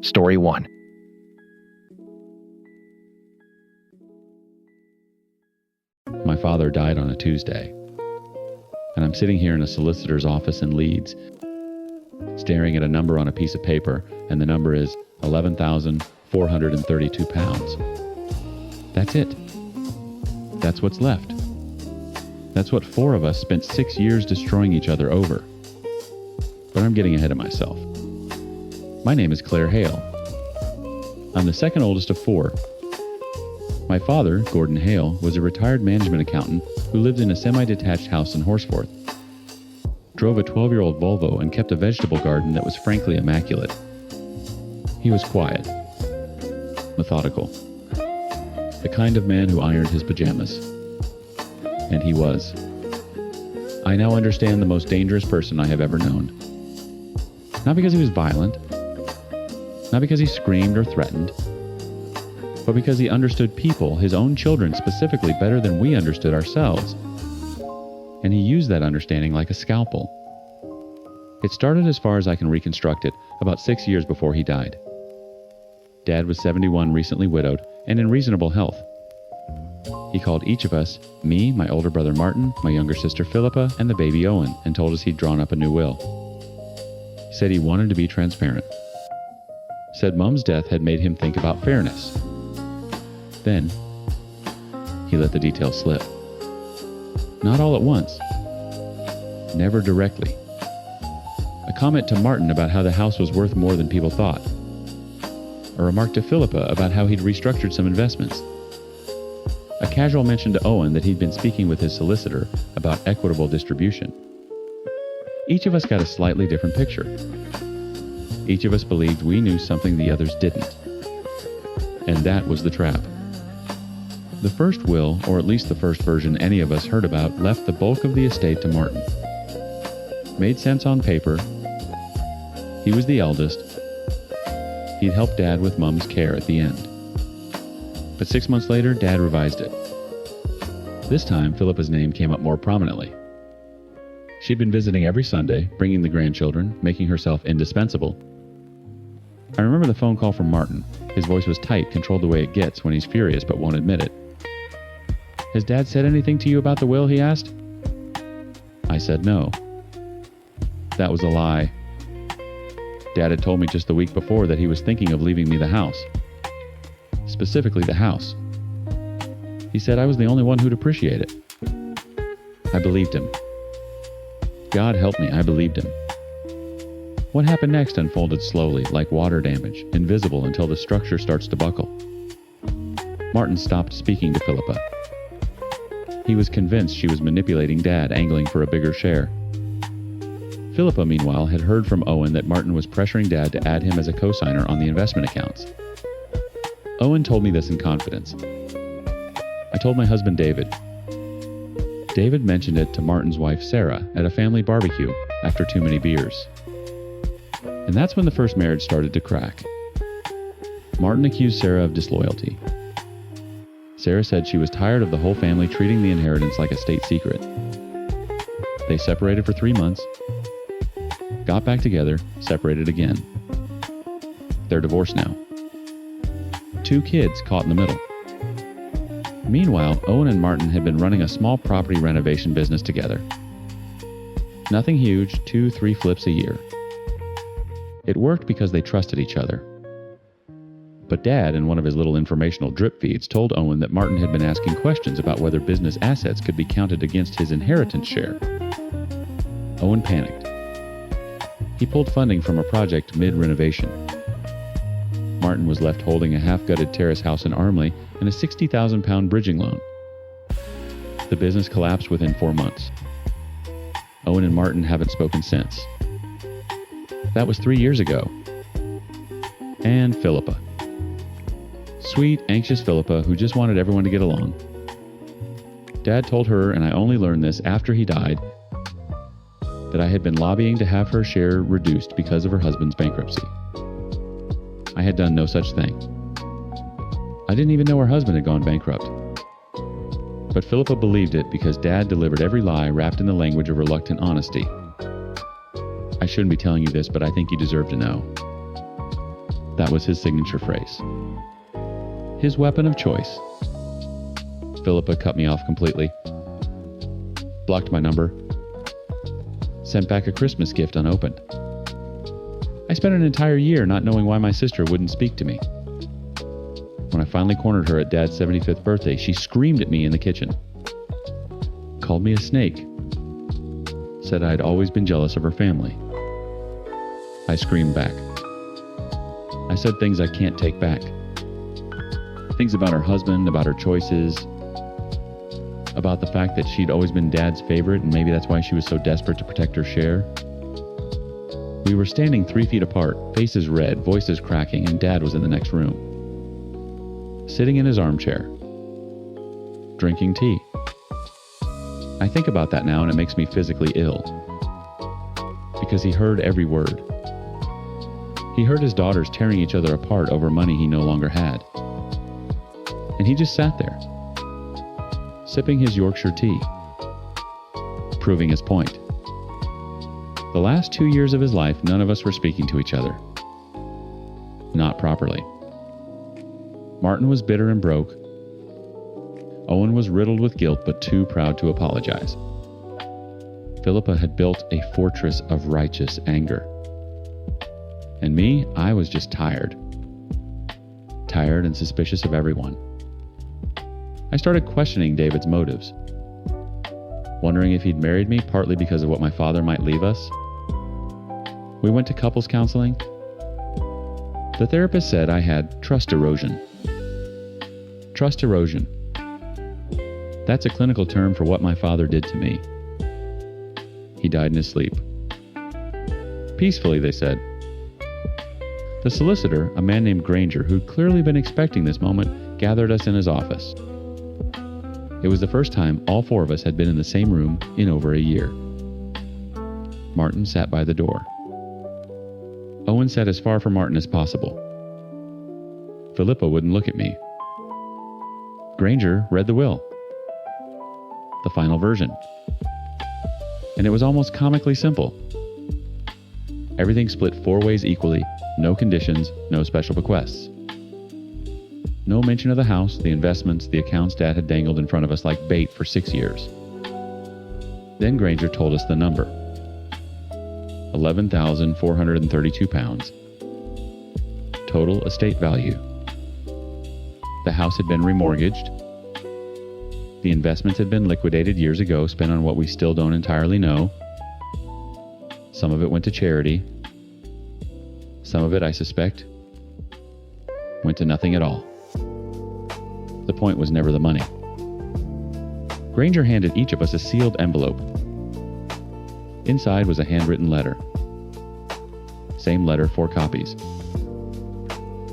Story 1. My father died on a Tuesday, and I'm sitting here in a solicitor's office in Leeds, staring at a number on a piece of paper, and the number is 11,432 pounds. That's it. That's what's left. That's what 4 of us spent 6 years destroying each other over. But I'm getting ahead of myself. My name is Claire Hale. I'm the second oldest of 4. My father, Gordon Hale, was a retired management accountant who lived in a semi-detached house in Horsforth, drove a 12-year-old Volvo, and kept a vegetable garden that was frankly immaculate. He was quiet, methodical, the kind of man who ironed his pajamas. And he was. I now understand the most dangerous person I have ever known. Not because he was violent, not because he screamed or threatened, but because he understood people, his own children specifically, better than we understood ourselves. And he used that understanding like a scalpel. It started, as far as I can reconstruct it, about 6 years before he died. Dad was 71, recently widowed, and in reasonable health. He called each of us, me, my older brother Martin, my younger sister Philippa, and the baby Owen, and told us he'd drawn up a new will. He said he wanted to be transparent. Said Mum's death had made him think about fairness. Then, he let the details slip. Not all at once. Never directly. A comment to Martin about how the house was worth more than people thought. A remark to Philippa about how he'd restructured some investments. A casual mention to Owen that he'd been speaking with his solicitor about equitable distribution. Each of us got a slightly different picture. Each of us believed we knew something the others didn't. And that was the trap. The first will, or at least the first version any of us heard about, left the bulk of the estate to Martin. Made sense on paper. He was the eldest. He'd help Dad with Mum's care at the end. But 6 months later, Dad revised it. This time, Philippa's name came up more prominently. She'd been visiting every Sunday, bringing the grandchildren, making herself indispensable. I remember the phone call from Martin. His voice was tight, controlled the way it gets when he's furious but won't admit it. "Has Dad said anything to you about the will?" he asked. I said no. That was a lie. Dad had told me just the week before that he was thinking of leaving me the house. Specifically the house. He said I was the only one who'd appreciate it. I believed him. God help me, I believed him. What happened next unfolded slowly, like water damage, invisible until the structure starts to buckle. Martin stopped speaking to Philippa. He was convinced she was manipulating Dad, angling for a bigger share. Philippa, meanwhile, had heard from Owen that Martin was pressuring Dad to add him as a co-signer on the investment accounts. Owen told me this in confidence. I told my husband David. David mentioned it to Martin's wife Sarah at a family barbecue after too many beers. And that's when the first marriage started to crack. Martin accused Sarah of disloyalty. Sarah said she was tired of the whole family treating the inheritance like a state secret. They separated for 3 months, got back together, separated again. They're divorced now. 2 kids caught in the middle. Meanwhile, Owen and Martin had been running a small property renovation business together. Nothing huge, 2-3 flips a year. It worked because they trusted each other. But Dad, in one of his little informational drip feeds, told Owen that Martin had been asking questions about whether business assets could be counted against his inheritance share. Owen panicked. He pulled funding from a project mid-renovation. Martin was left holding a half-gutted terrace house in Armley and a £60,000 bridging loan. The business collapsed within 4 months. Owen and Martin haven't spoken since. That was 3 years ago. And Philippa. Sweet, anxious Philippa who just wanted everyone to get along. Dad told her, and I only learned this after he died, that I had been lobbying to have her share reduced because of her husband's bankruptcy. I had done no such thing. I didn't even know her husband had gone bankrupt. But Philippa believed it because Dad delivered every lie wrapped in the language of reluctant honesty. I shouldn't be telling you this, but I think you deserve to know. That was his signature phrase. His weapon of choice. Philippa cut me off completely. Blocked my number. Sent back a Christmas gift unopened. I spent an entire year not knowing why my sister wouldn't speak to me. When I finally cornered her at Dad's 75th birthday, she screamed at me in the kitchen. Called me a snake. Said I'd always been jealous of her family. I screamed back. I said things I can't take back. Things about her husband, about her choices, about the fact that she'd always been Dad's favorite and maybe that's why she was so desperate to protect her share. We were standing 3 feet apart, faces red, voices cracking, and Dad was in the next room. Sitting in his armchair, drinking tea. I think about that now and it makes me physically ill. Because he heard every word. He heard his daughters tearing each other apart over money he no longer had. And he just sat there, sipping his Yorkshire tea, proving his point. The last 2 years of his life, none of us were speaking to each other. Not properly. Martin was bitter and broke. Owen was riddled with guilt but too proud to apologize. Philippa had built a fortress of righteous anger. And me, I was just tired. Tired and suspicious of everyone. I started questioning David's motives. Wondering if he'd married me partly because of what my father might leave us. We went to couples counseling. The therapist said I had trust erosion. Trust erosion. That's a clinical term for what my father did to me. He died in his sleep. Peacefully, they said. The solicitor, a man named Granger, who'd clearly been expecting this moment, gathered us in his office. It was the first time all 4 of us had been in the same room in over a year. Martin sat by the door. Owen sat as far from Martin as possible. Philippa wouldn't look at me. Granger read the will. The final version. And it was almost comically simple. Everything split 4 ways equally, no conditions, no special bequests. No mention of the house, the investments, the accounts Dad had dangled in front of us like bait for 6 years. Then Granger told us the number. 11,432 pounds. Total estate value. The house had been remortgaged. The investments had been liquidated years ago, spent on what we still don't entirely know. Some of it went to charity. Some of it, I suspect, went to nothing at all. The point was never the money. Granger handed each of us a sealed envelope. Inside was a handwritten letter. Same letter, 4 copies.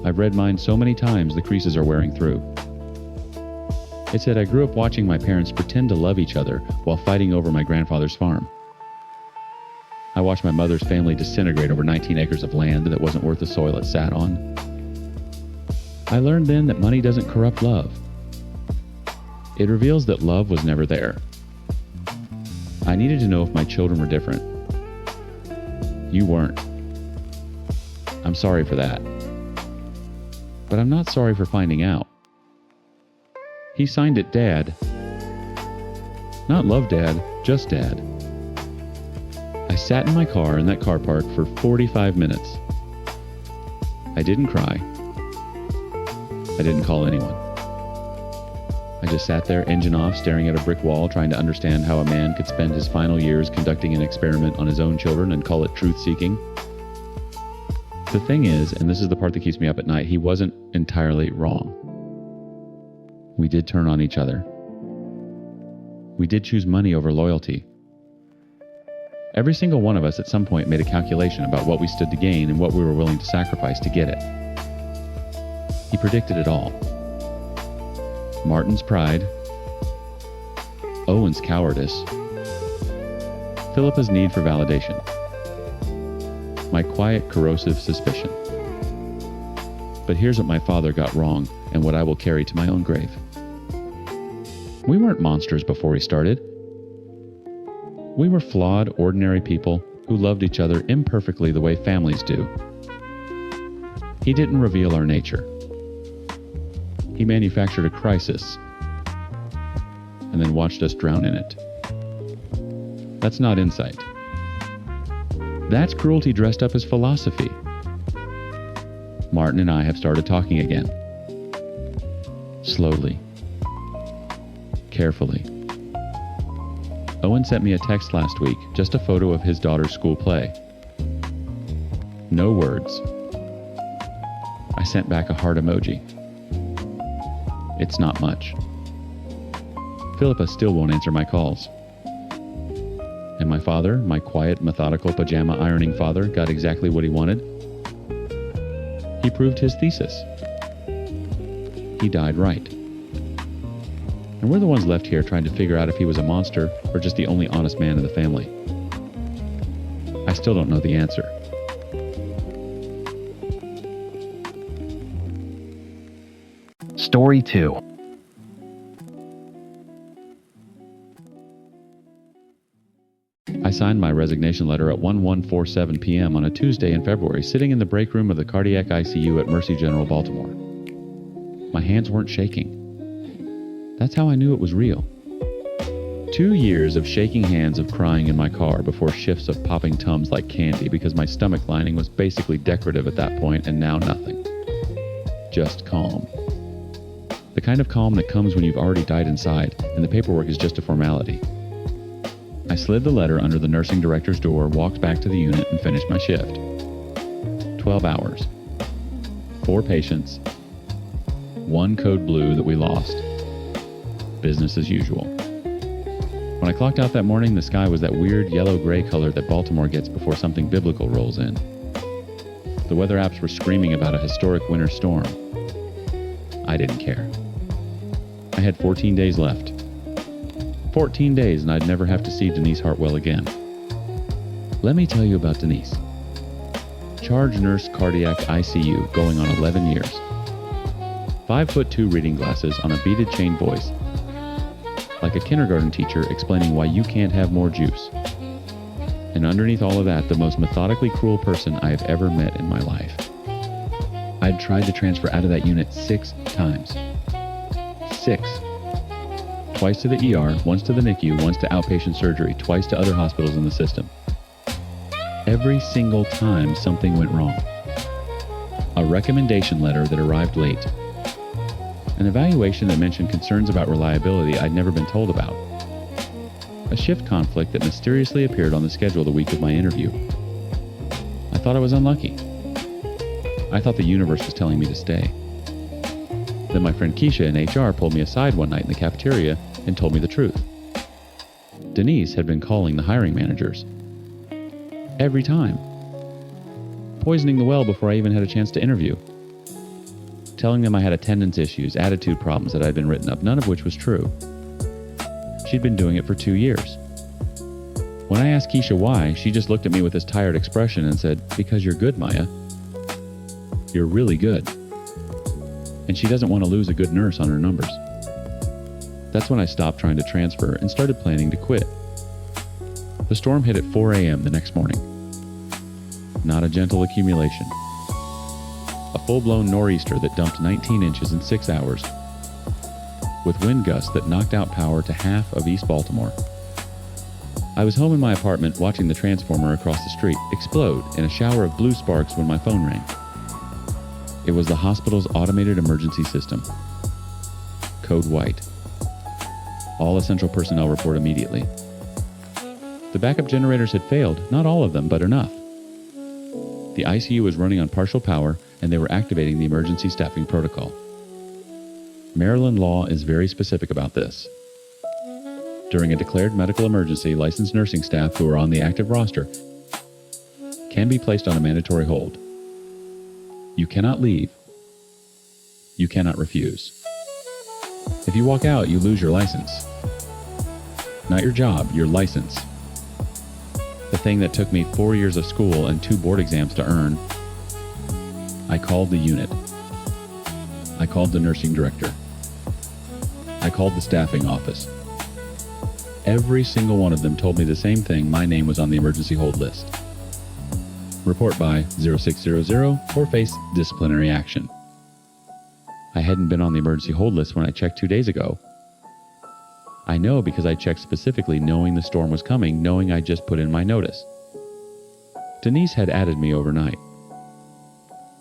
I've read mine so many times the creases are wearing through. It said I grew up watching my parents pretend to love each other while fighting over my grandfather's farm. I watched my mother's family disintegrate over 19 acres of land that wasn't worth the soil it sat on. I learned then that money doesn't corrupt love. It reveals that love was never there. I needed to know if my children were different. You weren't. I'm sorry for that. But I'm not sorry for finding out. He signed it Dad. Not Love Dad, just Dad. I sat in my car in that car park for 45 minutes. I didn't cry. I didn't call anyone. I just sat there, engine off, staring at a brick wall, trying to understand how a man could spend his final years conducting an experiment on his own children and call it truth-seeking. The thing is, and this is the part that keeps me up at night, he wasn't entirely wrong. We did turn on each other. We did choose money over loyalty. Every single one of us at some point made a calculation about what we stood to gain and what we were willing to sacrifice to get it. He predicted it all. Martin's pride, Owen's cowardice, Philippa's need for validation, my quiet, corrosive suspicion. But here's what my father got wrong and what I will carry to my own grave. We weren't monsters before we started. We were flawed, ordinary people who loved each other imperfectly the way families do. He didn't reveal our nature. He manufactured a crisis and then watched us drown in it. That's not insight. That's cruelty dressed up as philosophy. Martin and I have started talking again. Slowly. Carefully. Owen sent me a text last week, just a photo of his daughter's school play. No words. I sent back a heart emoji. It's not much. Philippa still won't answer my calls. And my father, my quiet, methodical, pajama ironing father, got exactly what he wanted. He proved his thesis. He died right. And we're the ones left here trying to figure out if he was a monster or just the only honest man in the family. I still don't know the answer. Story 2. I signed my resignation letter at 11:47 p.m. on a Tuesday in February, sitting in the break room of the cardiac ICU at Mercy General Baltimore. My hands weren't shaking. That's how I knew it was real. 2 years of shaking hands of crying in my car before shifts of popping Tums like candy because my stomach lining was basically decorative at that point, and now nothing. Just calm. The kind of calm that comes when you've already died inside and the paperwork is just a formality. I slid the letter under the nursing director's door, walked back to the unit, and finished my shift. 12 hours. 4 patients. 1 code blue that we lost. Business as usual. When I clocked out that morning, the sky was that weird yellow-gray color that Baltimore gets before something biblical rolls in. The weather apps were screaming about a historic winter storm. I didn't care. I had 14 days left. 14 days and I'd never have to see Denise Hartwell again. Let me tell you about Denise. Charge nurse cardiac ICU going on 11 years. 5'2" reading glasses on a beaded chain voice. Like a kindergarten teacher explaining why you can't have more juice. And underneath all of that, the most methodically cruel person I have ever met in my life. I'd tried to transfer out of that unit 6 times. 6. Twice to the ER, once to the NICU, once to outpatient surgery, twice to other hospitals in the system. Every single time something went wrong. A recommendation letter that arrived late. An evaluation that mentioned concerns about reliability I'd never been told about. A shift conflict that mysteriously appeared on the schedule the week of my interview. I thought I was unlucky. I thought the universe was telling me to stay. Then my friend Keisha in HR pulled me aside one night in the cafeteria and told me the truth. Denise had been calling the hiring managers. Every time. Poisoning the well before I even had a chance to interview. Telling them I had attendance issues, attitude problems that I'd been written up, none of which was true. She'd been doing it for 2 years. When I asked Keisha why, she just looked at me with this tired expression and said, "Because you're good, Maya. You're really good." And she doesn't want to lose a good nurse on her numbers. That's when I stopped trying to transfer and started planning to quit. The storm hit at 4 a.m. the next morning. Not a gentle accumulation. A full-blown nor'easter that dumped 19 inches in 6 hours, with wind gusts that knocked out power to half of East Baltimore. I was home in my apartment watching the transformer across the street explode in a shower of blue sparks when my phone rang. It was the hospital's automated emergency system. Code white. All essential personnel report immediately. The backup generators had failed, not all of them, but enough. The ICU was running on partial power, and they were activating the emergency staffing protocol. Maryland law is very specific about this. During a declared medical emergency, licensed nursing staff who are on the active roster can be placed on a mandatory hold. You cannot leave. You cannot refuse. If you walk out, you lose your license. Not your job, your license. The thing that took me 4 years of school and 2 board exams to earn. I called the unit. I called the nursing director. I called the staffing office. Every single one of them told me the same thing: my name was on the emergency hold list. report by 0600, or face disciplinary action. I hadn't been on the emergency hold list when I checked 2 days ago. I know because I checked specifically knowing the storm was coming, knowing I just put in my notice. Denise had added me overnight.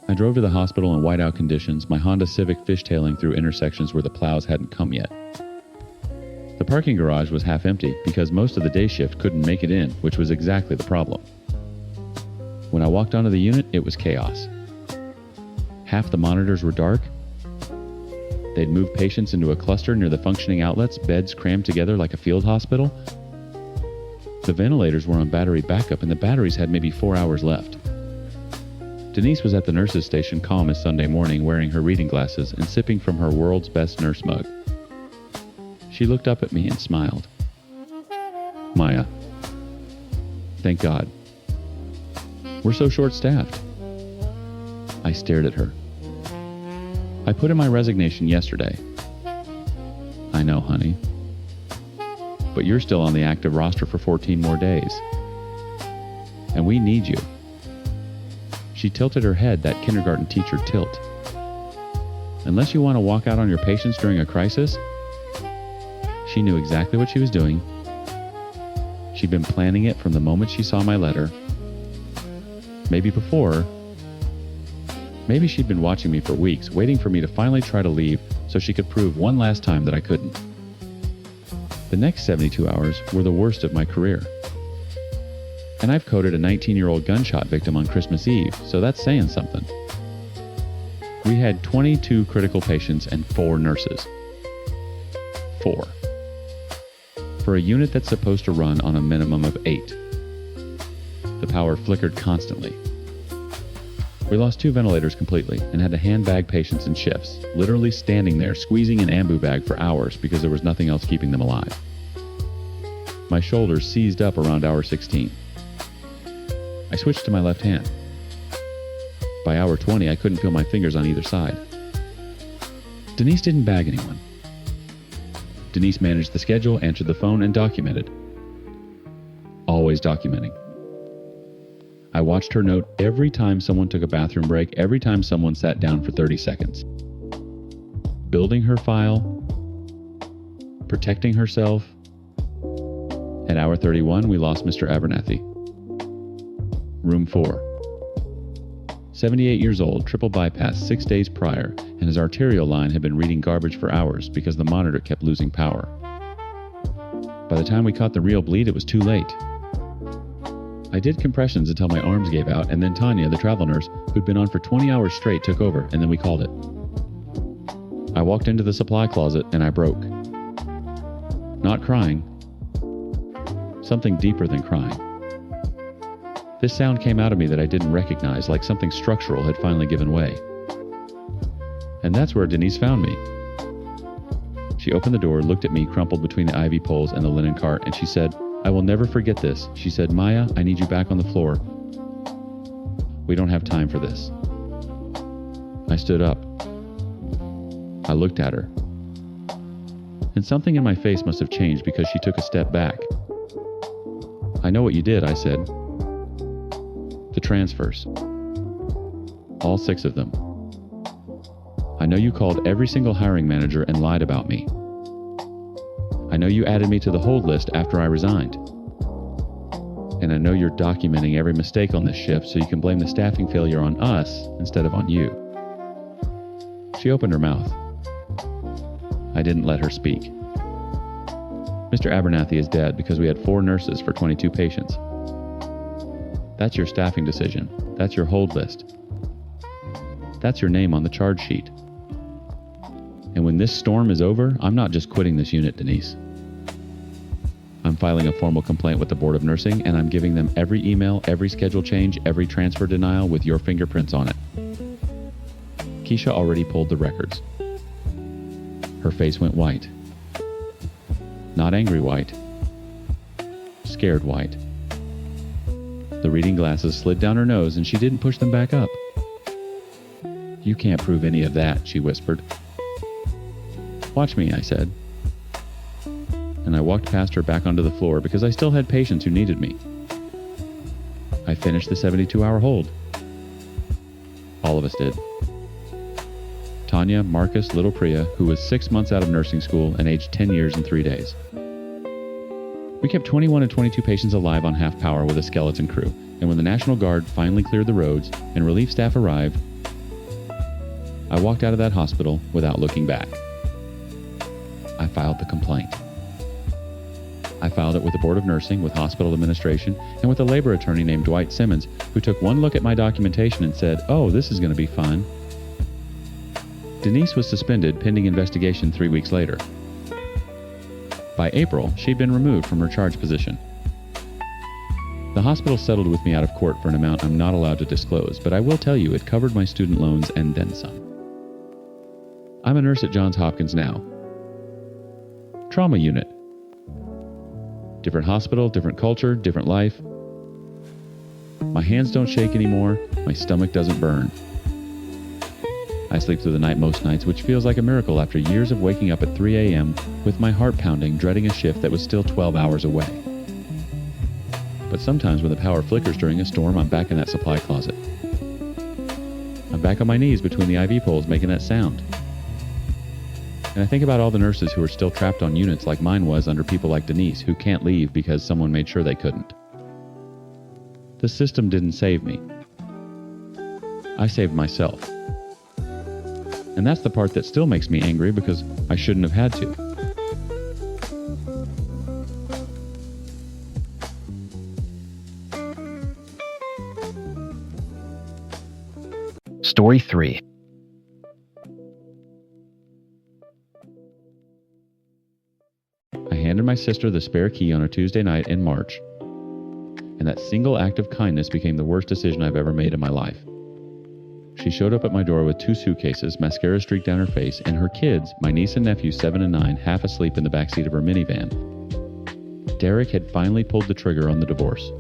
I drove to the hospital in whiteout conditions, my Honda Civic fishtailing through intersections where the plows hadn't come yet. The parking garage was half empty because most of the day shift couldn't make it in, which was exactly the problem. When I walked onto the unit, it was chaos. Half the monitors were dark. They'd moved patients into a cluster near the functioning outlets, beds crammed together like a field hospital. The ventilators were on battery backup and the batteries had maybe 4 hours left. Denise was at the nurse's station calm as Sunday morning, wearing her reading glasses and sipping from her world's best nurse mug. She looked up at me and smiled. Maya. Thank God. We're so short-staffed. I stared at her. I put in my resignation yesterday. I know, honey. But you're still on the active roster for 14 more days. And we need you. She tilted her head, that kindergarten teacher tilt. Unless you want to walk out on your patients during a crisis. She knew exactly what she was doing. She'd been planning it from the moment she saw my letter. Maybe before. Maybe she'd been watching me for weeks, waiting for me to finally try to leave so she could prove one last time that I couldn't. The next 72 hours were the worst of my career. And I've coded a 19-year-old gunshot victim on Christmas Eve, so that's saying something. We had 22 critical patients and 4 nurses. 4. For a unit that's supposed to run on a minimum of 8. The power flickered constantly. We lost 2 ventilators completely and had to handbag patients in shifts, literally standing there squeezing an ambu bag for hours because there was nothing else keeping them alive. My shoulders seized up around hour 16. I switched to my left hand. By hour 20, I couldn't feel my fingers on either side. Denise didn't bag anyone. Denise managed the schedule, answered the phone, and documented. Always documenting. I watched her note every time someone took a bathroom break, every time someone sat down for 30 seconds. Building her file, protecting herself. At hour 31, we lost Mr. Abernathy. Room 4. 78 years old, triple bypass 6 days prior, and his arterial line had been reading garbage for hours because the monitor kept losing power. By the time we caught the real bleed, it was too late. I did compressions until my arms gave out, and then Tanya, the travel nurse, who'd been on for 20 hours straight, took over, and then we called it. I walked into the supply closet, and I broke. Not crying. Something deeper than crying. This sound came out of me that I didn't recognize, like something structural had finally given way. And that's where Denise found me. She opened the door, looked at me crumpled between the ivy poles and the linen cart, and she said, I will never forget this. She said, Maya, I need you back on the floor. We don't have time for this. I stood up. I looked at her. And something in my face must have changed because she took a step back. I know what you did, I said. The transfers. All 6 of them. I know you called every single hiring manager and lied about me. I know you added me to the hold list after I resigned. And I know you're documenting every mistake on this shift so you can blame the staffing failure on us instead of on you. She opened her mouth. I didn't let her speak. Mr. Abernathy is dead because we had 4 nurses for 22 patients. That's your staffing decision. That's your hold list. That's your name on the charge sheet. And when this storm is over, I'm not just quitting this unit, Denise. I'm filing a formal complaint with the Board of Nursing, and I'm giving them every email, every schedule change, every transfer denial with your fingerprints on it. Keisha already pulled the records. Her face went white. Not angry white. Scared white. The reading glasses slid down her nose, and she didn't push them back up. You can't prove any of that, she whispered. Watch me, I said. And I walked past her back onto the floor because I still had patients who needed me. I I finished the 72-hour hold. All of us did. Tanya, Marcus, little Priya, who was 6 months out of nursing school and aged 10 years and 3 days. We kept 21 and 22 patients alive on half power with a skeleton crew, and when the National Guard finally cleared the roads and relief staff arrived, I walked out of that hospital without looking back. I filed the complaint. I filed it with the Board of Nursing, with hospital administration, and with a labor attorney named Dwight Simmons, who took one look at my documentation and said, "Oh, this is going to be fun." Denise was suspended pending investigation 3 weeks later. By April, she'd been removed from her charge position. The hospital settled with me out of court for an amount I'm not allowed to disclose, but I will tell you it covered my student loans and then some. I'm a nurse at Johns Hopkins now. Trauma unit. Different hospital, different culture, different life. My hands don't shake anymore, my stomach doesn't burn. I sleep through the night most nights, which feels like a miracle after years of waking up at 3 a.m. with my heart pounding, dreading a shift that was still 12 hours away. But sometimes when the power flickers during a storm, I'm back in that supply closet. I'm back on my knees between the IV poles making that sound. And I think about all the nurses who are still trapped on units like mine was under people like Denise, who can't leave because someone made sure they couldn't. The system didn't save me. I saved myself. And that's the part that still makes me angry because I shouldn't have had to. Story 3. I handed my sister the spare key on a Tuesday night in March, and that single act of kindness became the worst decision I've ever made in my life. She showed up at my door with 2 suitcases, mascara streaked down her face, and her kids, my niece and nephew 7 and 9, half asleep in the backseat of her minivan. Derek had finally pulled the trigger on the divorce.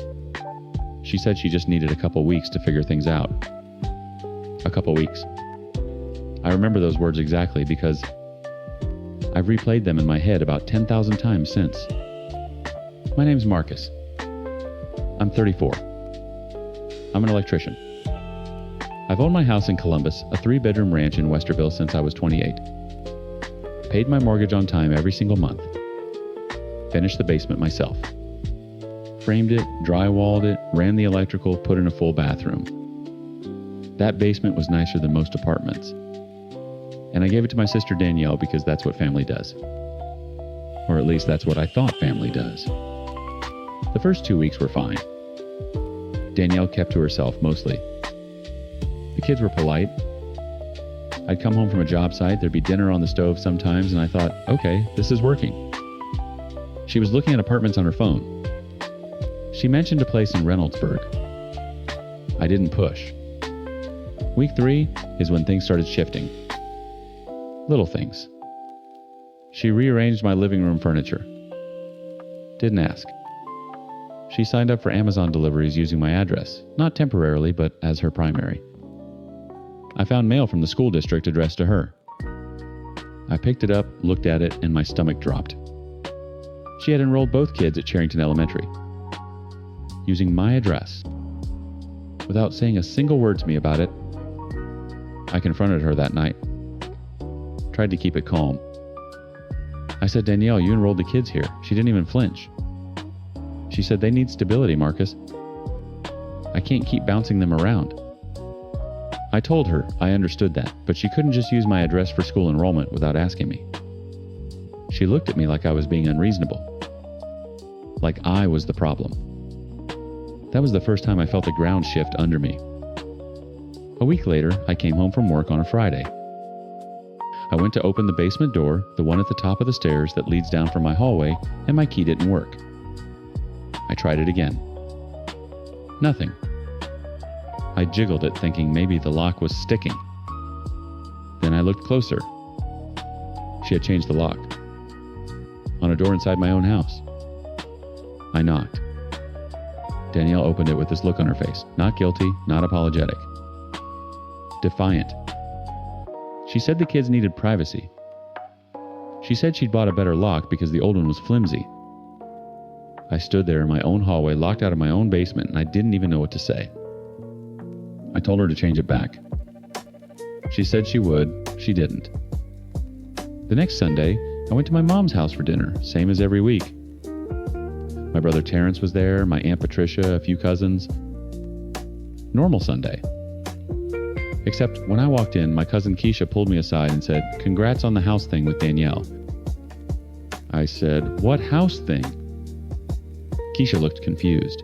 She said she just needed a couple weeks to figure things out. A couple weeks. I remember those words exactly because I've replayed them in my head about 10,000 times since. My name's Marcus. I'm 34. I'm an electrician. I've owned my house in Columbus, a 3-bedroom ranch in Westerville since I was 28. Paid my mortgage on time every single month. Finished the basement myself. Framed it, drywalled it, ran the electrical, put in a full bathroom. That basement was nicer than most apartments. And I gave it to my sister Danielle because that's what family does. Or at least that's what I thought family does. The first 2 weeks were fine. Danielle kept to herself mostly. The kids were polite. I'd come home from a job site, there'd be dinner on the stove sometimes, and I thought, okay, this is working. She was looking at apartments on her phone. She mentioned a place in Reynoldsburg. I didn't push. Week 3 is when things started shifting. Little things. She rearranged my living room furniture. Didn't ask. She signed up for Amazon deliveries using my address, not temporarily, but as her primary. I found mail from the school district addressed to her. I picked it up, looked at it, and my stomach dropped. She had enrolled both kids at Charrington Elementary, using my address. Without saying a single word to me about it, I confronted her that night. Tried to keep it calm. I said, Danielle, you enrolled the kids here. She didn't even flinch. She said, they need stability, Marcus. I can't keep bouncing them around. I told her I understood that, but she couldn't just use my address for school enrollment without asking me. She looked at me like I was being unreasonable. Like I was the problem. That was the first time I felt the ground shift under me. A week later, I came home from work on a Friday. I went to open the basement door, the one at the top of the stairs that leads down from my hallway, and my key didn't work. I tried it again. Nothing. I jiggled it, thinking maybe the lock was sticking. Then I looked closer. She had changed the lock. On a door inside my own house. I knocked. Danielle opened it with this look on her face. Not guilty, not apologetic. Defiant. She said the kids needed privacy. She said she'd bought a better lock because the old one was flimsy. I stood there in my own hallway, locked out of my own basement, and I didn't even know what to say. I told her to change it back. She said she would. She didn't. The next Sunday, I went to my mom's house for dinner, same as every week. My brother Terrence was there, my Aunt Patricia, a few cousins. Normal Sunday. Except when I walked in, my cousin Keisha pulled me aside and said, "Congrats on the house thing with Danielle." I said, "What house thing?" Keisha looked confused.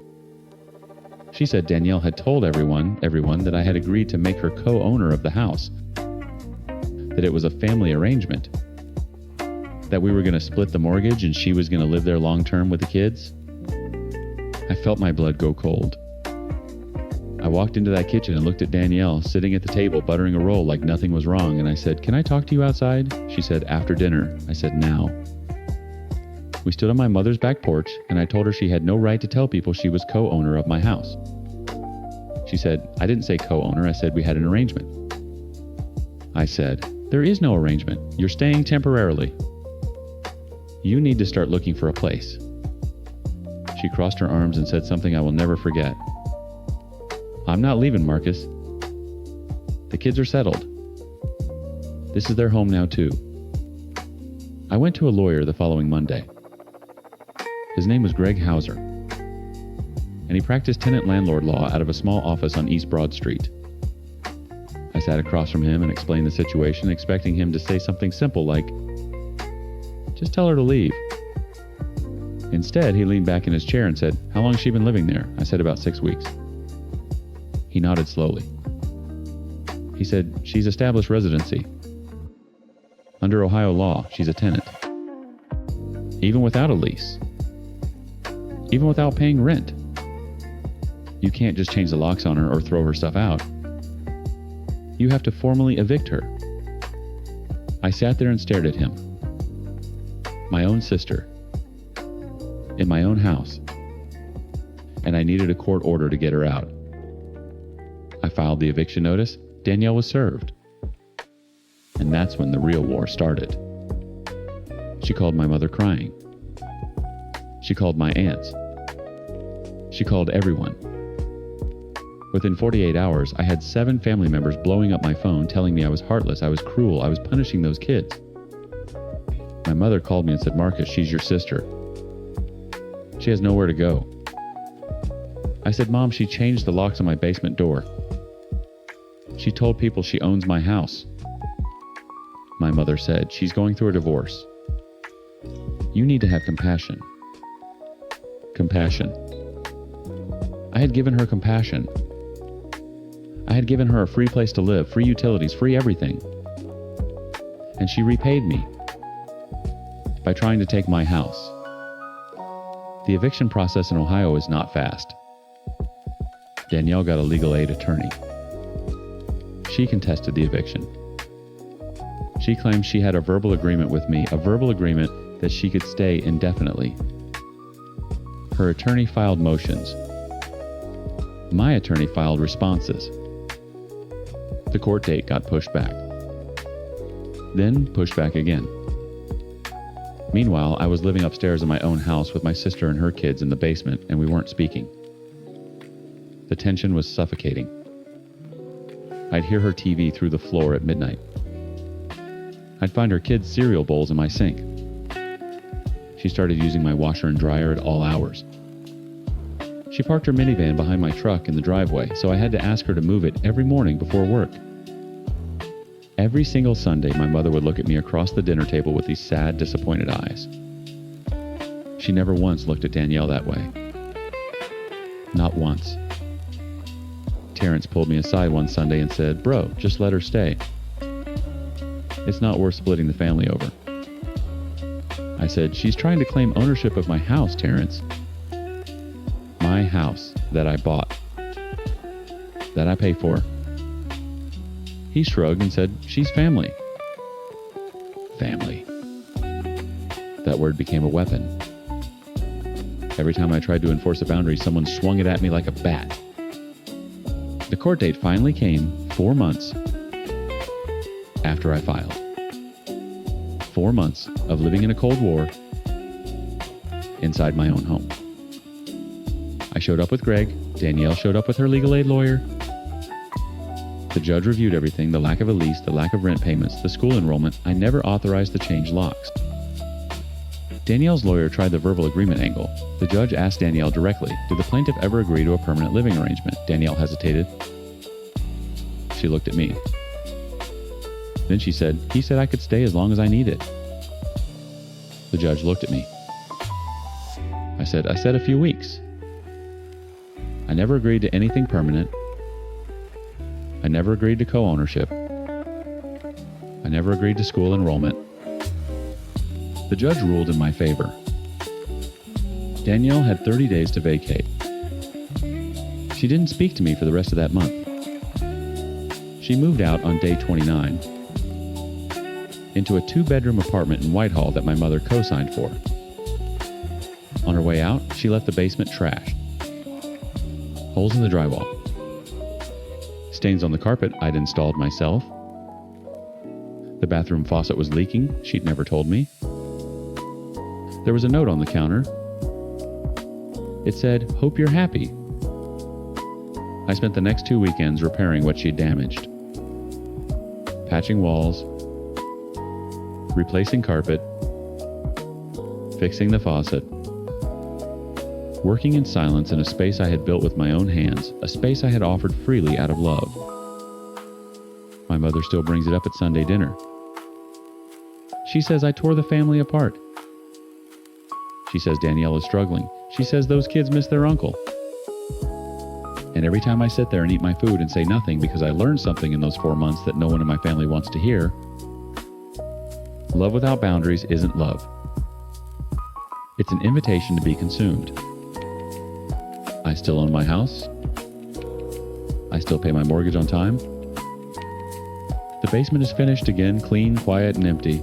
She said Danielle had told everyone that I had agreed to make her co-owner of the house, that it was a family arrangement, that we were going to split the mortgage and she was going to live there long-term with the kids. I felt my blood go cold. I walked into that kitchen and looked at Danielle sitting at the table buttering a roll like nothing was wrong, and I said, "Can I talk to you outside?" She said, "After dinner." I said, "Now." We stood on my mother's back porch, and I told her she had no right to tell people she was co-owner of my house. She said, "I didn't say co-owner, I said we had an arrangement." I said, "There is no arrangement. You're staying temporarily. You need to start looking for a place." She crossed her arms and said something I will never forget. "I'm not leaving, Marcus. The kids are settled. This is their home now too." I went to a lawyer the following Monday. His name was Greg Hauser, and he practiced tenant-landlord law out of a small office on East Broad Street. I sat across from him and explained the situation, expecting him to say something simple like, "Just tell her to leave." Instead, he leaned back in his chair and said, "How long has she been living there?" I said, "About 6 weeks." He nodded slowly. He said, "She's established residency. Under Ohio law, she's a tenant. Even without a lease. Even without paying rent. You can't just change the locks on her or throw her stuff out. You have to formally evict her." I sat there and stared at him. My own sister. In my own house. And I needed a court order to get her out. I filed the eviction notice. Danielle was served. And that's when the real war started. She called my mother crying. She called my aunts. She called everyone. Within 48 hours, I had 7 family members blowing up my phone telling me I was heartless, I was cruel, I was punishing those kids. My mother called me and said, "Marcus, she's your sister. She has nowhere to go." I said, "Mom, she changed the locks on my basement door. She told people she owns my house." My mother said, "She's going through a divorce. You need to have compassion." Compassion. I had given her compassion. I had given her a free place to live, free utilities, free everything. And she repaid me by trying to take my house. The eviction process in Ohio is not fast. Danielle got a legal aid attorney. She contested the eviction. She claimed she had a verbal agreement with me, a verbal agreement that she could stay indefinitely. Her attorney filed motions. My attorney filed responses. The court date got pushed back. Then pushed back again. Meanwhile, I was living upstairs in my own house with my sister and her kids in the basement, and we weren't speaking. The tension was suffocating. I'd hear her TV through the floor at midnight. I'd find her kids' cereal bowls in my sink. She started using my washer and dryer at all hours. She parked her minivan behind my truck in the driveway, so I had to ask her to move it every morning before work. Every single Sunday, my mother would look at me across the dinner table with these sad, disappointed eyes. She never once looked at Danielle that way. Not once. Terrence pulled me aside one Sunday and said, "Bro, just let her stay. It's not worth splitting the family over." I said, "She's trying to claim ownership of my house, Terrence. My house that I bought, that I pay for." He shrugged and said, "She's family." Family. That word became a weapon. Every time I tried to enforce a boundary, someone swung it at me like a bat. The court date finally came 4 months after I filed. 4 months of living in a Cold War inside my own home. I showed up with Greg. Danielle showed up with her legal aid lawyer. The judge reviewed everything, the lack of a lease, the lack of rent payments, the school enrollment. I never authorized the change locks. Danielle's lawyer tried the verbal agreement angle. The judge asked Danielle directly, did the plaintiff ever agree to a permanent living arrangement? Danielle hesitated. She looked at me. Then she said, he said I could stay as long as I needed. The judge looked at me. I said a few weeks. I never agreed to anything permanent. I never agreed to co-ownership. I never agreed to school enrollment. The judge ruled in my favor. Danielle had 30 days to vacate. She didn't speak to me for the rest of that month. She moved out on day 29 into a 2-bedroom apartment in Whitehall that my mother co-signed for. On her way out, she left the basement trashed. Holes in the drywall. Stains on the carpet I'd installed myself. The bathroom faucet was leaking. She'd never told me. There was a note on the counter. It said, "Hope you're happy." I spent the next 2 weekends repairing what she'd damaged. Patching walls, replacing carpet, fixing the faucet. Working in silence in a space I had built with my own hands, a space I had offered freely out of love. My mother still brings it up at Sunday dinner. She says I tore the family apart. She says Danielle is struggling. She says those kids miss their uncle. And every time I sit there and eat my food and say nothing because I learned something in those 4 months that no one in my family wants to hear, love without boundaries isn't love. It's an invitation to be consumed. I still own my house. I still pay my mortgage on time. The basement is finished again, clean, quiet, and empty.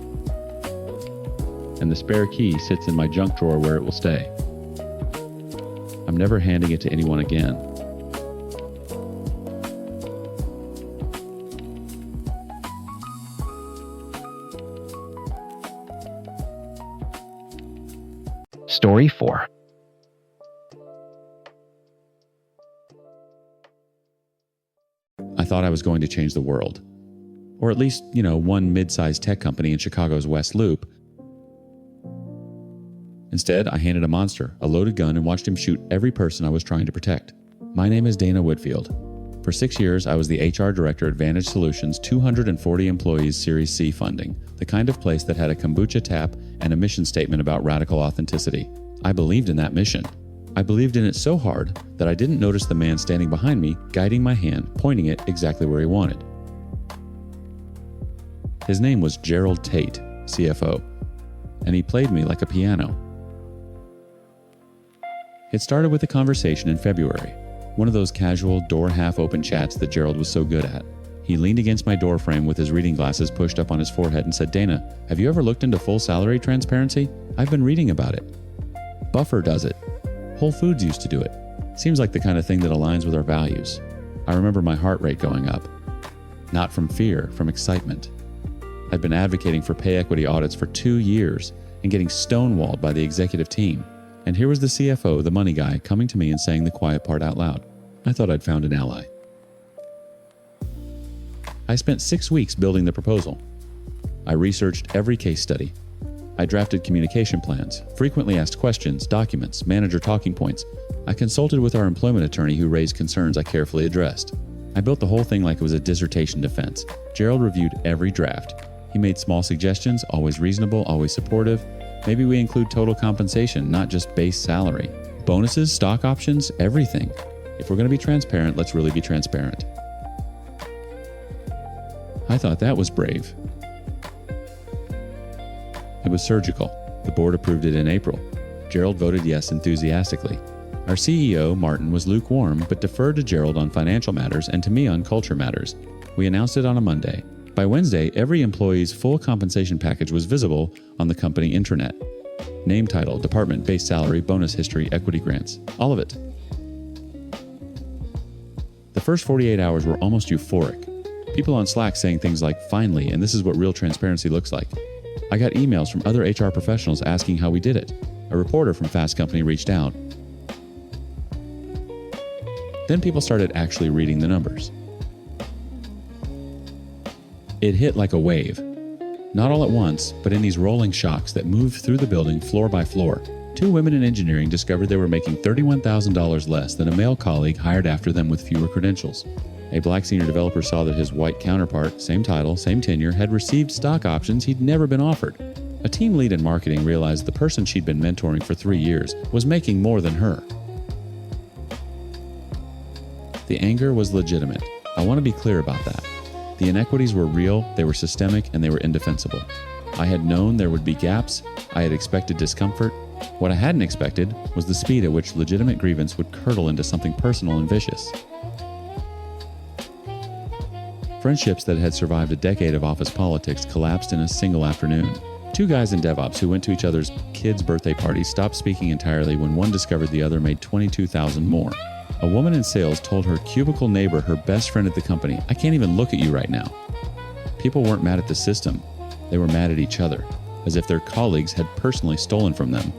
And the spare key sits in my junk drawer where it will stay. I'm never handing it to anyone again. Story 4. I thought I was going to change the world. Or at least, one mid-sized tech company in Chicago's West Loop. Instead, I handed a monster a loaded gun and watched him shoot every person I was trying to protect. My name is Dana Whitfield. For 6 years, I was the HR director at Vantage Solutions' 240 employees Series C funding, the kind of place that had a kombucha tap and a mission statement about radical authenticity. I believed in that mission. I believed in it so hard that I didn't notice the man standing behind me, guiding my hand, pointing it exactly where he wanted. His name was Gerald Tate, CFO, and he played me like a piano. It started with a conversation in February, one of those casual, door half-open chats that Gerald was so good at. He leaned against my doorframe with his reading glasses pushed up on his forehead and said, "Dana, have you ever looked into full salary transparency? I've been reading about it. Buffer does it. Whole Foods used to do it. Seems like the kind of thing that aligns with our values." I remember my heart rate going up. Not from fear, from excitement. I'd been advocating for pay equity audits for 2 years and getting stonewalled by the executive team. And here was the CFO, the money guy, coming to me and saying the quiet part out loud. I thought I'd found an ally. I spent 6 weeks building the proposal. I researched every case study. I drafted communication plans, frequently asked questions, documents, manager talking points. I consulted with our employment attorney who raised concerns I carefully addressed. I built the whole thing like it was a dissertation defense. Gerald reviewed every draft. He made small suggestions, always reasonable, always supportive. Maybe we include total compensation, not just base salary. Bonuses, stock options, everything. If we're going to be transparent, let's really be transparent. I thought that was brave. It was surgical. The board approved it in April. Gerald voted yes enthusiastically. Our CEO, Martin, was lukewarm, but deferred to Gerald on financial matters and to me on culture matters. We announced it on a Monday. By Wednesday, every employee's full compensation package was visible on the company intranet. Name, title, department, base salary, bonus history, equity grants, all of it. The first 48 hours were almost euphoric. People on Slack saying things like, "Finally, and this is what real transparency looks like." I got emails from other HR professionals asking how we did it. A reporter from Fast Company reached out. Then people started actually reading the numbers. It hit like a wave. Not all at once, but in these rolling shocks that moved through the building floor by floor. 2 women in engineering discovered they were making $31,000 less than a male colleague hired after them with fewer credentials. A black senior developer saw that his white counterpart, same title, same tenure, had received stock options he'd never been offered. A team lead in marketing realized the person she'd been mentoring for 3 years was making more than her. The anger was legitimate. I want to be clear about that. The inequities were real, they were systemic, and they were indefensible. I had known there would be gaps, I had expected discomfort. What I hadn't expected was the speed at which legitimate grievance would curdle into something personal and vicious. Friendships that had survived a decade of office politics collapsed in a single afternoon. 2 guys in DevOps who went to each other's kids' birthday parties stopped speaking entirely when one discovered the other made $22,000 more. A woman in sales told her cubicle neighbor, her best friend at the company, "I can't even look at you right now." People weren't mad at the system. They were mad at each other, as if their colleagues had personally stolen from them.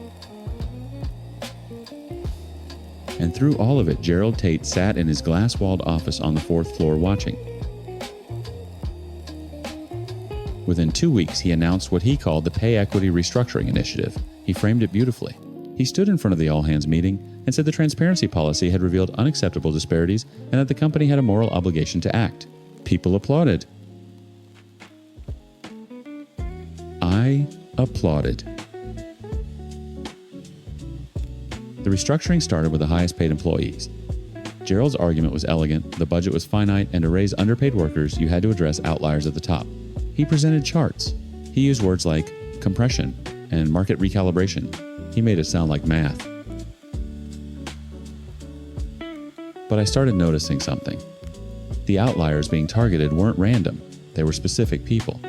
And through all of it, Gerald Tate sat in his glass-walled office on the 4th floor watching. Within 2 weeks, he announced what he called the Pay Equity Restructuring Initiative. He framed it beautifully. He stood in front of the all-hands meeting and said the transparency policy had revealed unacceptable disparities and that the company had a moral obligation to act. People applauded. I applauded. The restructuring started with the highest paid employees. Gerald's argument was elegant, the budget was finite, and to raise underpaid workers, you had to address outliers at the top. He presented charts. He used words like compression and market recalibration. He made it sound like math. But I started noticing something. The outliers being targeted weren't random. They were specific people.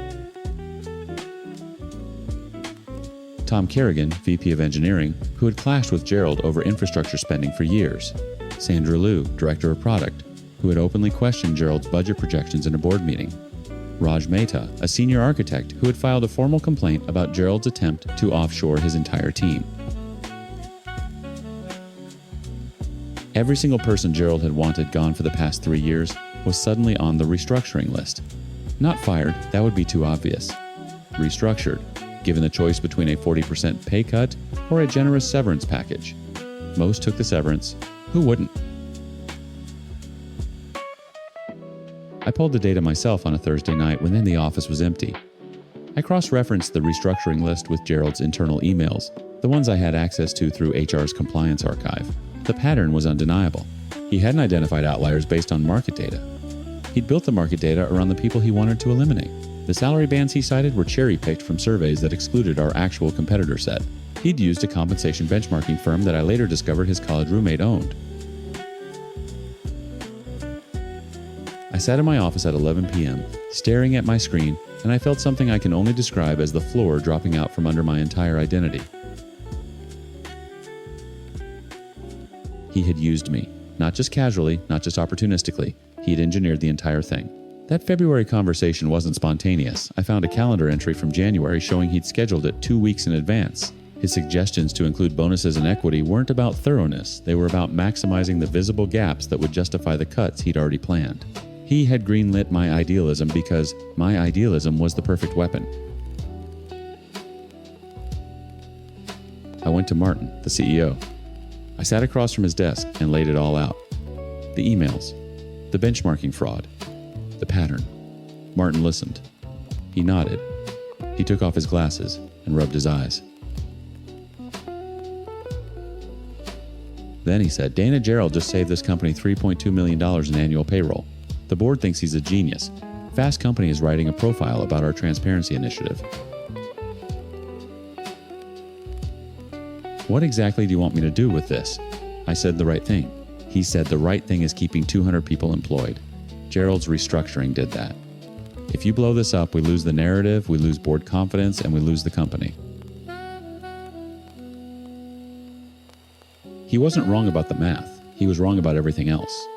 Tom Kerrigan, VP of Engineering, who had clashed with Gerald over infrastructure spending for years. Sandra Liu, Director of Product, who had openly questioned Gerald's budget projections in a board meeting. Raj Mehta, a senior architect who had filed a formal complaint about Gerald's attempt to offshore his entire team. Every single person Gerald had wanted gone for the past 3 years was suddenly on the restructuring list. Not fired, that would be too obvious. Restructured, given the choice between a 40% pay cut or a generous severance package. Most took the severance. Who wouldn't? I pulled the data myself on a Thursday night when then the office was empty. I cross-referenced the restructuring list with Gerald's internal emails, the ones I had access to through HR's compliance archive. The pattern was undeniable. He hadn't identified outliers based on market data. He'd built the market data around the people he wanted to eliminate. The salary bands he cited were cherry-picked from surveys that excluded our actual competitor set. He'd used a compensation benchmarking firm that I later discovered his college roommate owned. I sat in my office at 11 p.m., staring at my screen, and I felt something I can only describe as the floor dropping out from under my entire identity. He had used me, not just casually, not just opportunistically. He had engineered the entire thing. That February conversation wasn't spontaneous. I found a calendar entry from January showing he'd scheduled it 2 weeks in advance. His suggestions to include bonuses and equity weren't about thoroughness. They were about maximizing the visible gaps that would justify the cuts he'd already planned. He had greenlit my idealism because my idealism was the perfect weapon. I went to Martin, the CEO. I sat across from his desk and laid it all out. The emails, the benchmarking fraud, the pattern. Martin listened. He nodded. He took off his glasses and rubbed his eyes. Then he said, "Dana Gerald just saved this company $3.2 million in annual payroll. The board thinks he's a genius. Fast Company is writing a profile about our transparency initiative." "What exactly do you want me to do with this?" I said the right thing. He said the right thing is keeping 200 people employed. Gerald's restructuring did that. If you blow this up, we lose the narrative, we lose board confidence, and we lose the company. He wasn't wrong about the math. He was wrong about everything else.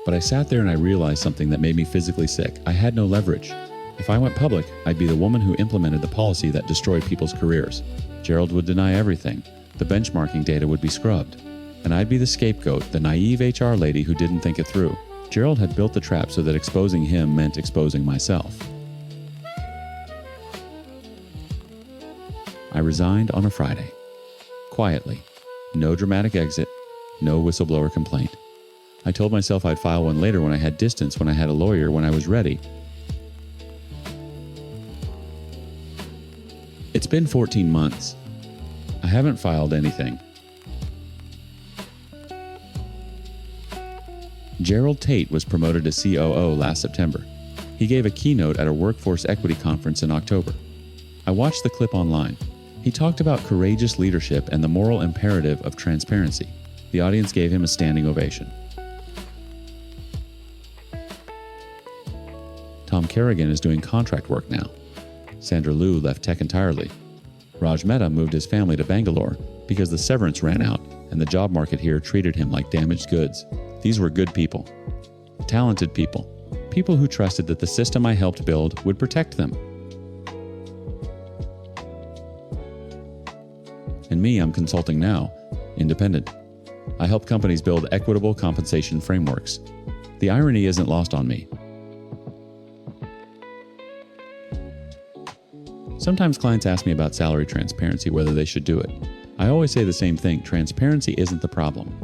But I sat there and I realized something that made me physically sick. I had no leverage. If I went public, I'd be the woman who implemented the policy that destroyed people's careers. Gerald would deny everything. The benchmarking data would be scrubbed. and I'd be the scapegoat, the naive HR lady who didn't think it through. Gerald had built the trap so that exposing him meant exposing myself. I resigned on a Friday. Quietly. No dramatic exit. No whistleblower complaint. I told myself I'd file one later when I had distance, when I had a lawyer, when I was ready. It's been 14 months. I haven't filed anything. Gerald Tate was promoted to COO last September. He gave a keynote at a workforce equity conference in October. I watched the clip online. He talked about courageous leadership and the moral imperative of transparency. The audience gave him a standing ovation. Tom Kerrigan is doing contract work now. Sandra Liu left tech entirely. Raj Mehta moved his family to Bangalore because the severance ran out and the job market here treated him like damaged goods. These were good people. Talented people. People who trusted that the system I helped build would protect them. And me, I'm consulting now, independent. I help companies build equitable compensation frameworks. The irony isn't lost on me. Sometimes clients ask me about salary transparency, whether they should do it. I always say the same thing: transparency isn't the problem.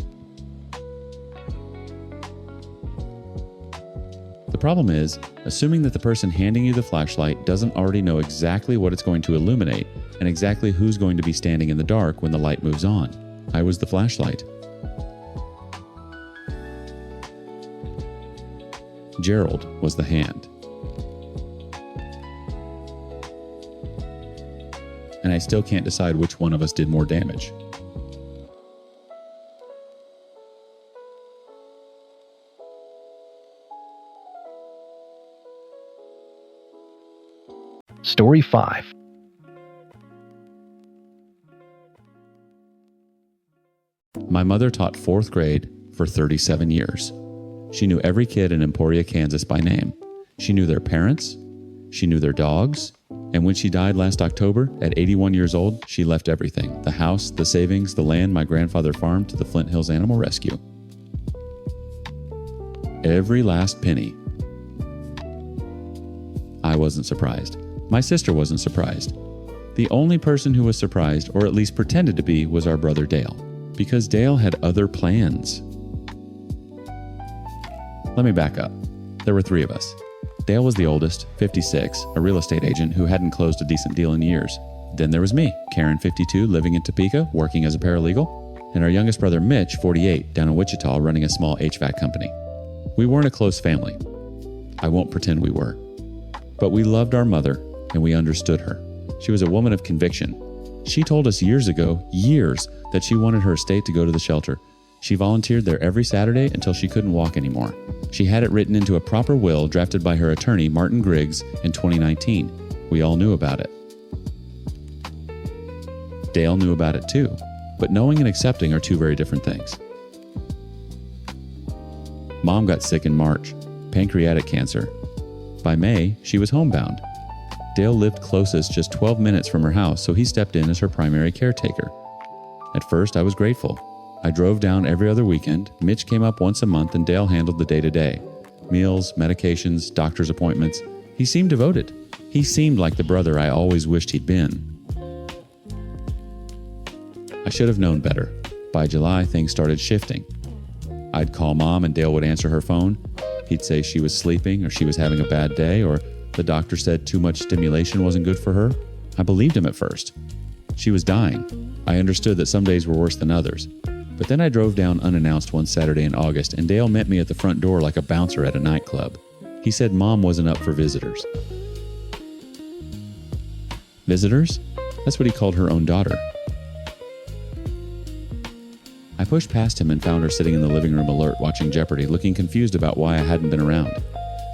The problem is assuming that the person handing you the flashlight doesn't already know exactly what it's going to illuminate and exactly who's going to be standing in the dark when the light moves on. I was the flashlight. Gerald was the hand. And I still can't decide which one of us did more damage. Story 5. My mother taught 4th grade for 37 years. She knew every kid in Emporia, Kansas by name. She knew their parents. She knew their dogs. And when she died last October, at 81 years old, she left everything: the house, the savings, the land my grandfather farmed, to the Flint Hills Animal Rescue. Every last penny. I wasn't surprised. My sister wasn't surprised. The only person who was surprised, or at least pretended to be, was our brother Dale, because Dale had other plans. Let me back up. There were 3 of us. Dale was the oldest, 56, a real estate agent who hadn't closed a decent deal in years. Then there was me, Karen, 52, living in Topeka, working as a paralegal, and our youngest brother Mitch, 48, down in Wichita, running a small HVAC company. We weren't a close family. I won't pretend we were. But we loved our mother, and we understood her. She was a woman of conviction. She told us years ago, that she wanted her estate to go to the shelter. She volunteered there every Saturday until she couldn't walk anymore. She had it written into a proper will drafted by her attorney, Martin Griggs, in 2019. We all knew about it. Dale knew about it too, but knowing and accepting are 2 very different things. Mom got sick in March, pancreatic cancer. By May, she was homebound. Dale lived closest, just 12 minutes from her house, so he stepped in as her primary caretaker. At first, I was grateful. I drove down every other weekend. Mitch came up once a month, and Dale handled the day-to-day. Meals, medications, doctor's appointments. He seemed devoted. He seemed like the brother I always wished he'd been. I should have known better. By July, things started shifting. I'd call Mom and Dale would answer her phone. He'd say she was sleeping or she was having a bad day or the doctor said too much stimulation wasn't good for her. I believed him at first. She was dying. I understood that some days were worse than others. But then I drove down unannounced one Saturday in August, and Dale met me at the front door like a bouncer at a nightclub. He said Mom wasn't up for visitors. Visitors? That's what he called her own daughter. I pushed past him and found her sitting in the living room alert, watching Jeopardy, looking confused about why I hadn't been around.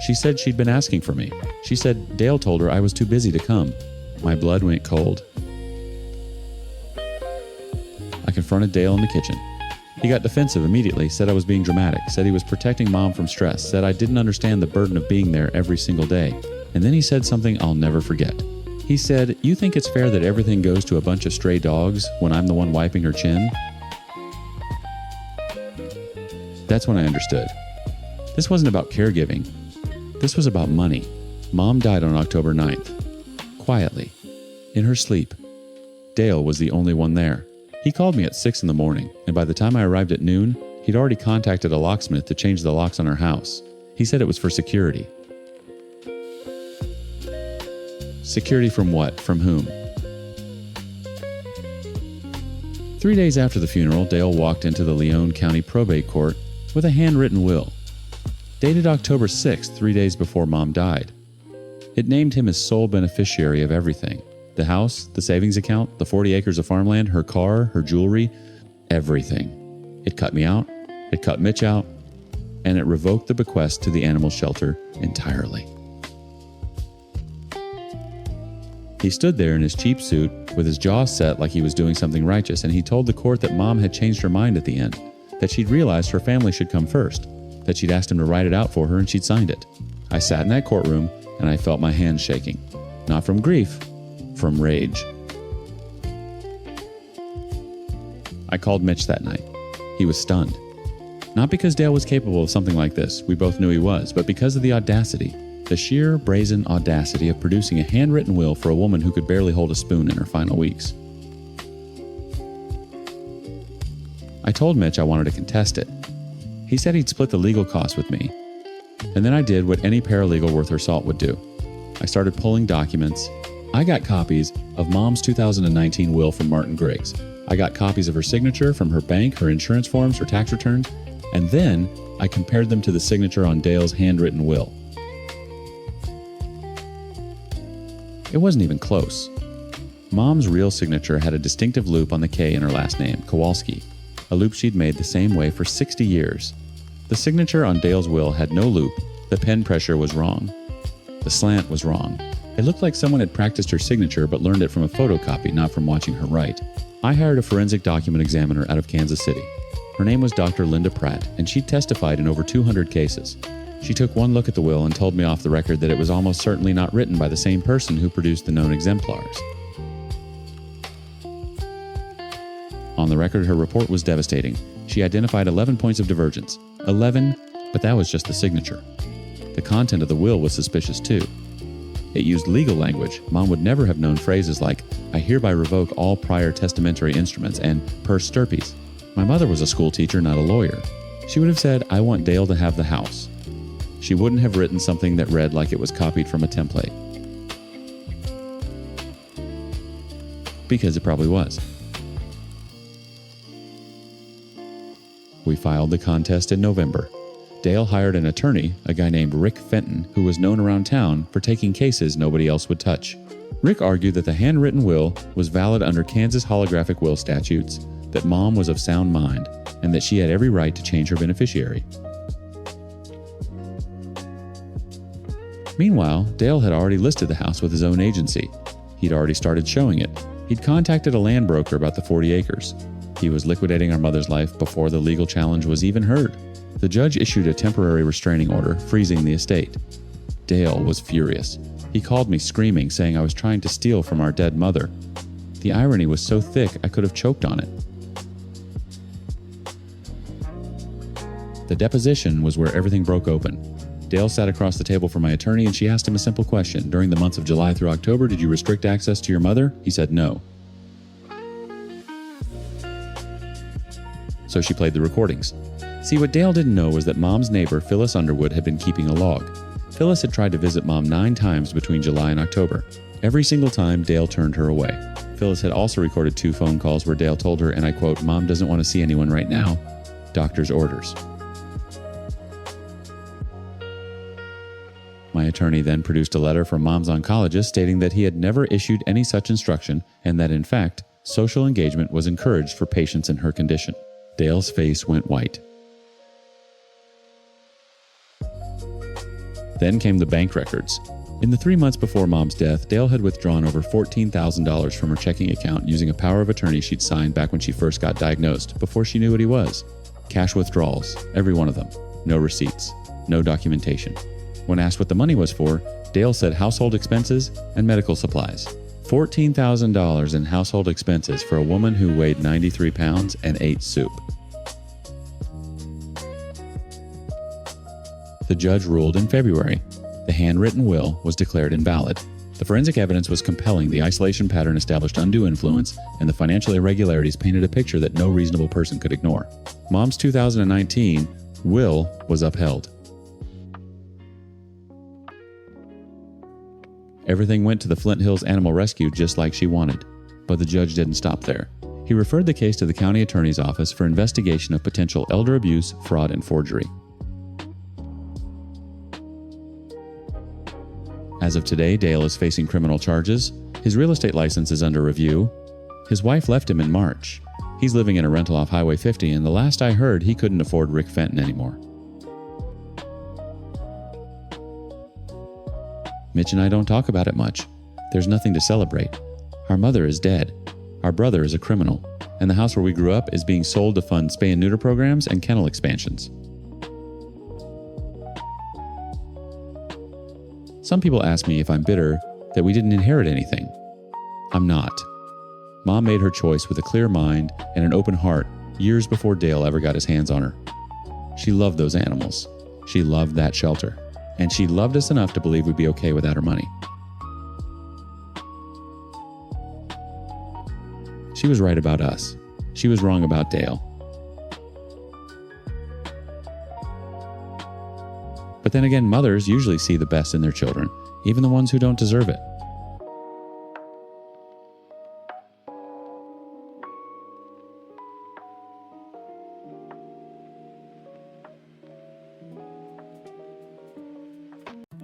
She said she'd been asking for me. She said Dale told her I was too busy to come. My blood went cold. I confronted Dale in the kitchen. He got defensive immediately, said I was being dramatic, said he was protecting Mom from stress, said I didn't understand the burden of being there every single day. And then he said something I'll never forget. He said, "You think it's fair that everything goes to a bunch of stray dogs when I'm the one wiping her chin?" That's when I understood. This wasn't about caregiving. This was about money. Mom died on October 9th. Quietly. In her sleep. Dale was the only one there. He called me at 6 in the morning, and by the time I arrived at noon, he'd already contacted a locksmith to change the locks on her house. He said it was for security. Security from what? From whom? 3 days after the funeral, Dale walked into the Leon County Probate Court with a handwritten will, dated October 6th, 3 days before Mom died. It named him as sole beneficiary of everything. The house, the savings account, the 40 acres of farmland, her car, her jewelry, everything. It cut me out, it cut Mitch out, and it revoked the bequest to the animal shelter entirely. He stood there in his cheap suit with his jaw set like he was doing something righteous, and he told the court that Mom had changed her mind at the end, that she'd realized her family should come first, that she'd asked him to write it out for her and she'd signed it. I sat in that courtroom and I felt my hands shaking. Not from grief, from rage. I called Mitch that night. He was stunned. Not because Dale was capable of something like this, we both knew he was, but because of the audacity. The sheer, brazen audacity of producing a handwritten will for a woman who could barely hold a spoon in her final weeks. I told Mitch I wanted to contest it. He said he'd split the legal costs with me. And then I did what any paralegal worth her salt would do. I started pulling documents. I got copies of Mom's 2019 will from Martin Griggs. I got copies of her signature from her bank, her insurance forms, her tax returns, and then I compared them to the signature on Dale's handwritten will. It wasn't even close. Mom's real signature had a distinctive loop on the K in her last name, Kowalski, a loop she'd made the same way for 60 years. The signature on Dale's will had no loop. The pen pressure was wrong. The slant was wrong. It looked like someone had practiced her signature but learned it from a photocopy, not from watching her write. I hired a forensic document examiner out of Kansas City. Her name was Dr. Linda Pratt, and she'd testified in over 200 cases. She took one look at the will and told me off the record that it was almost certainly not written by the same person who produced the known exemplars. On the record, her report was devastating. She identified 11 points of divergence. 11, but that was just the signature. The content of the will was suspicious too. It used legal language. Mom would never have known phrases like, "I hereby revoke all prior testamentary instruments," and "per stirpes." My mother was a school teacher, not a lawyer. She would have said, "I want Dale to have the house." She wouldn't have written something that read like it was copied from a template. Because it probably was. We filed the contest in November. Dale hired an attorney, a guy named Rick Fenton, who was known around town for taking cases nobody else would touch. Rick argued that the handwritten will was valid under Kansas holographic will statutes, that Mom was of sound mind, and that she had every right to change her beneficiary. Meanwhile, Dale had already listed the house with his own agency. He'd already started showing it. He'd contacted a land broker about the 40 acres. He was liquidating our mother's life before the legal challenge was even heard. The judge issued a temporary restraining order, freezing the estate. Dale was furious. He called me screaming, saying I was trying to steal from our dead mother. The irony was so thick I could have choked on it. The deposition was where everything broke open. Dale sat across the table from my attorney and she asked him a simple question. During the months of July through October, did you restrict access to your mother? He said no. So she played the recordings. See, what Dale didn't know was that Mom's neighbor, Phyllis Underwood, had been keeping a log. Phyllis had tried to visit Mom 9 times between July and October. Every single time, Dale turned her away. Phyllis had also recorded 2 phone calls where Dale told her, and I quote, "Mom doesn't want to see anyone right now. Doctor's orders." My attorney then produced a letter from Mom's oncologist stating that he had never issued any such instruction and that, in fact, social engagement was encouraged for patients in her condition. Dale's face went white. Then came the bank records. In the 3 months before Mom's death, Dale had withdrawn over $14,000 from her checking account using a power of attorney she'd signed back when she first got diagnosed, before she knew what he was. Cash withdrawals, every one of them. No receipts, no documentation. When asked what the money was for, Dale said household expenses and medical supplies. $14,000 in household expenses for a woman who weighed 93 pounds and ate soup. The judge ruled in February. The handwritten will was declared invalid. The forensic evidence was compelling. The isolation pattern established undue influence, and the financial irregularities painted a picture that no reasonable person could ignore. Mom's 2019 will was upheld. Everything went to the Flint Hills Animal Rescue just like she wanted, but the judge didn't stop there. He referred the case to the county attorney's office for investigation of potential elder abuse, fraud, and forgery. As of today, Dale is facing criminal charges. His real estate license is under review. His wife left him in March. He's living in a rental off Highway 50, and the last I heard, he couldn't afford Rick Fenton anymore. Mitch and I don't talk about it much. There's nothing to celebrate. Our mother is dead. Our brother is a criminal. And the house where we grew up is being sold to fund spay and neuter programs and kennel expansions. Some people ask me if I'm bitter that we didn't inherit anything. I'm not. Mom made her choice with a clear mind and an open heart years before Dale ever got his hands on her. She loved those animals. She loved that shelter. And she loved us enough to believe we'd be okay without her money. She was right about us. She was wrong about Dale. But then again, mothers usually see the best in their children, even the ones who don't deserve it.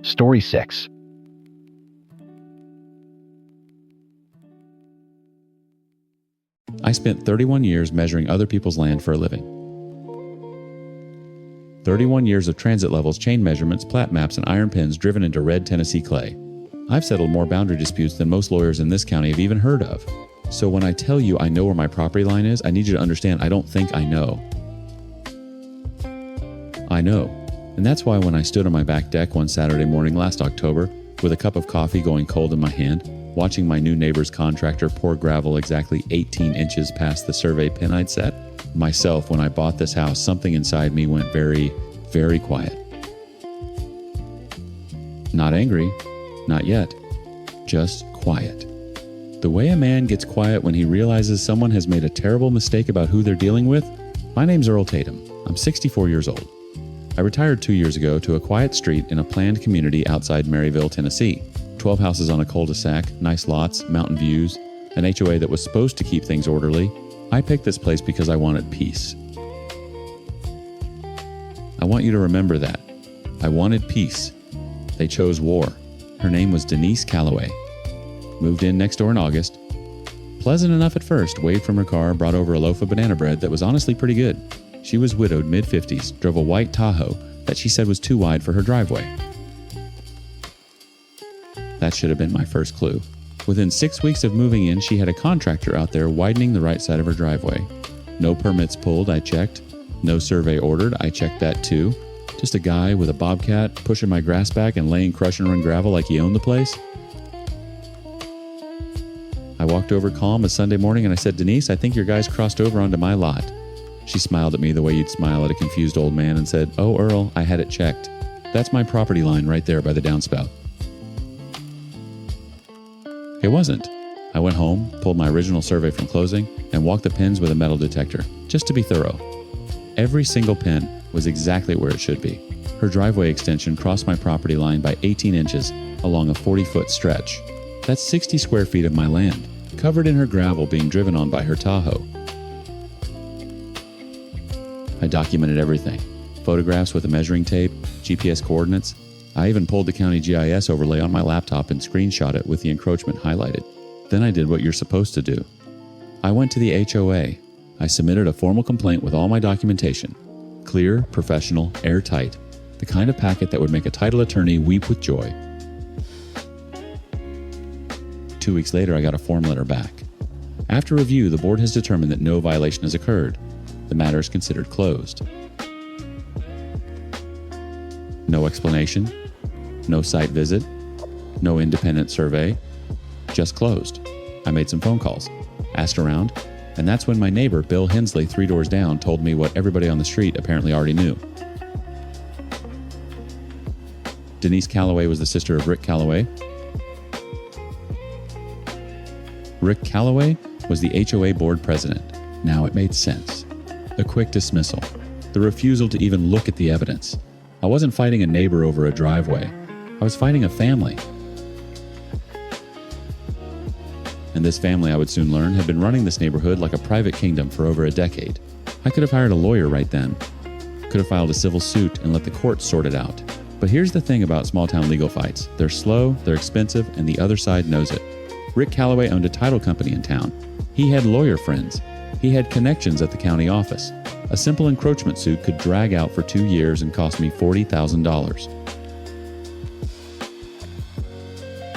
Story 6. I spent 31 years measuring other people's land for a living. 31 years of transit levels, chain measurements, plat maps, and iron pins driven into red Tennessee clay. I've settled more boundary disputes than most lawyers in this county have even heard of. So when I tell you I know where my property line is, I need you to understand I don't think I know. I know. And that's why when I stood on my back deck one Saturday morning last October, with a cup of coffee going cold in my hand, watching my new neighbor's contractor pour gravel exactly 18 inches past the survey pin I'd set, myself, when I bought this house, something inside me went very, very quiet. Not angry, not yet, just quiet. The way a man gets quiet when he realizes someone has made a terrible mistake about who they're dealing with. My name's Earl Tatum. I'm 64 years old. I retired 2 years ago to a quiet street in a planned community outside Maryville, Tennessee. 12 houses on a cul-de-sac, nice lots, mountain views, an HOA that was supposed to keep things orderly. I picked this place because I wanted peace. I want you to remember that. I wanted peace. They chose war. Her name was Denise Calloway. Moved in next door in August. Pleasant enough at first, waved from her car, brought over a loaf of banana bread that was honestly pretty good. She was widowed, mid-50s, drove a white Tahoe that she said was too wide for her driveway. That should have been my first clue. Within 6 weeks of moving in, she had a contractor out there widening the right side of her driveway. No permits pulled, I checked. No survey ordered, I checked that too. Just a guy with a bobcat pushing my grass back and laying crush and run gravel like he owned the place. I walked over calm a Sunday morning and I said, "Denise, I think your guys crossed over onto my lot." She smiled at me the way you'd smile at a confused old man and said, "Oh, Earl, I had it checked. That's my property line right there by the downspout." It wasn't. I went home, pulled my original survey from closing, and walked the pins with a metal detector, just to be thorough. Every single pin was exactly where it should be. Her driveway extension crossed my property line by 18 inches along a 40-foot stretch. That's 60 square feet of my land, covered in her gravel being driven on by her Tahoe. I documented everything. Photographs with a measuring tape, GPS coordinates. I even pulled the county GIS overlay on my laptop and screenshot it with the encroachment highlighted. Then I did what you're supposed to do. I went to the HOA. I submitted a formal complaint with all my documentation. Clear, professional, airtight. The kind of packet that would make a title attorney weep with joy. 2 weeks later, I got a form letter back. After review, the board has determined that no violation has occurred. The matter is considered closed. No explanation, no site visit, no independent survey, just closed. I made some phone calls, asked around, and that's when my neighbor, Bill Hensley, 3 doors down, told me what everybody on the street apparently already knew. Denise Calloway was the sister of Rick Calloway. Rick Calloway was the HOA board president. Now it made sense. The quick dismissal. The refusal to even look at the evidence. I wasn't fighting a neighbor over a driveway. I was fighting a family. And this family, I would soon learn, had been running this neighborhood like a private kingdom for over a decade. I could have hired a lawyer right then. Could have filed a civil suit and let the courts sort it out. But here's the thing about small-town legal fights. They're slow, they're expensive, and the other side knows it. Rick Calloway owned a title company in town. He had lawyer friends. He had connections at the county office. A simple encroachment suit could drag out for 2 years and cost me $40,000.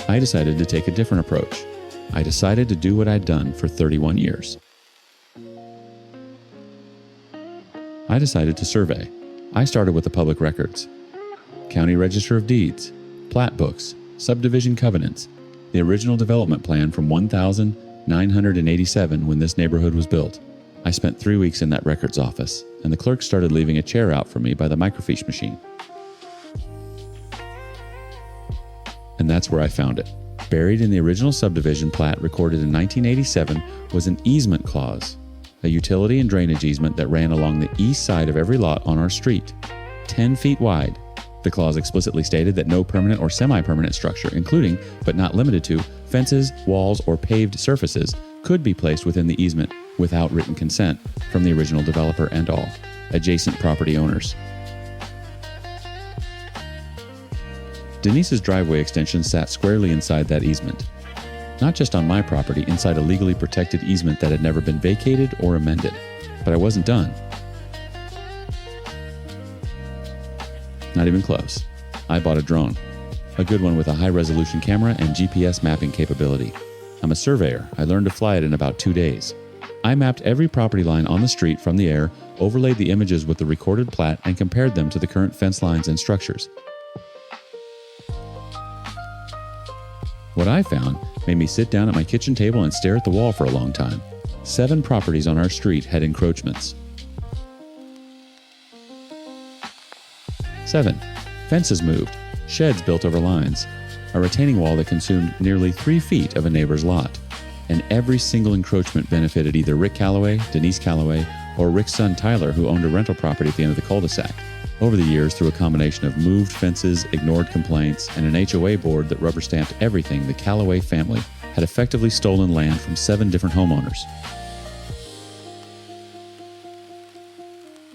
I decided to take a different approach. I decided to do what I'd done for 31 years. I decided to survey. I started with the public records. County Register of Deeds, plat books, subdivision covenants, the original development plan from 1987 when this neighborhood was built. I spent 3 weeks in that records office, and the clerk started leaving a chair out for me by the microfiche machine. And that's where I found it. Buried in the original subdivision plat recorded in 1987 was an easement clause, a utility and drainage easement that ran along the east side of every lot on our street, 10 feet wide. The clause explicitly stated that no permanent or semi-permanent structure, including, but not limited to, fences, walls, or paved surfaces, could be placed within the easement without written consent from the original developer and all adjacent property owners. Denise's driveway extension sat squarely inside that easement. Not just on my property, inside a legally protected easement that had never been vacated or amended. But I wasn't done. Not even close. I bought a drone. A good one with a high-resolution camera and GPS mapping capability. I'm a surveyor. I learned to fly it in about 2 days. I mapped every property line on the street from the air, overlaid the images with the recorded plat, and compared them to the current fence lines and structures. What I found made me sit down at my kitchen table and stare at the wall for a long time. 7 properties on our street had encroachments. 7. Fences moved, sheds built over lines, a retaining wall that consumed nearly 3 feet of a neighbor's lot. And every single encroachment benefited either Rick Calloway, Denise Calloway, or Rick's son Tyler, who owned a rental property at the end of the cul-de-sac. Over the years, through a combination of moved fences, ignored complaints, and an HOA board that rubber-stamped everything, the Calloway family had effectively stolen land from 7 different homeowners.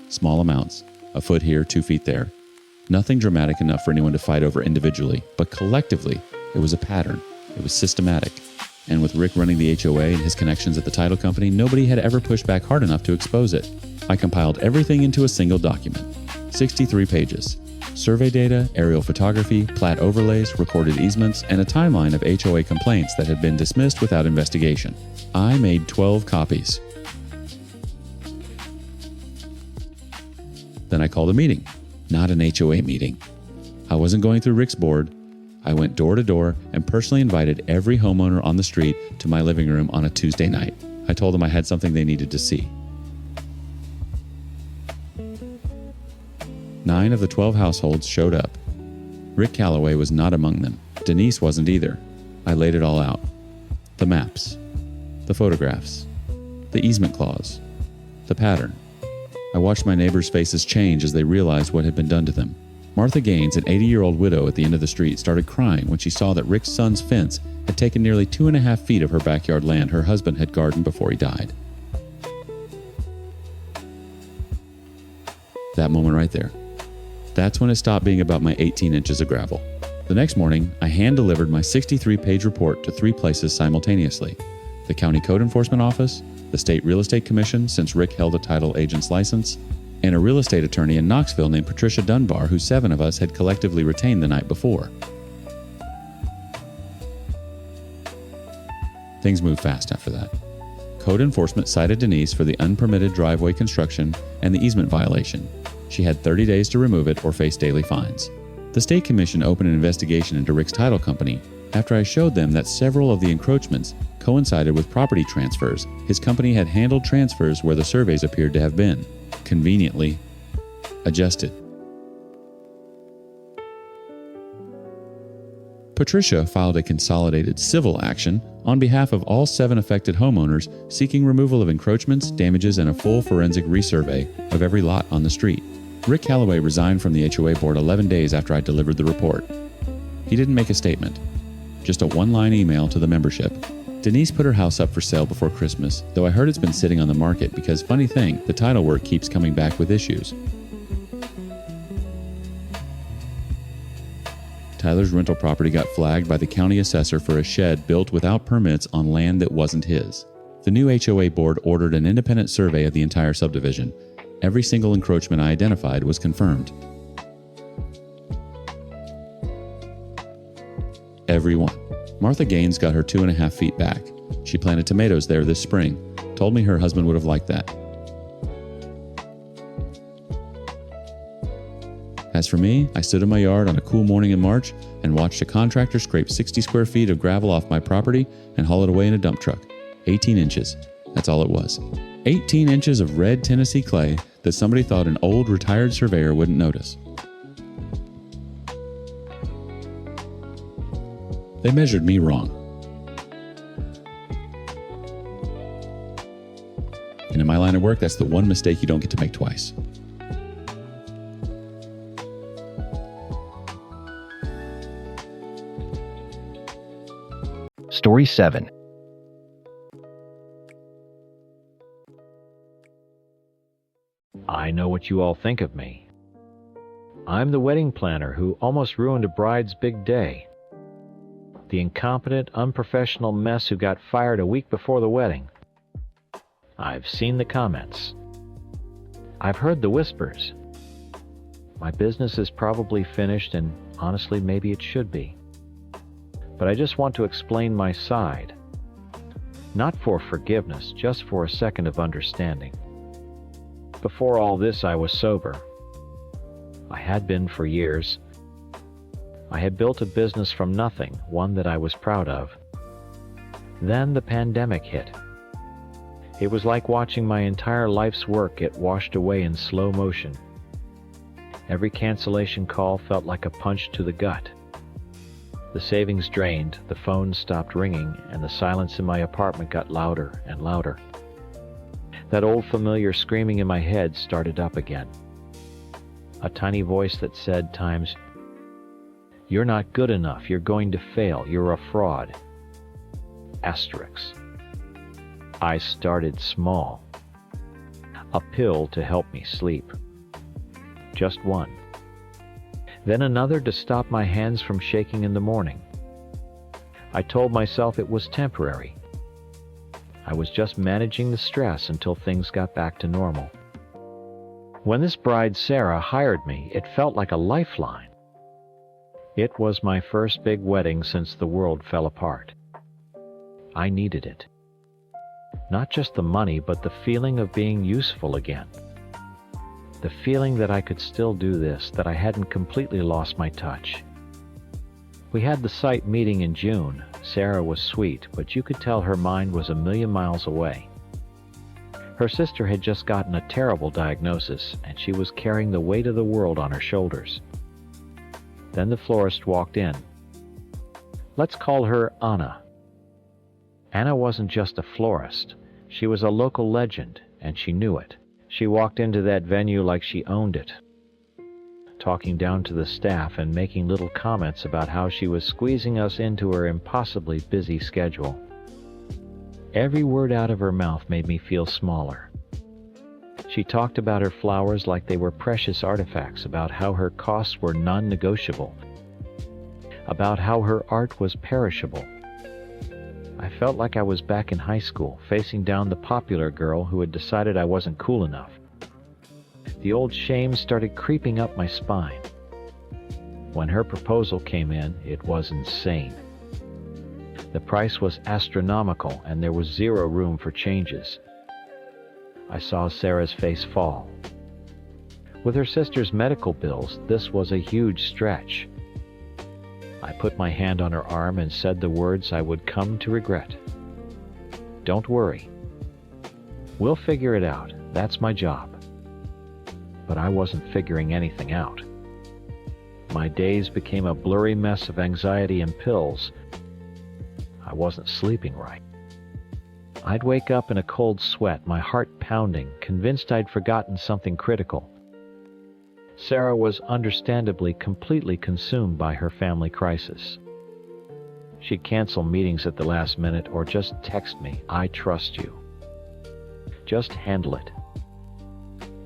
Small amounts, a foot here, 2 feet there. Nothing dramatic enough for anyone to fight over individually, but collectively, it was a pattern. It was systematic. And with Rick running the HOA and his connections at the title company, nobody had ever pushed back hard enough to expose it. I compiled everything into a single document. 63 pages. Survey data, aerial photography, plat overlays, recorded easements, and a timeline of HOA complaints that had been dismissed without investigation. I made 12 copies. Then I called a meeting. Not an HOA meeting. I wasn't going through Rick's board. I went door to door and personally invited every homeowner on the street to my living room on a Tuesday night. I told them I had something they needed to see. 9 of the 12 households showed up. Rick Calloway was not among them. Denise wasn't either. I laid it all out. The maps, the photographs, the easement clause, the pattern. I watched my neighbors' faces change as they realized what had been done to them. Martha Gaines, an 80-year-old widow at the end of the street, started crying when she saw that Rick's son's fence had taken nearly 2.5 feet of her backyard land her husband had gardened before he died. That moment right there. That's when it stopped being about my 18 inches of gravel. The next morning, I hand-delivered my 63-page report to 3 places simultaneously: the County Code Enforcement Office, the State Real Estate Commission, since Rick held a title agent's license, and a real estate attorney in Knoxville named Patricia Dunbar, who 7 of us had collectively retained the night before. Things moved fast after that. Code enforcement cited Denise for the unpermitted driveway construction and the easement violation. She had 30 days to remove it or face daily fines. The State Commission opened an investigation into Rick's title company after I showed them that several of the encroachments coincided with property transfers. His company had handled transfers where the surveys appeared to have been conveniently adjusted. Patricia filed a consolidated civil action on behalf of all 7 affected homeowners seeking removal of encroachments, damages, and a full forensic resurvey of every lot on the street. Rick Calloway resigned from the HOA board 11 days after I delivered the report. He didn't make a statement, just a one-line email to the membership. Denise put her house up for sale before Christmas, though I heard it's been sitting on the market because, funny thing, the title work keeps coming back with issues. Tyler's rental property got flagged by the county assessor for a shed built without permits on land that wasn't his. The new HOA board ordered an independent survey of the entire subdivision. Every single encroachment I identified was confirmed. Every one. Martha Gaines got her 2.5 feet back. She planted tomatoes there this spring. Told me her husband would have liked that. As for me, I stood in my yard on a cool morning in March and watched a contractor scrape 60 square feet of gravel off my property and haul it away in a dump truck. 18 inches. That's all it was. 18 inches of red Tennessee clay that somebody thought an old retired surveyor wouldn't notice. They measured me wrong. And in my line of work, that's the one mistake you don't get to make twice. Story 7. I know what you all think of me. I'm the wedding planner who almost ruined a bride's big day. The incompetent, unprofessional mess who got fired a week before the wedding. I've seen the comments. I've heard the whispers. My business is probably finished, and honestly, maybe it should be. But I just want to explain my side. Not for forgiveness, just for a second of understanding. Before all this, I was sober. I had been for years. I had built a business from nothing, one that I was proud of. Then the pandemic hit. It was like watching my entire life's work get washed away in slow motion. Every cancellation call felt like a punch to the gut. The savings drained, the phone stopped ringing, and the silence in my apartment got louder and louder. That old familiar screaming in my head started up again. A tiny voice that said times, "You're not good enough, you're going to fail, you're a fraud." Asterisks. I started small. A pill to help me sleep. Just one. Then another to stop my hands from shaking in the morning. I told myself it was temporary. I was just managing the stress until things got back to normal. When this bride, Sarah, hired me, it felt like a lifeline. It was my first big wedding since the world fell apart. I needed it. Not just the money, but the feeling of being useful again. The feeling that I could still do this, that I hadn't completely lost my touch. We had the site meeting in June. Sarah was sweet, but you could tell her mind was a million miles away. Her sister had just gotten a terrible diagnosis, and she was carrying the weight of the world on her shoulders. Then the florist walked in. Let's call her Anna. Anna wasn't just a florist. She was a local legend, and she knew it. She walked into that venue like she owned it, talking down to the staff and making little comments about how she was squeezing us into her impossibly busy schedule. Every word out of her mouth made me feel smaller. She talked about her flowers like they were precious artifacts, about how her costs were non-negotiable, about how her art was perishable. I felt like I was back in high school, facing down the popular girl who had decided I wasn't cool enough. The old shame started creeping up my spine. When her proposal came in, it was insane. The price was astronomical, and there was zero room for changes. I saw Sarah's face fall. With her sister's medical bills, this was a huge stretch. I put my hand on her arm and said the words I would come to regret. Don't worry. We'll figure it out. That's my job. But I wasn't figuring anything out. my days became a blurry mess of anxiety and pills. I wasn't sleeping right. I'd wake up in a cold sweat, my heart pounding, convinced I'd forgotten something critical. Sarah was understandably completely consumed by her family crisis. She'd cancel meetings at the last minute or just text me, "I trust you. Just handle it.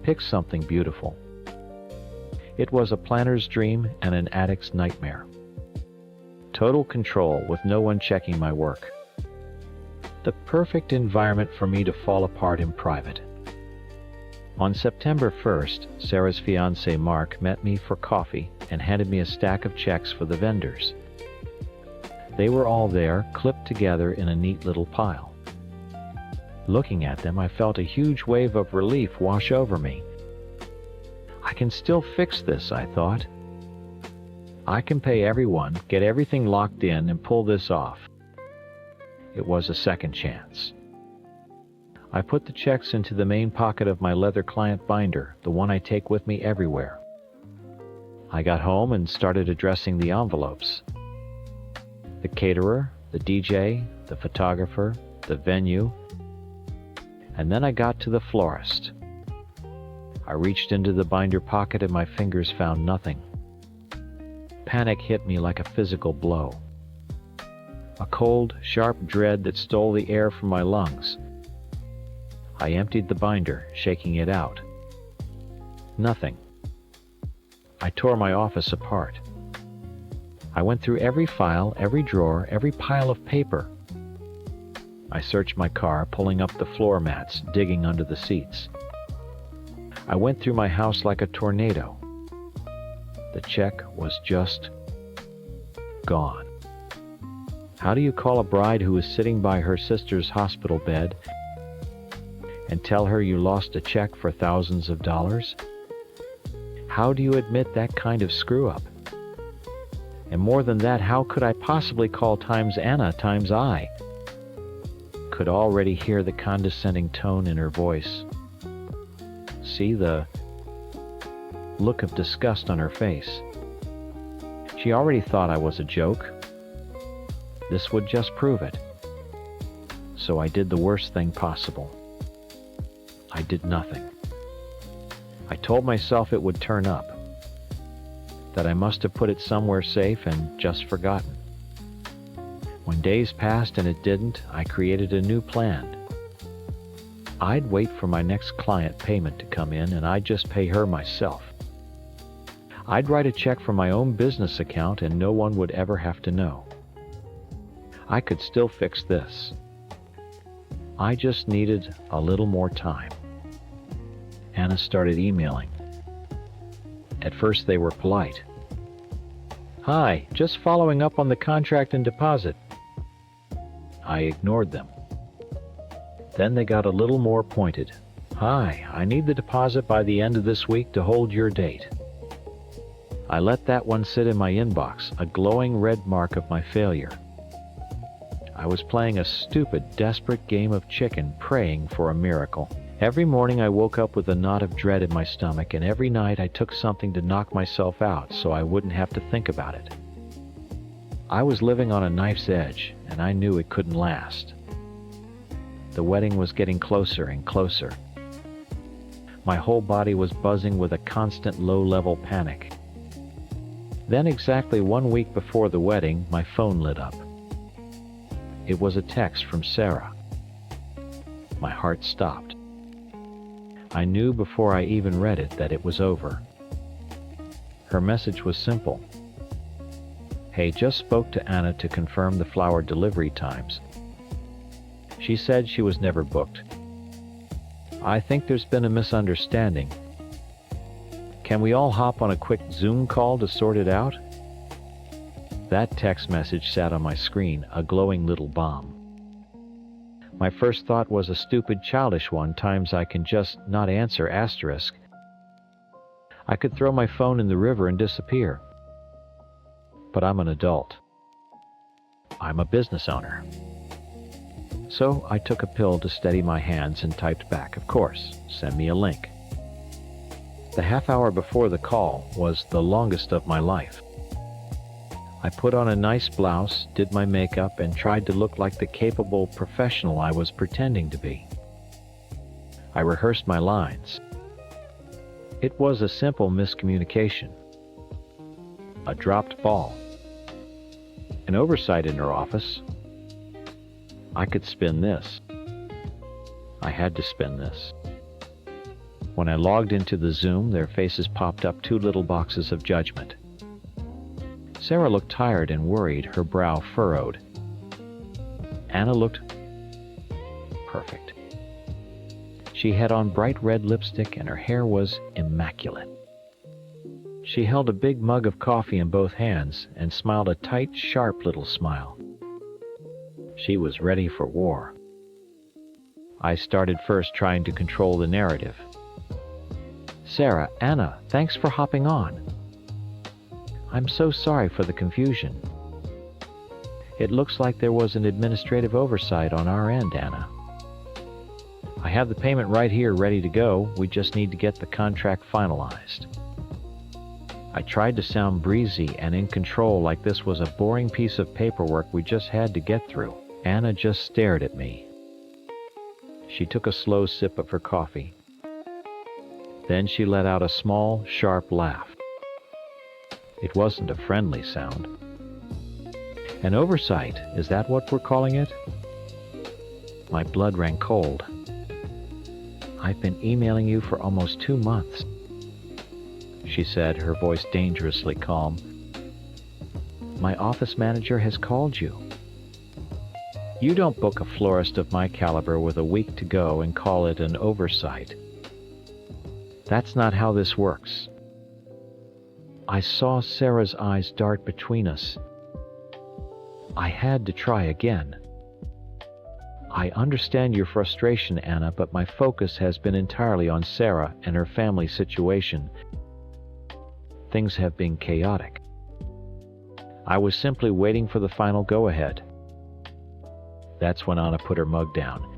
Pick something beautiful." It was a planner's dream and an addict's nightmare. Total control with no one checking my work. The perfect environment for me to fall apart in private. On September 1st, Sarah's fiancé Mark met me for coffee and handed me a stack of checks for the vendors. They were all there, clipped together in a neat little pile. Looking at them, I felt a huge wave of relief wash over me. I can still fix this, I thought. I can pay everyone, get everything locked in, and pull this off. It was a second chance. I put the checks into the main pocket of my leather client binder, the one I take with me everywhere. I got home and started addressing the envelopes. The caterer, the DJ, the photographer, the venue, and then I got to the florist. I reached into the binder pocket and my fingers found nothing. Panic hit me like a physical blow. A cold, sharp dread that stole the air from my lungs. I emptied the binder, shaking it out. Nothing. I tore my office apart. I went through every file, every drawer, every pile of paper. I searched my car, pulling up the floor mats, digging under the seats. I went through my house like a tornado. The check was just gone. How do you call a bride who is sitting by her sister's hospital bed and tell her you lost a check for thousands of dollars? How do you admit that kind of screw-up? And more than that, how could I possibly call times Anna times I? Could already hear the condescending tone in her voice. See the look of disgust on her face. She already thought I was a joke. This would just prove it. So I did the worst thing possible. I did nothing. I told myself it would turn up, that I must have put it somewhere safe and just forgotten. When days passed and it didn't, I created a new plan. I'd wait for my next client payment to come in and I'd just pay her myself. I'd write a check from my own business account and no one would ever have to know. I could still fix this. I just needed a little more time. Anna started emailing. At first they were polite. "Hi, just following up on the contract and deposit." I ignored them. Then they got a little more pointed. "Hi, I need the deposit by the end of this week to hold your date." I let that one sit in my inbox, a glowing red mark of my failure. I was playing a stupid, desperate game of chicken, praying for a miracle. Every morning I woke up with a knot of dread in my stomach, and every night I took something to knock myself out so I wouldn't have to think about it. I was living on a knife's edge, and I knew it couldn't last. The wedding was getting closer and closer. My whole body was buzzing with a constant low-level panic. Then, exactly 1 week before the wedding, my phone lit up. It was a text from Sarah. My heart stopped. I knew before I even read it that it was over. Her message was simple. "Hey, just spoke to Anna to confirm the flower delivery times. She said she was never booked. I think there's been a misunderstanding. Can we all hop on a quick Zoom call to sort it out?" That text message sat on my screen, a glowing little bomb. My first thought was a stupid, childish one, times I can just not answer asterisk. I could throw my phone in the river and disappear. But I'm an adult. I'm a business owner. So I took a pill to steady my hands and typed back, "Of course, send me a link." The half hour before the call was the longest of my life. I put on a nice blouse, did my makeup, and tried to look like the capable professional I was pretending to be. I rehearsed my lines. It was a simple miscommunication. A dropped ball. An oversight in her office. I could spin this. I had to spin this. When I logged into the Zoom, their faces popped up 2 little boxes of judgment. Sarah looked tired and worried, her brow furrowed. Anna looked perfect. She had on bright red lipstick and her hair was immaculate. She held a big mug of coffee in both hands and smiled a tight, sharp little smile. She was ready for war. I started first trying to control the narrative. Sarah, Anna, thanks for hopping on. I'm so sorry for the confusion. It looks like there was an administrative oversight on our end, Anna. I have the payment right here ready to go. We just need to get the contract finalized. I tried to sound breezy and in control, like this was a boring piece of paperwork we just had to get through. Anna just stared at me. She took a slow sip of her coffee. Then she let out a small, sharp laugh. It wasn't a friendly sound. An oversight, is that what we're calling it? My blood ran cold. I've been emailing you for almost 2 months, she said, her voice dangerously calm. My office manager has called you. You don't book a florist of my caliber with a week to go and call it an oversight. That's not how this works. I saw Sarah's eyes dart between us. I had to try again. I understand your frustration, Anna, but my focus has been entirely on Sarah and her family situation. Things have been chaotic. I was simply waiting for the final go-ahead. That's when Anna put her mug down.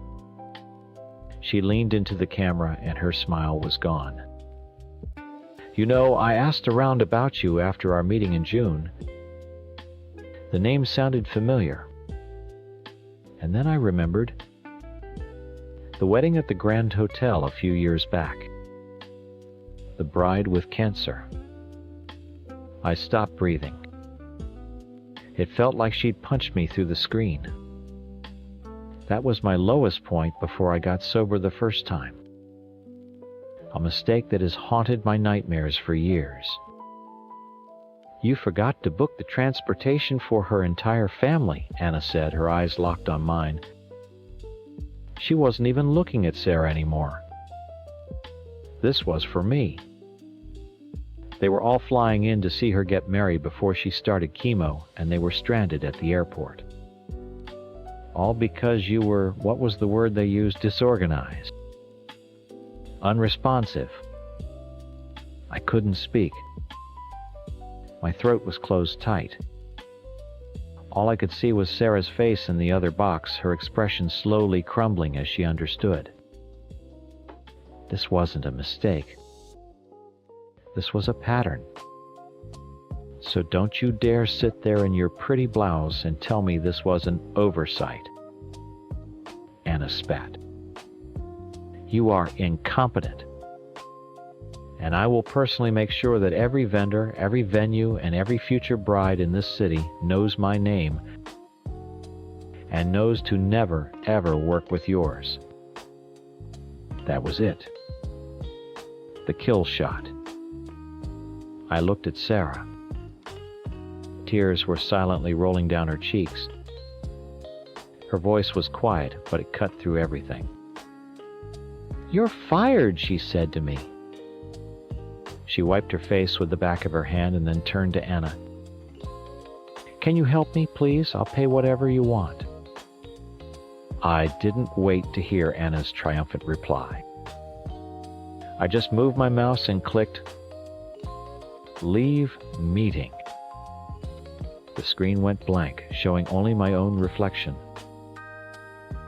She leaned into the camera and her smile was gone. You know, I asked around about you after our meeting in June. The name sounded familiar. And then I remembered the wedding at the Grand Hotel a few years back. The bride with cancer. I stopped breathing. It felt like she'd punched me through the screen. That was my lowest point before I got sober the first time. A mistake that has haunted my nightmares for years. You forgot to book the transportation for her entire family, Anna said, her eyes locked on mine. She wasn't even looking at Sarah anymore. This was for me. They were all flying in to see her get married before she started chemo, and they were stranded at the airport. All because you were, what was the word they used, disorganized. Unresponsive. I couldn't speak. My throat was closed tight. All I could see was Sarah's face in the other box, her expression slowly crumbling as she understood. This wasn't a mistake. This was a pattern. So don't you dare sit there in your pretty blouse and tell me this was an oversight. Anna spat. You are incompetent. And I will personally make sure that every vendor, every venue, and every future bride in this city knows my name and knows to never, ever work with yours. That was it. The kill shot. I looked at Sarah. Tears were silently rolling down her cheeks. Her voice was quiet, but it cut through everything. You're fired, she said to me. She wiped her face with the back of her hand and then turned to Anna. Can you help me, please? I'll pay whatever you want. I didn't wait to hear Anna's triumphant reply. I just moved my mouse and clicked Leave Meeting. The screen went blank, showing only my own reflection.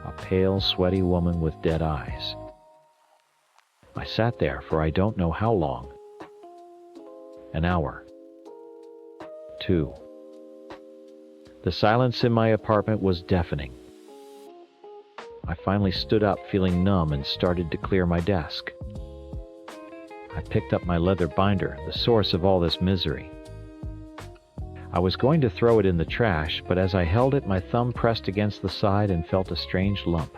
A pale, sweaty woman with dead eyes. I sat there for I don't know how long, An hour. 2. The silence in my apartment was deafening. I finally stood up feeling numb and started to clear my desk. I picked up my leather binder, the source of all this misery. I was going to throw it in the trash, but as I held it, my thumb pressed against the side and felt a strange lump.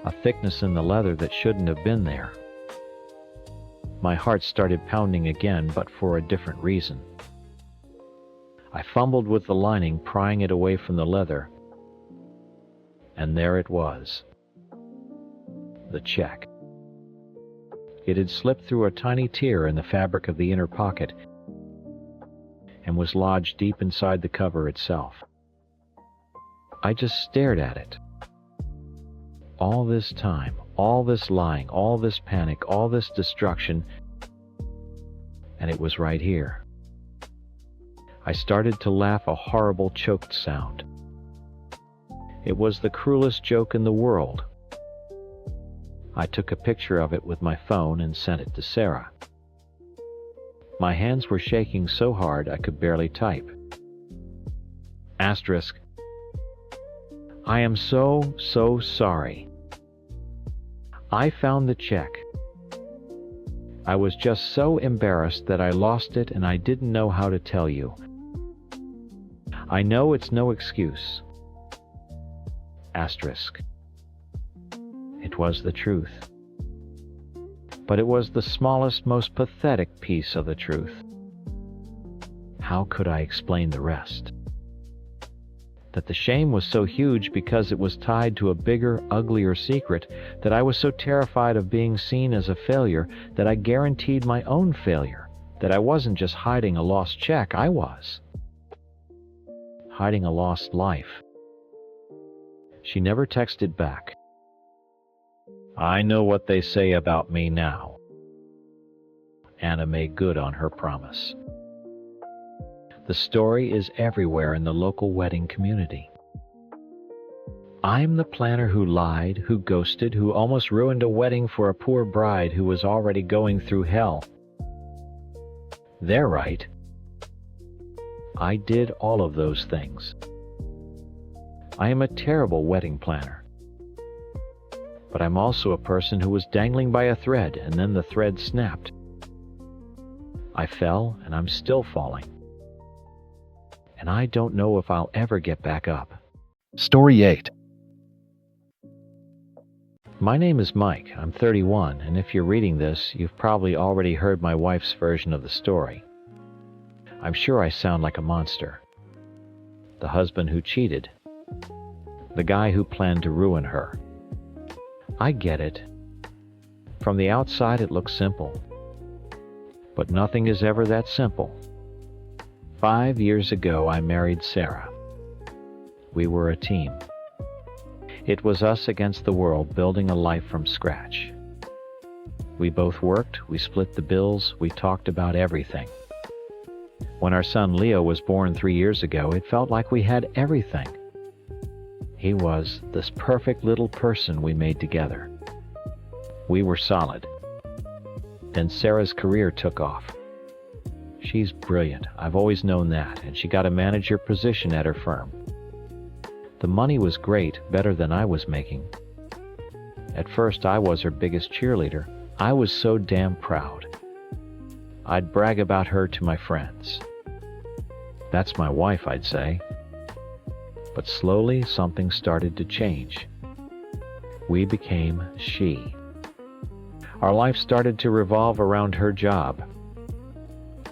A thickness in the leather that shouldn't have been there. My heart started pounding again, but for a different reason. I fumbled with the lining, prying it away from the leather. And there it was. The check. It had slipped through a tiny tear in the fabric of the inner pocket and was lodged deep inside the cover itself. I just stared at it. All this time, all this lying, all this panic, all this destruction, and it was right here. I started to laugh, a horrible choked sound. It was the cruelest joke in the world. I took a picture of it with my phone and sent it to Sarah. My hands were shaking so hard I could barely type. Asterisk. I am so sorry. I found the check. I was just so embarrassed that I lost it and I didn't know how to tell you. I know it's no excuse. Asterisk. It was the truth. But it was the smallest, most pathetic piece of the truth. How could I explain the rest? That the shame was so huge because it was tied to a bigger, uglier secret, that I was so terrified of being seen as a failure that I guaranteed my own failure, that I wasn't just hiding a lost check, I was hiding a lost life. She never texted back. I know what they say about me now. Anna made good on her promise. The story is everywhere in the local wedding community. I'm the planner who lied, who ghosted, who almost ruined a wedding for a poor bride who was already going through hell. They're right. I did all of those things. I am a terrible wedding planner. But I'm also a person who was dangling by a thread, and then the thread snapped. I fell, and I'm still falling. And I don't know if I'll ever get back up. Story 8. My name is Mike. I'm 31, and if you're reading this, you've probably already heard my wife's version of the story. I'm sure I sound like a monster. The husband who cheated. The guy who planned to ruin her. I get it. From the outside it looks simple. But nothing is ever that simple. 5 years ago I married Sarah. We were a team. It was us against the world, building a life from scratch. We both worked, we split the bills, we talked about everything. When our son Leo was born 3 years ago, it felt like we had everything. He was this perfect little person we made together. We were solid. Then Sarah's career took off. She's brilliant, I've always known that, and she got a manager position at her firm. The money was great, better than I was making. At first I was her biggest cheerleader. I was so damn proud. I'd brag about her to my friends. That's my wife, I'd say. But slowly something started to change. We became she. Our life started to revolve around her job.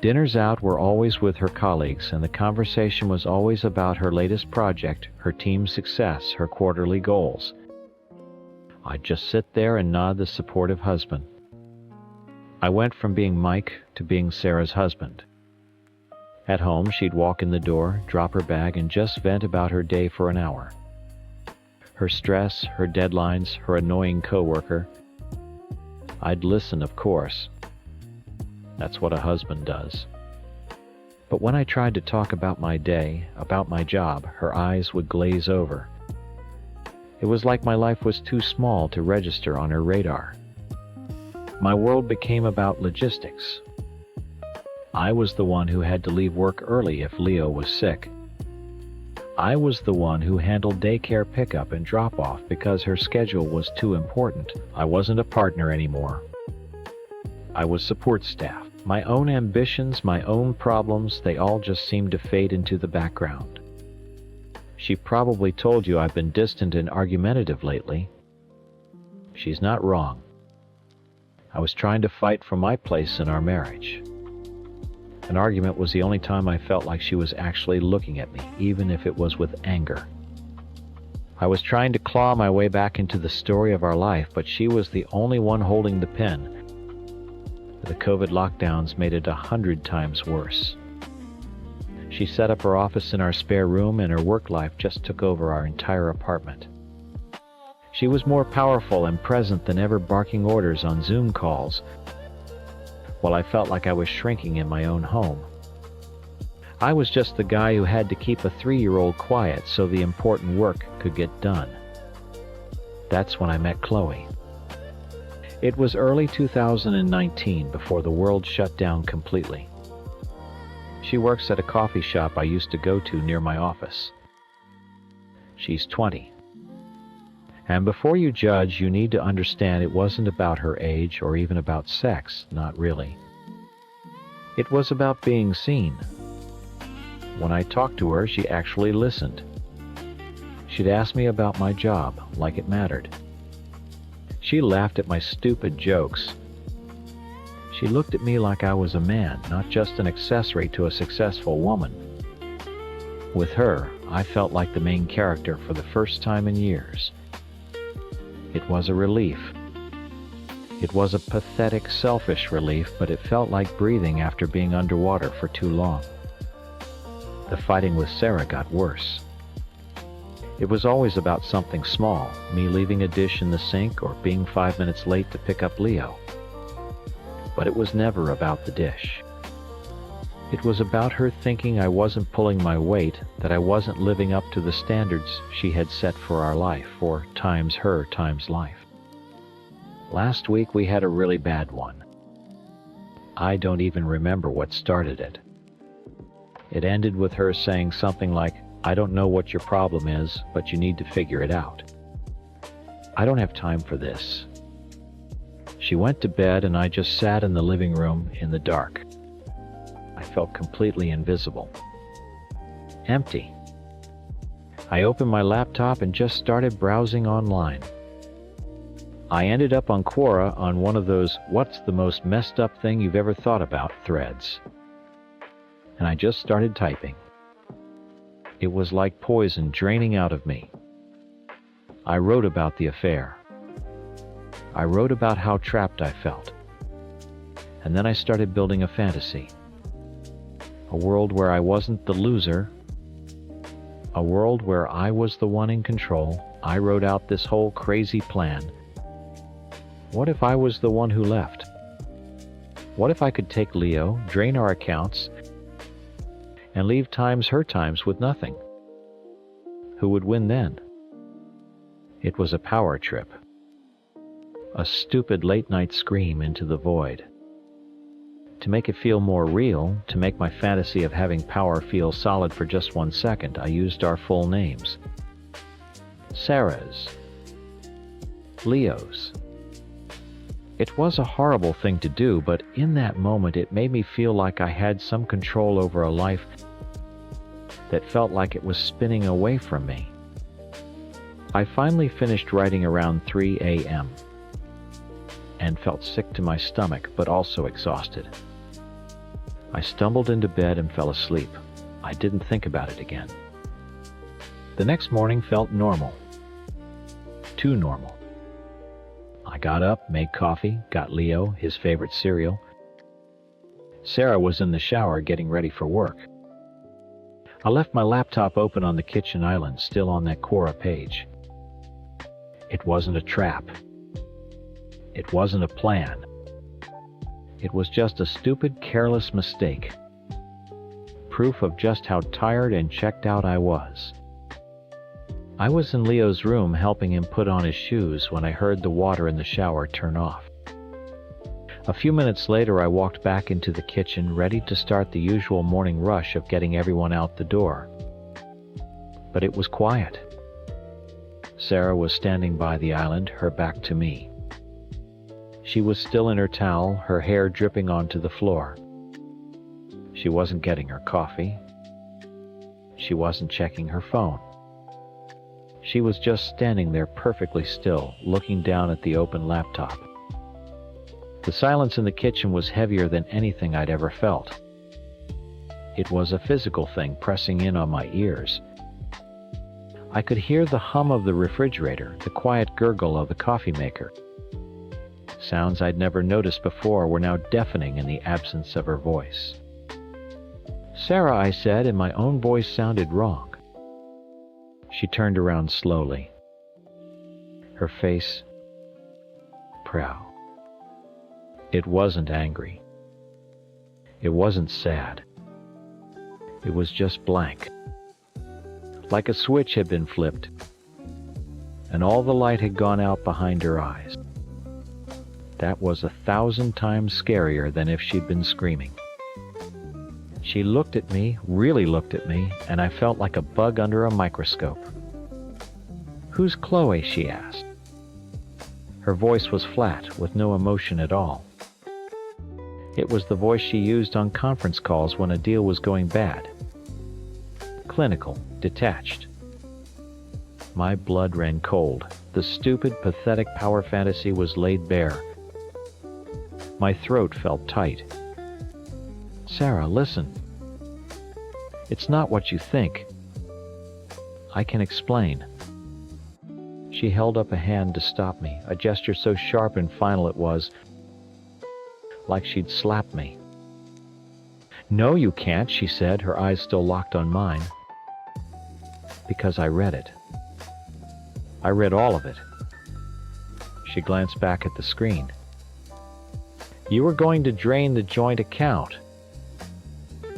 Dinners out were always with her colleagues, and the conversation was always about her latest project, her team's success, her quarterly goals. I'd just sit there and nod the supportive husband. I went from being Mike to being Sarah's husband. At home, she'd walk in the door, drop her bag, and just vent about her day for an hour. Her stress, her deadlines, her annoying coworker. I'd listen, of course. That's what a husband does. But when I tried to talk about my day, about my job, her eyes would glaze over. It was like my life was too small to register on her radar. My world became about logistics. I was the one who had to leave work early if Leo was sick. I was the one who handled daycare pickup and drop-off because her schedule was too important. I wasn't a partner anymore. I was support staff. My own ambitions, my own problems, they all just seemed to fade into the background. She probably told you I've been distant and argumentative lately. She's not wrong. I was trying to fight for my place in our marriage. An argument was the only time I felt like she was actually looking at me, even if it was with anger. I was trying to claw my way back into the story of our life, but she was the only one holding the pen. The COVID lockdowns made it 100 times worse. She set up her office in our spare room, and her work life just took over our entire apartment. She was more powerful and present than ever, barking orders on Zoom calls, while I felt like I was shrinking in my own home. I was just the guy who had to keep a 3-year-old quiet so the important work could get done. That's when I met Chloe. It was early 2019, before the world shut down completely. She works at a coffee shop I used to go to near my office. She's 20. And before you judge, you need to understand it wasn't about her age or even about sex, not really. It was about being seen. When I talked to her, she actually listened. She'd ask me about my job, like it mattered. She laughed at my stupid jokes. She looked at me like I was a man, not just an accessory to a successful woman. With her, I felt like the main character for the first time in years. It was a relief. It was a pathetic, selfish relief, but it felt like breathing after being underwater for too long. The fighting with Sarah got worse. It was always about something small, me leaving a dish in the sink or being 5 minutes late to pick up Leo. But it was never about the dish. It was about her thinking I wasn't pulling my weight, that I wasn't living up to the standards she had set for our life, or times her times life. Last week we had a really bad one. I don't even remember what started it. It ended with her saying something like, "I don't know what your problem is, but you need to figure it out. I don't have time for this." She went to bed and I just sat in the living room in the dark. I felt completely invisible. Empty. I opened my laptop and just started browsing online. I ended up on Quora on one of those "what's the most messed up thing you've ever thought about" threads. And I just started typing. It was like poison draining out of me. I wrote about the affair. I wrote about how trapped I felt. And then I started building a fantasy. A world where I wasn't the loser. A world where I was the one in control. I wrote out this whole crazy plan. What if I was the one who left? What if I could take Leo, drain our accounts, and leave times her times with nothing? Who would win then? It was a power trip. A stupid late-night scream into the void. To make it feel more real, to make my fantasy of having power feel solid for just 1 second, I used our full names. Sarah's. Leo's. It was a horrible thing to do, but in that moment it made me feel like I had some control over a life that felt like it was spinning away from me. I finally finished writing around 3 a.m. and felt sick to my stomach, but also exhausted. I stumbled into bed and fell asleep. I didn't think about it again. The next morning felt normal. Too normal. I got up, made coffee, got Leo his favorite cereal. Sarah was in the shower getting ready for work. I left my laptop open on the kitchen island, still on that Quora page. It wasn't a trap. It wasn't a plan. It was just a stupid, careless mistake. Proof of just how tired and checked out I was. I was in Leo's room helping him put on his shoes when I heard the water in the shower turn off. A few minutes later, I walked back into the kitchen, ready to start the usual morning rush of getting everyone out the door. But it was quiet. Sarah was standing by the island, her back to me. She was still in her towel, her hair dripping onto the floor. She wasn't getting her coffee. She wasn't checking her phone. She was just standing there perfectly still, looking down at the open laptop. The silence in the kitchen was heavier than anything I'd ever felt. It was a physical thing pressing in on my ears. I could hear the hum of the refrigerator, the quiet gurgle of the coffee maker. Sounds I'd never noticed before were now deafening in the absence of her voice. "Sarah," I said, and my own voice sounded wrong. She turned around slowly. Her face proud. It wasn't angry. It wasn't sad. It was just blank. Like a switch had been flipped, and all the light had gone out behind her eyes. That was 1,000 times scarier than if she'd been screaming. She looked at me, really looked at me, and I felt like a bug under a microscope. "Who's Chloe?" she asked. Her voice was flat, with no emotion at all. It was the voice she used on conference calls when a deal was going bad. Clinical, detached. My blood ran cold. The stupid, pathetic power fantasy was laid bare. My throat felt tight. "Sarah, listen. It's not what you think. I can explain." She held up a hand to stop me, a gesture so sharp and final it was like she'd slapped me. "No, you can't," she said, her eyes still locked on mine. "Because I read it. I read all of it." She glanced back at the screen. "You were going to drain the joint account.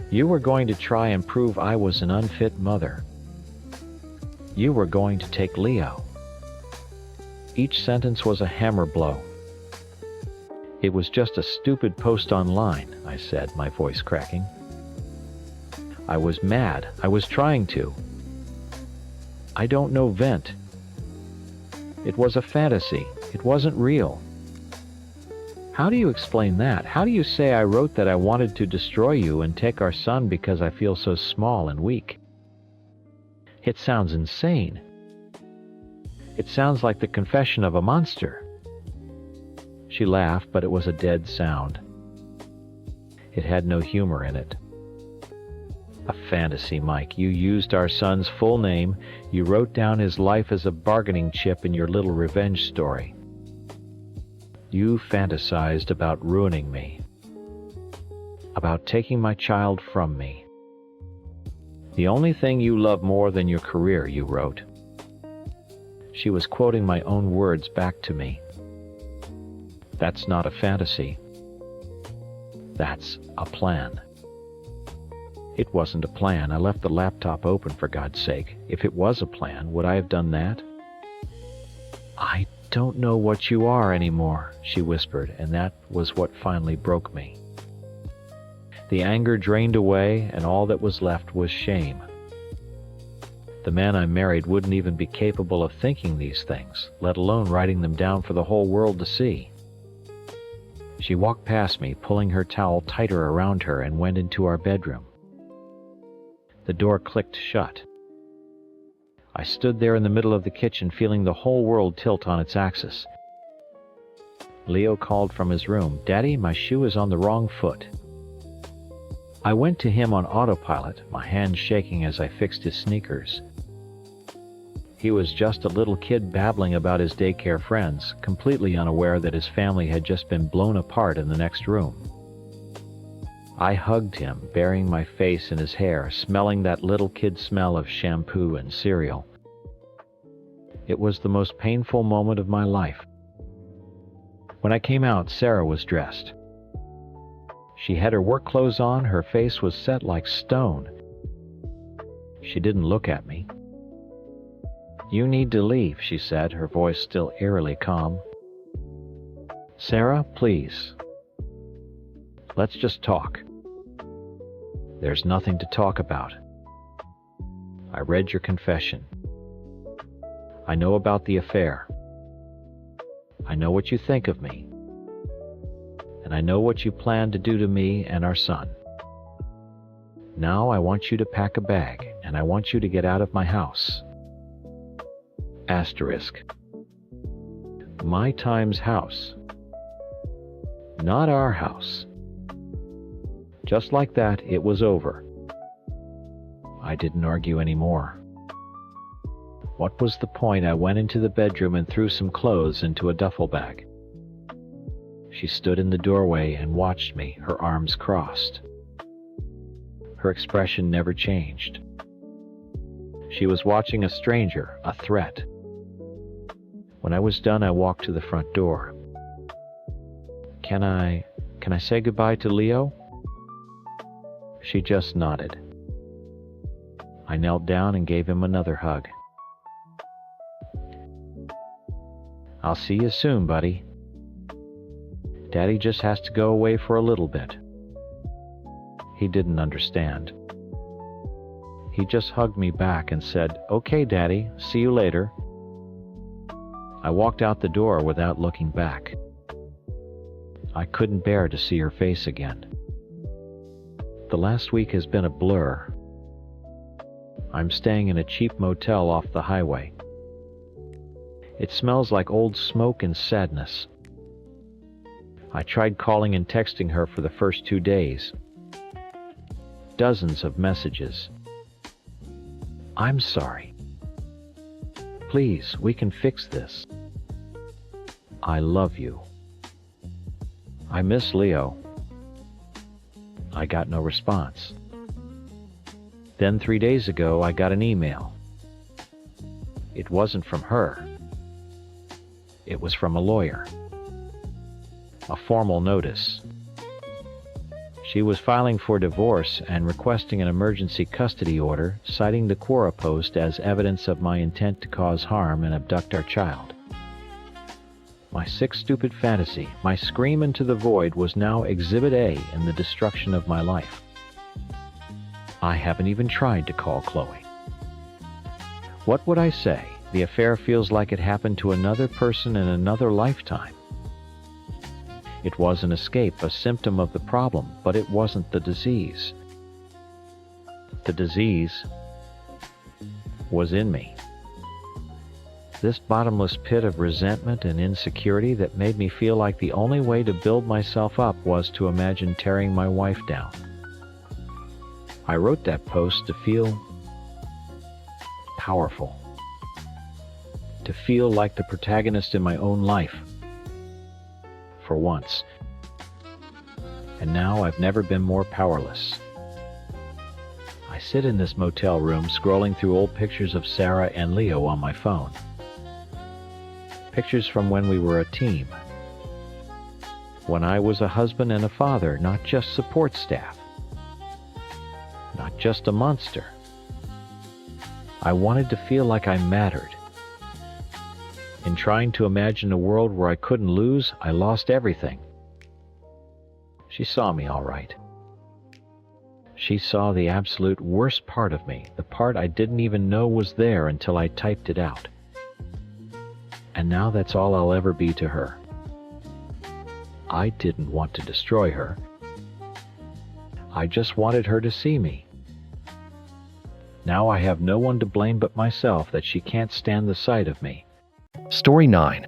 You were going to try and prove I was an unfit mother. You were going to take Leo." Each sentence was a hammer blow. "It was just a stupid post online," I said, my voice cracking. "I was mad. I was trying to. I don't know vent. It was a fantasy. It wasn't real." "How do you explain that? How do you say I wrote that I wanted to destroy you and take our son because I feel so small and weak? It sounds insane. It sounds like the confession of a monster." She laughed, but it was a dead sound. It had no humor in it. "A fantasy, Mike. You used our son's full name. You wrote down his life as a bargaining chip in your little revenge story. You fantasized about ruining me. About taking my child from me. The only thing you love more than your career, you wrote." She was quoting my own words back to me. "That's not a fantasy. That's a plan." It wasn't a plan. I left the laptop open, for God's sake. If it was a plan, would I have done that? "I don't know what you are anymore," she whispered, and that was what finally broke me. The anger drained away, and all that was left was shame. The man I married wouldn't even be capable of thinking these things, let alone writing them down for the whole world to see. She walked past me, pulling her towel tighter around her, and went into our bedroom. The door clicked shut. I stood there in the middle of the kitchen, feeling the whole world tilt on its axis. Leo called from his room, "Daddy, my shoe is on the wrong foot." I went to him on autopilot, my hand shaking as I fixed his sneakers. He was just a little kid babbling about his daycare friends, completely unaware that his family had just been blown apart in the next room. I hugged him, burying my face in his hair, smelling that little kid smell of shampoo and cereal. It was the most painful moment of my life. When I came out, Sarah was dressed. She had her work clothes on, her face was set like stone. She didn't look at me. "You need to leave," she said, her voice still eerily calm. "Sarah, please." Let's just talk. There's nothing to talk about. I read your confession. I know about the affair. I know what you think of me. And I know what you plan to do to me and our son. Now I want you to pack a bag, and I want you to get out of my house. Asterisk. My Time's house. Not our house. Just like that, it was over. I didn't argue anymore. What was the point? I went into the bedroom and threw some clothes into a duffel bag. She stood in the doorway and watched me, her arms crossed. Her expression never changed. She was watching a stranger, a threat. When I was done, I walked to the front door. Can I say goodbye to Leo? She just nodded. I knelt down and gave him another hug. I'll see you soon, buddy. Daddy just has to go away for a little bit. He didn't understand. He just hugged me back and said, "Okay, Daddy, see you later." I walked out the door without looking back. I couldn't bear to see her face again. The last week has been a blur. I'm staying in a cheap motel off the highway. It smells like old smoke and sadness. I tried calling and texting her for the first 2 days. Dozens of messages. I'm sorry. Please, we can fix this. I love you. I miss Leo. I got no response. Then 3 days ago, I got an email. It wasn't from her. It was from a lawyer. A formal notice. She was filing for divorce and requesting an emergency custody order, citing the Quora post as evidence of my intent to cause harm and abduct our child. My sick, stupid fantasy, my scream into the void, was now Exhibit A in the destruction of my life. I haven't even tried to call Chloe. What would I say? The affair feels like it happened to another person in another lifetime. It was an escape, a symptom of the problem, but it wasn't the disease. The disease was in me. This bottomless pit of resentment and insecurity that made me feel like the only way to build myself up was to imagine tearing my wife down. I wrote that post to feel powerful, to feel like the protagonist in my own life, for once. And now I've never been more powerless. I sit in this motel room scrolling through old pictures of Sarah and Leo on my phone. Pictures from when we were a team. When I was a husband and a father, not just support staff. Not just a monster. I wanted to feel like I mattered. In trying to imagine a world where I couldn't lose, I lost everything. She saw me all right. She saw the absolute worst part of me, the part I didn't even know was there until I typed it out. And now that's all I'll ever be to her. I didn't want to destroy her. I just wanted her to see me. Now I have no one to blame but myself that she can't stand the sight of me. Story 9.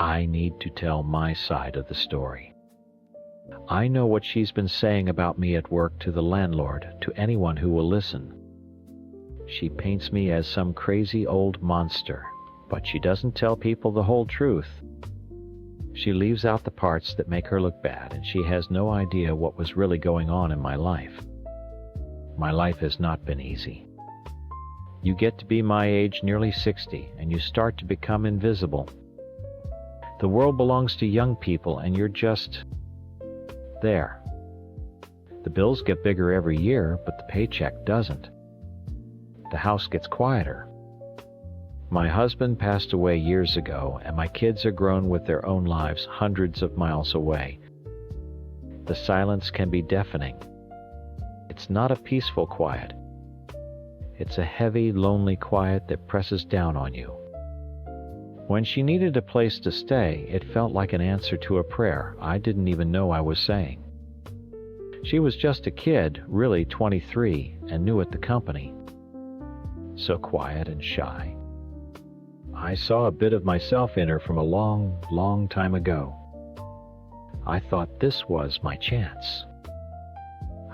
I need to tell my side of the story. I know what she's been saying about me at work to the landlord, to anyone who will listen. She paints me as some crazy old monster, but she doesn't tell people the whole truth. She leaves out the parts that make her look bad, and she has no idea what was really going on in my life. My life has not been easy. You get to be my age, nearly 60, and you start to become invisible. The world belongs to young people, and you're just there. The bills get bigger every year, but the paycheck doesn't. The house gets quieter. My husband passed away years ago, and my kids are grown with their own lives hundreds of miles away. The silence can be deafening. It's not a peaceful quiet. It's a heavy, lonely quiet that presses down on you. When she needed a place to stay, it felt like an answer to a prayer I didn't even know I was saying. She was just a kid, really 23, and new at the company. So quiet and shy. I saw a bit of myself in her from a long, long time ago. I thought this was my chance.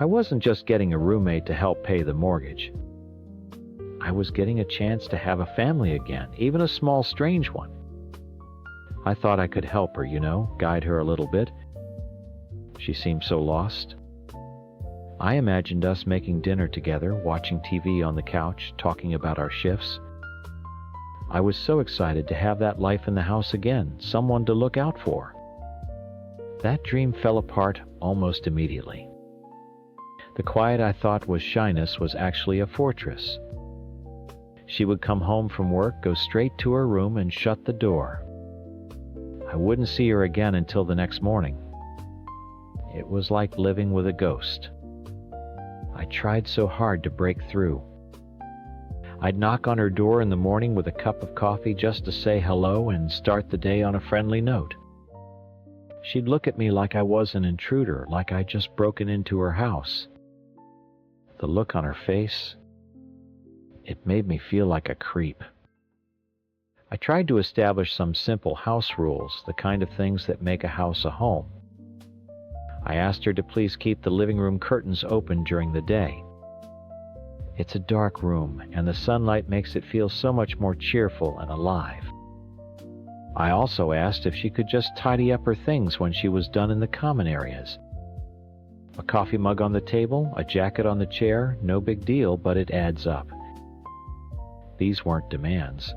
I wasn't just getting a roommate to help pay the mortgage. I was getting a chance to have a family again, even a small, strange one. I thought I could help her, guide her a little bit. She seemed so lost. I imagined us making dinner together, watching TV on the couch, talking about our shifts. I was so excited to have that life in the house again, someone to look out for. That dream fell apart almost immediately. The quiet I thought was shyness was actually a fortress. She would come home from work, go straight to her room, and shut the door. I wouldn't see her again until the next morning. It was like living with a ghost. I tried so hard to break through. I'd knock on her door in the morning with a cup of coffee just to say hello and start the day on a friendly note. She'd look at me like I was an intruder, like I'd just broken into her house. The look on her face, it made me feel like a creep. I tried to establish some simple house rules, the kind of things that make a house a home. I asked her to please keep the living room curtains open during the day. It's a dark room, and the sunlight makes it feel so much more cheerful and alive. I also asked if she could just tidy up her things when she was done in the common areas. A coffee mug on the table, a jacket on the chair, no big deal, but it adds up. These weren't demands.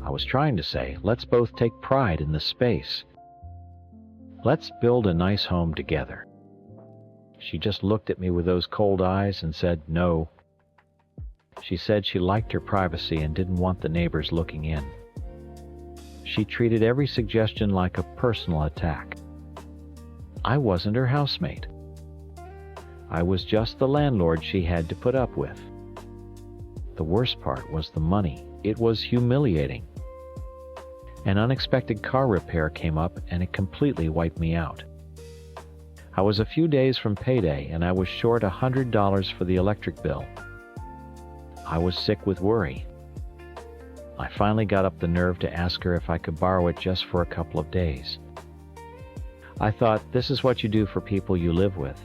I was trying to say, let's both take pride in the space. Let's build a nice home together. She just looked at me with those cold eyes and said no. She said she liked her privacy and didn't want the neighbors looking in. She treated every suggestion like a personal attack. I wasn't her housemate. I was just the landlord she had to put up with. The worst part was the money. It was humiliating. An unexpected car repair came up and it completely wiped me out. I was a few days from payday and I was short $100 for the electric bill. I was sick with worry. I finally got up the nerve to ask her if I could borrow it just for a couple of days. I thought, this is what you do for people you live with.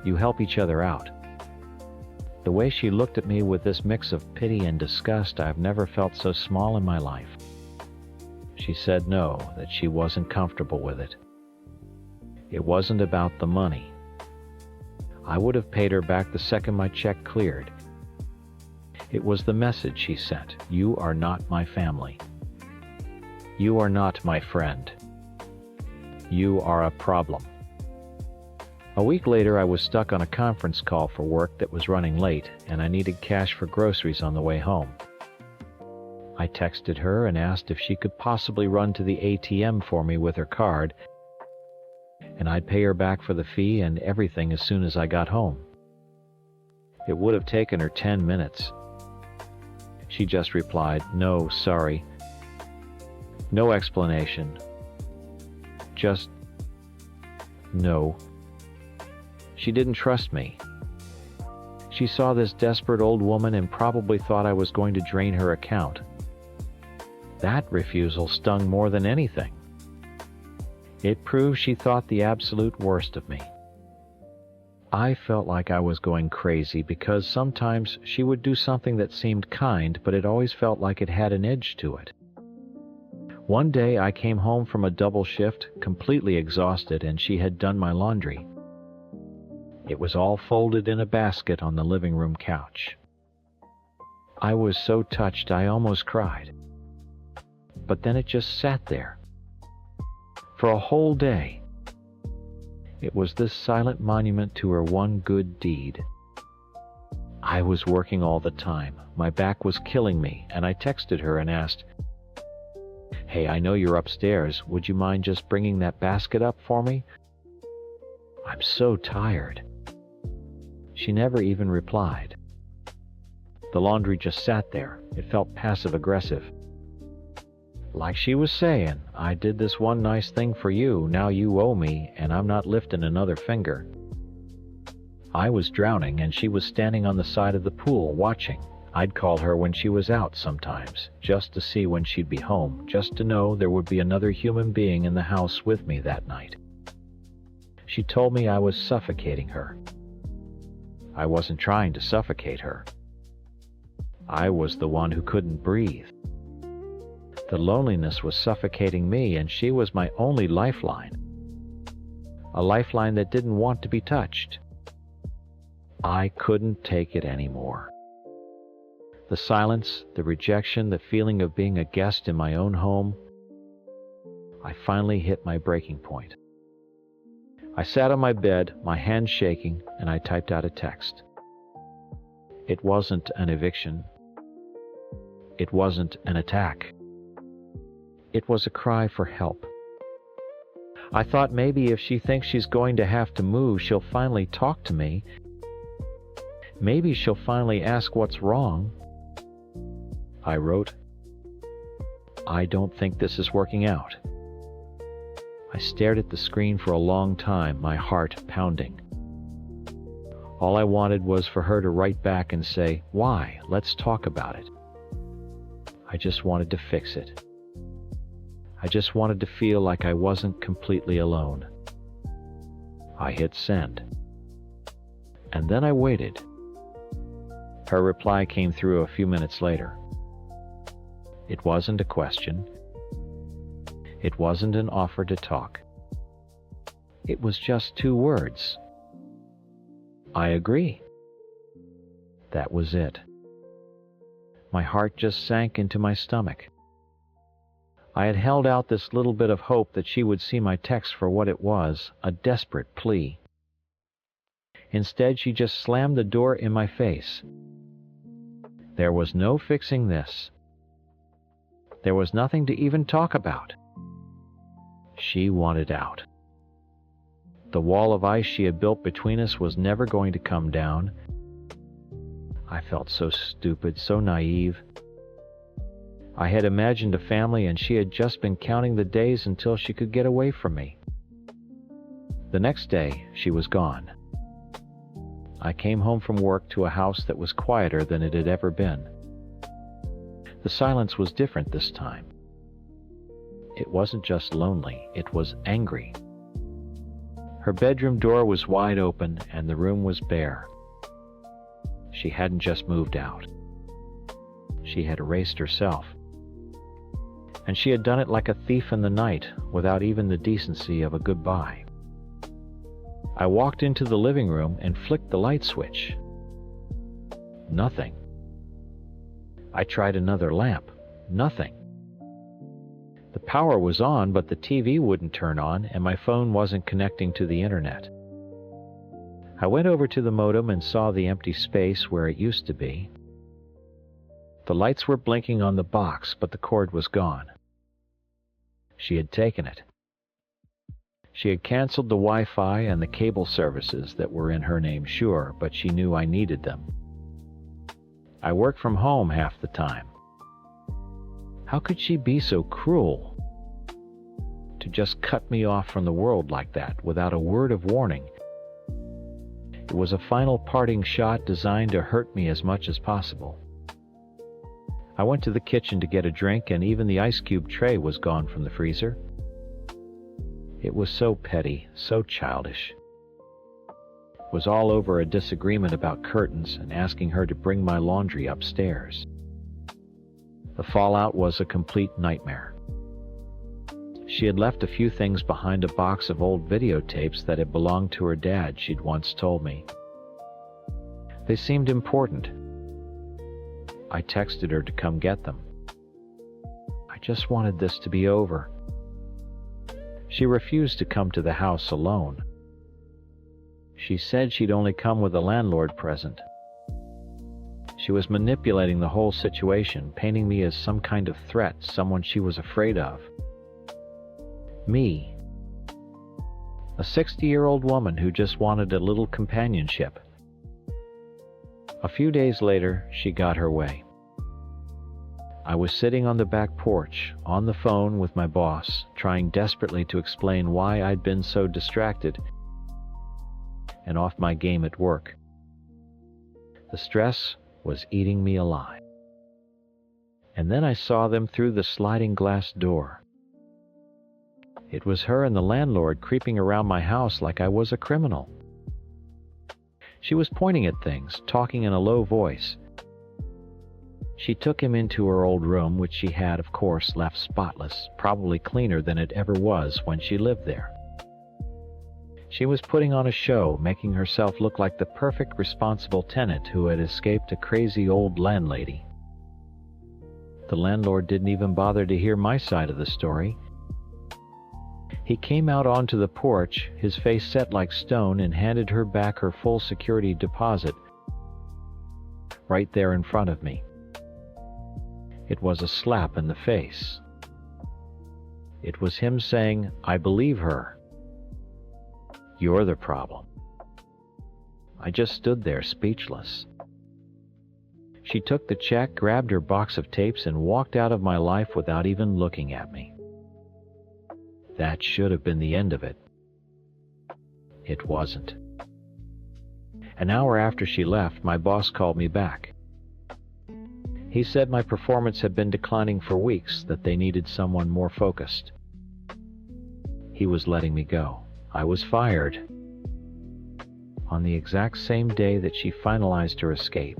You help each other out. The way she looked at me with this mix of pity and disgust, I've never felt so small in my life. She said no, that she wasn't comfortable with it. It wasn't about the money. I would have paid her back the second my check cleared. It was the message she sent. You are not my family. You are not my friend. You are a problem. A week later, I was stuck on a conference call for work that was running late, and I needed cash for groceries on the way home. I texted her and asked if she could possibly run to the ATM for me with her card, and I'd pay her back for the fee and everything as soon as I got home. It would have taken her 10 minutes. She just replied, "No, sorry." No explanation. Just no. She didn't trust me. She saw this desperate old woman and probably thought I was going to drain her account. That refusal stung more than anything. It proved she thought the absolute worst of me. I felt like I was going crazy because sometimes she would do something that seemed kind, but it always felt like it had an edge to it. One day I came home from a double shift, completely exhausted, and she had done my laundry. It was all folded in a basket on the living room couch. I was so touched I almost cried. But then it just sat there. For a whole day. It was this silent monument to her one good deed. I was working all the time. My back was killing me, and I texted her and asked, "Hey, I know you're upstairs. Would you mind just bringing that basket up for me? I'm so tired." She never even replied. The laundry just sat there. It felt passive-aggressive. Like she was saying, "I did this one nice thing for you, now you owe me, and I'm not lifting another finger." I was drowning, and she was standing on the side of the pool, watching. I'd call her when she was out sometimes, just to see when she'd be home, just to know there would be another human being in the house with me that night. She told me I was suffocating her. I wasn't trying to suffocate her. I was the one who couldn't breathe. The loneliness was suffocating me, and she was my only lifeline. A lifeline that didn't want to be touched. I couldn't take it anymore. The silence, the rejection, the feeling of being a guest in my own home. I finally hit my breaking point. I sat on my bed, my hands shaking, and I typed out a text. It wasn't an eviction. It wasn't an attack. It was a cry for help. I thought maybe if she thinks she's going to have to move, she'll finally talk to me. Maybe she'll finally ask what's wrong. I wrote, "I don't think this is working out." I stared at the screen for a long time, my heart pounding. All I wanted was for her to write back and say, "Why? Let's talk about it." I just wanted to fix it. I just wanted to feel like I wasn't completely alone. I hit send. And then I waited. Her reply came through a few minutes later. It wasn't a question. It wasn't an offer to talk. It was just 2 words. "I agree." That was it. My heart just sank into my stomach. I had held out this little bit of hope that she would see my text for what it was, a desperate plea. Instead, she just slammed the door in my face. There was no fixing this. There was nothing to even talk about. She wanted out. The wall of ice she had built between us was never going to come down. I felt so stupid, so naive. I had imagined a family, and she had just been counting the days until she could get away from me. The next day, she was gone. I came home from work to a house that was quieter than it had ever been. The silence was different this time. It wasn't just lonely, it was angry. Her bedroom door was wide open, and the room was bare. She hadn't just moved out. She had erased herself. And she had done it like a thief in the night, without even the decency of a goodbye. I walked into the living room and flicked the light switch. Nothing. I tried another lamp. Nothing. The power was on, but the TV wouldn't turn on, and my phone wasn't connecting to the internet. I went over to the modem and saw the empty space where it used to be. The lights were blinking on the box, but the cord was gone. She had taken it. She had canceled the Wi-Fi and the cable services that were in her name, sure, but she knew I needed them. I work from home half the time. How could she be so cruel? To just cut me off from the world like that, without a word of warning. It was a final parting shot designed to hurt me as much as possible. I went to the kitchen to get a drink, and even the ice cube tray was gone from the freezer. It was so petty, so childish. It was all over a disagreement about curtains and asking her to bring my laundry upstairs. The fallout was a complete nightmare. She had left a few things behind a box of old videotapes that had belonged to her dad, she'd once told me. They seemed important. I texted her to come get them. I just wanted this to be over. She refused to come to the house alone. She said she'd only come with a landlord present. She was manipulating the whole situation, painting me as some kind of threat, someone she was afraid of. Me, a 60-year-old woman who just wanted a little companionship. A few days later, she got her way. I was sitting on the back porch, on the phone with my boss, trying desperately to explain why I'd been so distracted and off my game at work. The stress was eating me alive. And then I saw them through the sliding glass door. It was her and the landlord creeping around my house like I was a criminal. She was pointing at things, talking in a low voice. She took him into her old room, which she had, of course, left spotless, probably cleaner than it ever was when she lived there. She was putting on a show, making herself look like the perfect responsible tenant who had escaped a crazy old landlady. The landlord didn't even bother to hear my side of the story. He came out onto the porch, his face set like stone, and handed her back her full security deposit right there in front of me. It was a slap in the face. It was him saying, "I believe her. You're the problem." I just stood there speechless. She took the check, grabbed her box of tapes, and walked out of my life without even looking at me. That should have been the end of it. It wasn't. An hour after she left, my boss called me back. He said my performance had been declining for weeks, that they needed someone more focused. He was letting me go. I was fired. On the exact same day that she finalized her escape.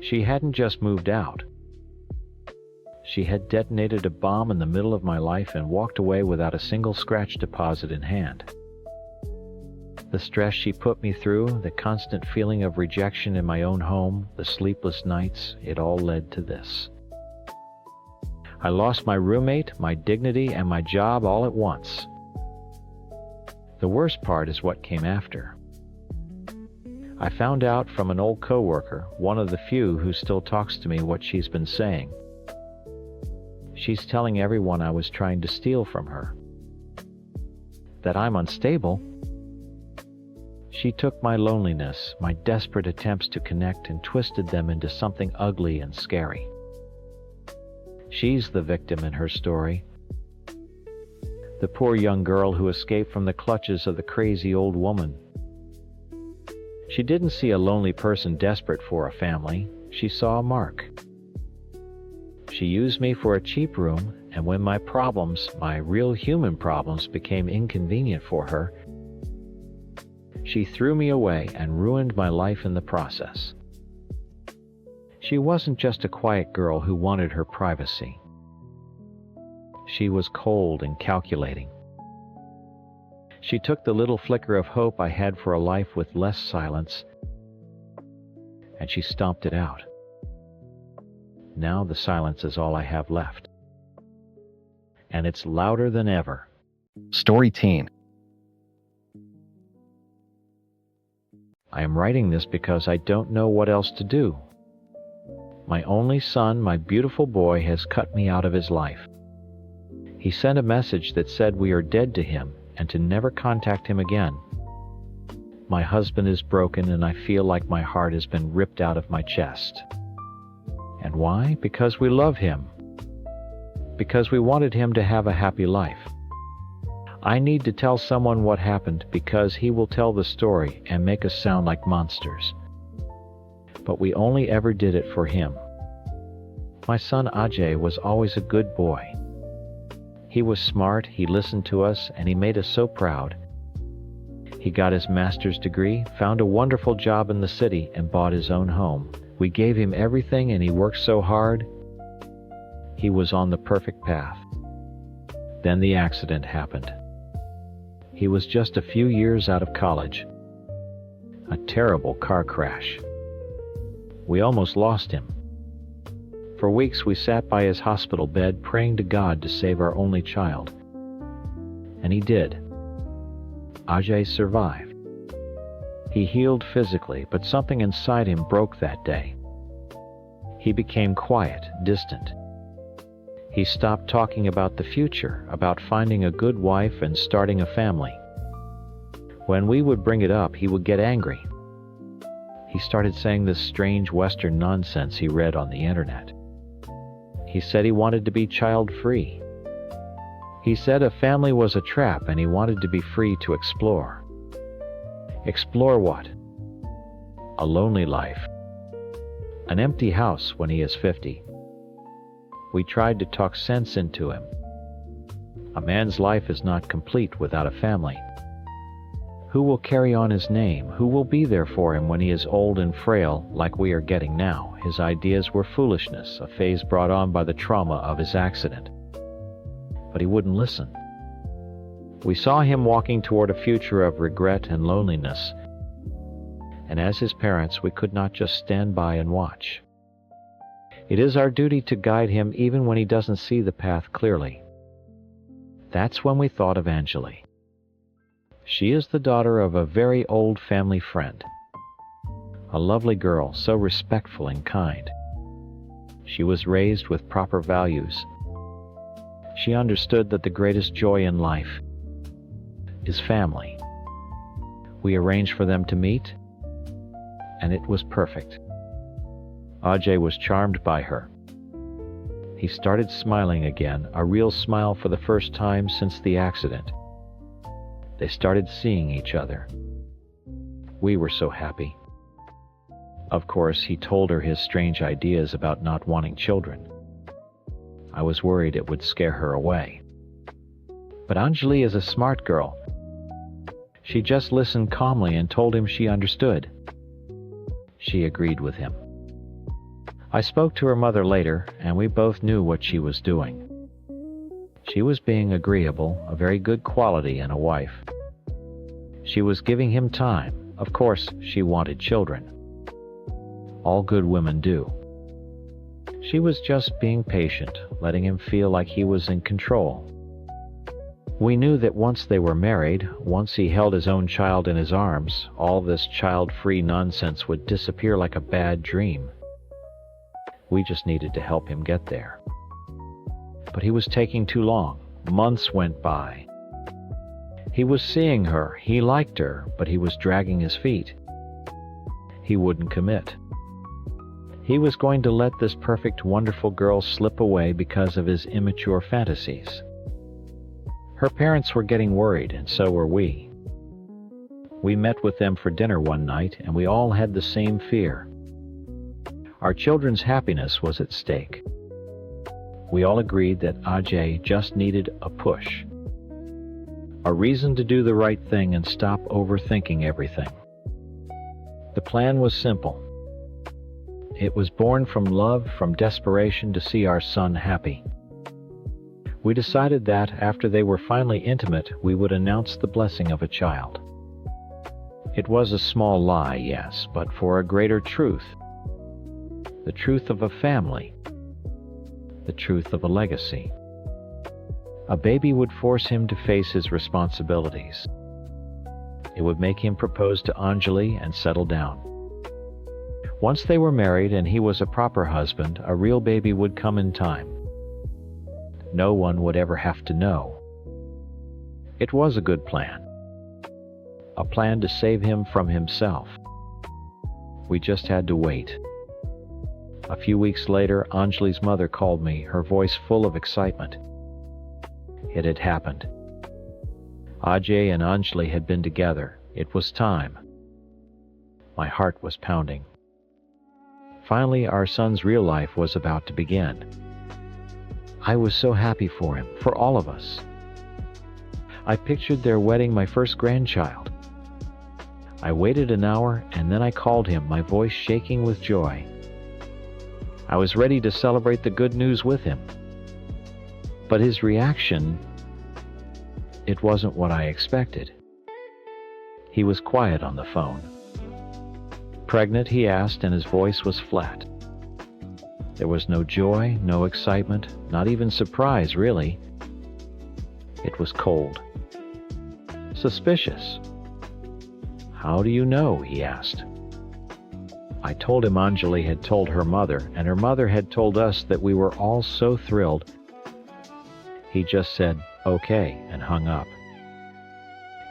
She hadn't just moved out. She had detonated a bomb in the middle of my life and walked away without a single scratch deposit in hand. The stress she put me through, the constant feeling of rejection in my own home, the sleepless nights, it all led to this. I lost my roommate, my dignity, and my job all at once. The worst part is what came after. I found out from an old coworker, one of the few who still talks to me, what she's been saying. She's telling everyone I was trying to steal from her. That I'm unstable. She took my loneliness, my desperate attempts to connect, and twisted them into something ugly and scary. She's the victim in her story. The poor young girl who escaped from the clutches of the crazy old woman. She didn't see a lonely person desperate for a family. She saw a mark. She used me for a cheap room, and when my problems, my real human problems, became inconvenient for her, she threw me away and ruined my life in the process. She wasn't just a quiet girl who wanted her privacy. She was cold and calculating. She took the little flicker of hope I had for a life with less silence, and she stomped it out. Now the silence is all I have left. And it's louder than ever. Story Teen. I am writing this because I don't know what else to do. My only son, my beautiful boy, has cut me out of his life. He sent a message that said we are dead to him and to never contact him again. My husband is broken and I feel like my heart has been ripped out of my chest. And why? Because we love him. Because we wanted him to have a happy life. I need to tell someone what happened because he will tell the story and make us sound like monsters. But we only ever did it for him. My son Ajay was always a good boy. He was smart, he listened to us, and he made us so proud. He got his master's degree, found a wonderful job in the city, and bought his own home. We gave him everything and he worked so hard. He was on the perfect path. Then the accident happened. He was just a few years out of college. A terrible car crash. We almost lost him. For weeks we sat by his hospital bed praying to God to save our only child. And he did. Ajay survived. He healed physically, but something inside him broke that day. He became quiet, distant. He stopped talking about the future, about finding a good wife and starting a family. When we would bring it up, he would get angry. He started saying this strange Western nonsense he read on the internet. He said he wanted to be child-free. He said a family was a trap and he wanted to be free to explore. Explore what? A lonely life. An empty house when he is 50. We tried to talk sense into him. A man's life is not complete without a family. Who will carry on his name? Who will be there for him when he is old and frail like we are getting now? His ideas were foolishness, a phase brought on by the trauma of his accident. But he wouldn't listen. We saw him walking toward a future of regret and loneliness, and as his parents, we could not just stand by and watch. It is our duty to guide him even when he doesn't see the path clearly. That's when we thought of Anjali. She is the daughter of a very old family friend. A lovely girl, so respectful and kind. She was raised with proper values. She understood that the greatest joy in life is family. We arranged for them to meet, and it was perfect. Ajay was charmed by her. He started smiling again, a real smile for the first time since the accident. They started seeing each other. We were so happy. Of course, he told her his strange ideas about not wanting children. I was worried it would scare her away. But Anjali is a smart girl. She just listened calmly and told him she understood. She agreed with him. I spoke to her mother later, and we both knew what she was doing. She was being agreeable, a very good quality in a wife. She was giving him time. Of course, she wanted children. All good women do. She was just being patient, letting him feel like he was in control. We knew that once they were married, once he held his own child in his arms, all this child-free nonsense would disappear like a bad dream. We just needed to help him get there. But he was taking too long. Months went by. He was seeing her, he liked her, but he was dragging his feet. He wouldn't commit. He was going to let this perfect, wonderful girl slip away because of his immature fantasies. Her parents were getting worried, and so were we. We met with them for dinner one night, and we all had the same fear. Our children's happiness was at stake. We all agreed that Ajay just needed a push. A reason to do the right thing and stop overthinking everything. The plan was simple. It was born from love, from desperation to see our son happy. We decided that after they were finally intimate, we would announce the blessing of a child. It was a small lie, yes, but for a greater truth. The truth of a family. The truth of a legacy. A baby would force him to face his responsibilities. It would make him propose to Anjali and settle down. Once they were married and he was a proper husband, a real baby would come in time. No one would ever have to know. It was a good plan. A plan to save him from himself. We just had to wait. A few weeks later, Anjali's mother called me, her voice full of excitement. It had happened. Ajay and Anjali had been together. It was time. My heart was pounding. Finally, our son's real life was about to begin. I was so happy for him, for all of us. I pictured their wedding, my first grandchild. I waited an hour, and then I called him, my voice shaking with joy. I was ready to celebrate the good news with him. But his reaction, it wasn't what I expected. He was quiet on the phone. Pregnant, he asked, and his voice was flat. There was no joy, no excitement, not even surprise, really. It was cold. Suspicious. "How do you know?" he asked. I told him Anjali had told her mother, and her mother had told us that we were all so thrilled. He just said, "Okay," and hung up.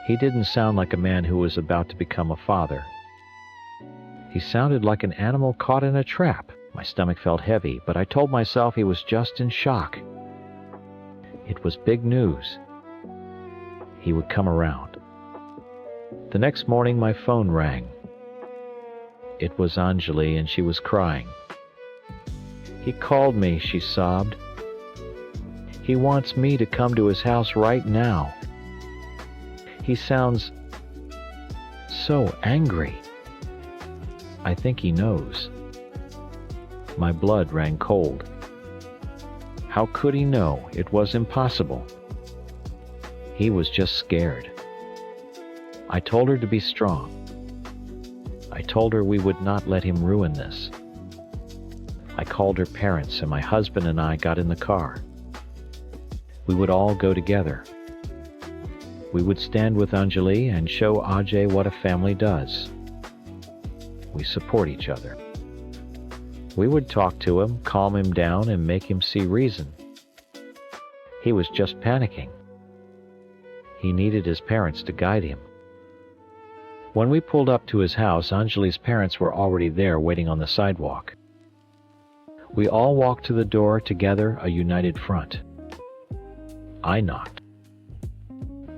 He didn't sound like a man who was about to become a father. He sounded like an animal caught in a trap. My stomach felt heavy, but I told myself he was just in shock. It was big news. He would come around. The next morning my phone rang. It was Anjali, and she was crying. "He called me," she sobbed. "He wants me to come to his house right now. He sounds so angry. I think he knows." My blood ran cold. How could he know? It was impossible. He was just scared. I told her to be strong. I told her we would not let him ruin this. I called her parents, and my husband and I got in the car. We would all go together. We would stand with Anjali and show Ajay what a family does. We support each other. We would talk to him, calm him down, and make him see reason. He was just panicking. He needed his parents to guide him. When we pulled up to his house, Anjali's parents were already there waiting on the sidewalk. We all walked to the door together, a united front. I knocked.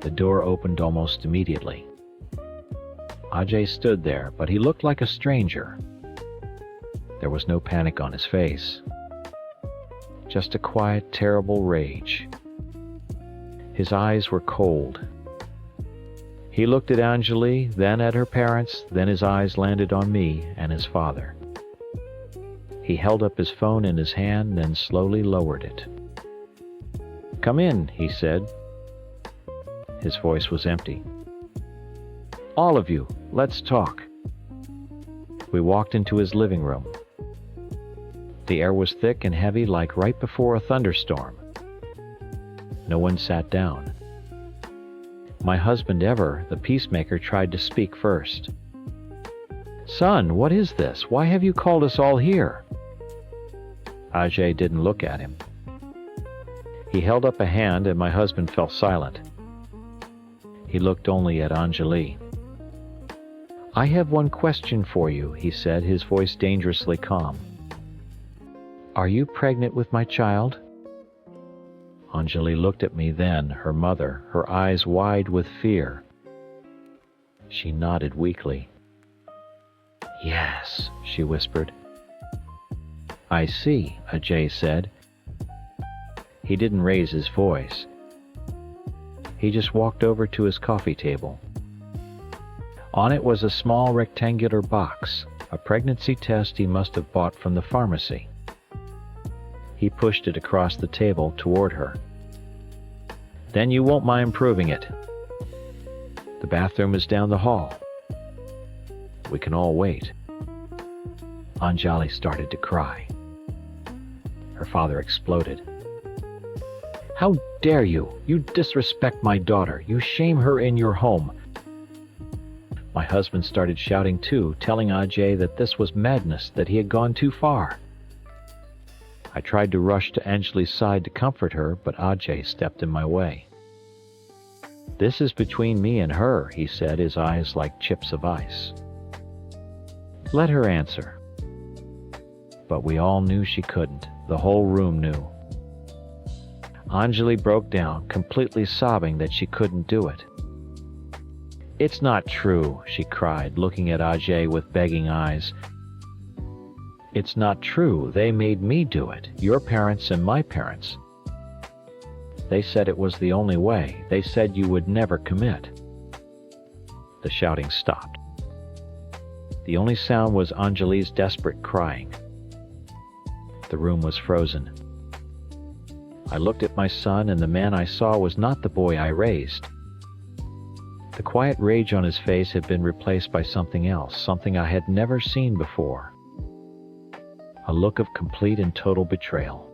The door opened almost immediately. Ajay stood there, but he looked like a stranger. There was no panic on his face. Just a quiet, terrible rage. His eyes were cold. He looked at Anjali, then at her parents, then his eyes landed on me and his father. He held up his phone in his hand, then slowly lowered it. "Come in," he said. His voice was empty. "All of you, let's talk." We walked into his living room. The air was thick and heavy, like right before a thunderstorm. No one sat down. My husband Ever, the peacemaker, tried to speak first. "Son, what is this? Why have you called us all here?" Ajay didn't look at him. He held up a hand, and my husband fell silent. He looked only at Anjali. "I have one question for you," he said, his voice dangerously calm. "Are you pregnant with my child?" Anjali looked at me then, her mother, her eyes wide with fear. She nodded weakly. "Yes," she whispered. "I see," Ajay said. He didn't raise his voice. He just walked over to his coffee table. On it was a small rectangular box, a pregnancy test he must have bought from the pharmacy. He pushed it across the table toward her. "Then you won't mind proving it. The bathroom is down the hall. We can all wait." Anjali started to cry. Her father exploded. "How dare you? You disrespect my daughter. You shame her in your home." My husband started shouting too, telling Ajay that this was madness, that he had gone too far. I tried to rush to Anjali's side to comfort her, but Ajay stepped in my way. "This is between me and her," he said, his eyes like chips of ice. "Let her answer." But we all knew she couldn't. The whole room knew. Anjali broke down, completely sobbing that she couldn't do it. "It's not true," she cried, looking at Ajay with begging eyes. "It's not true. They made me do it, your parents and my parents. They said it was the only way. They said you would never commit." The shouting stopped. The only sound was Anjali's desperate crying. The room was frozen. I looked at my son, and the man I saw was not the boy I raised. The quiet rage on his face had been replaced by something else, something I had never seen before. A look of complete and total betrayal.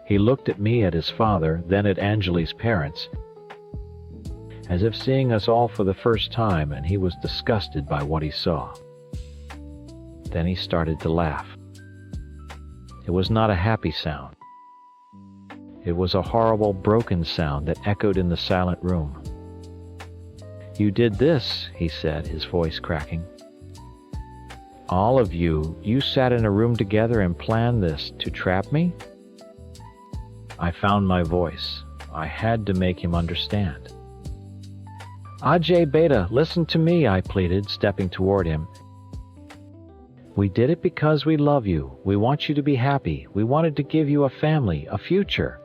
He looked at me, at his father, then at Anjali's parents. as if seeing us all for the first time, and he was disgusted by what he saw. Then he started to laugh. It was not a happy sound. It was a horrible, broken sound that echoed in the silent room. "You did this," he said, his voice cracking. "All of you, you sat in a room together and planned this to trap me?" I found my voice. I had to make him understand. "Ajay Beta, listen to me," I pleaded, stepping toward him. "We did it because we love you. We want you to be happy. We wanted to give you a family, a future."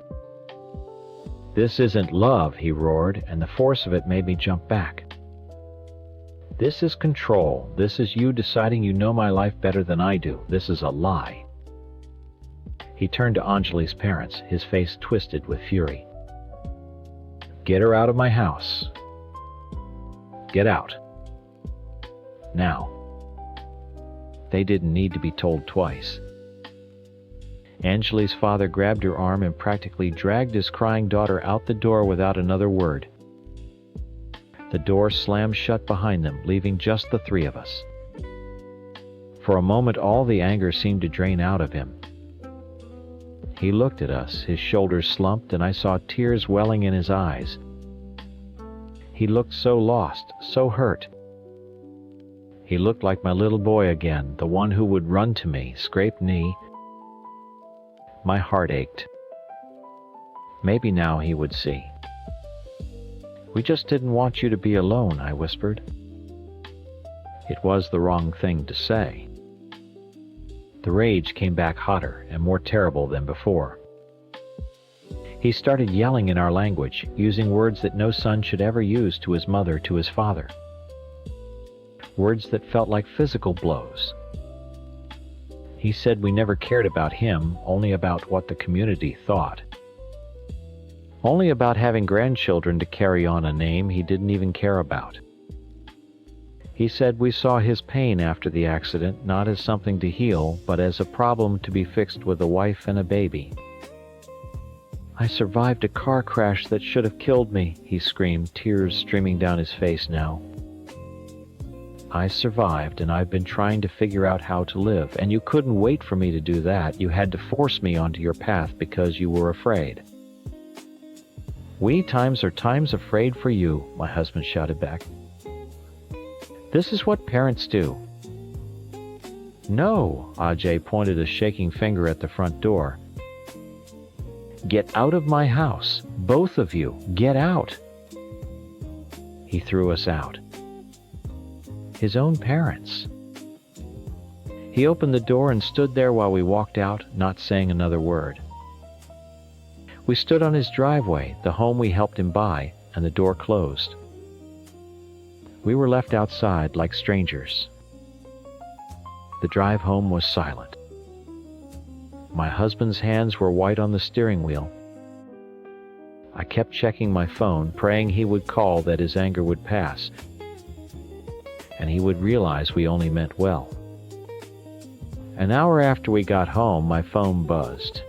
"This isn't love," he roared, and the force of it made me jump back. "This is control. This is you deciding you know my life better than I do. This is a lie." He turned to Anjali's parents, his face twisted with fury. "Get her out of my house. Get out. Now." They didn't need to be told twice. Anjali's father grabbed her arm and practically dragged his crying daughter out the door without another word. The door slammed shut behind them, leaving just the three of us. For a moment, all the anger seemed to drain out of him. He looked at us, his shoulders slumped, and I saw tears welling in his eyes. He looked so lost, so hurt. He looked like my little boy again, the one who would run to me, scrape knee. My heart ached. Maybe now he would see. "We just didn't want you to be alone," I whispered. It was the wrong thing to say. The rage came back hotter and more terrible than before. He started yelling in our language, using words that no son should ever use to his mother, to his father. Words that felt like physical blows. He said we never cared about him, only about what the community thought. Only about having grandchildren to carry on a name he didn't even care about. He said we saw his pain after the accident not as something to heal, but as a problem to be fixed with a wife and a baby. "I survived a car crash that should have killed me," he screamed, tears streaming down his face now. "I survived, and I've been trying to figure out how to live, and you couldn't wait for me to do that. You had to force me onto your path because you were afraid." "We times are times afraid for you," my husband shouted back. "This is what parents do." "No," Ajay pointed a shaking finger at the front door. "Get out of my house. Both of you, get out." He threw us out. His own parents. He opened the door and stood there while we walked out, not saying another word. We stood on his driveway, the home we helped him buy, and the door closed. We were left outside like strangers. The drive home was silent. My husband's hands were white on the steering wheel. I kept checking my phone, praying he would call, that his anger would pass, and he would realize we only meant well. An hour after we got home, my phone buzzed.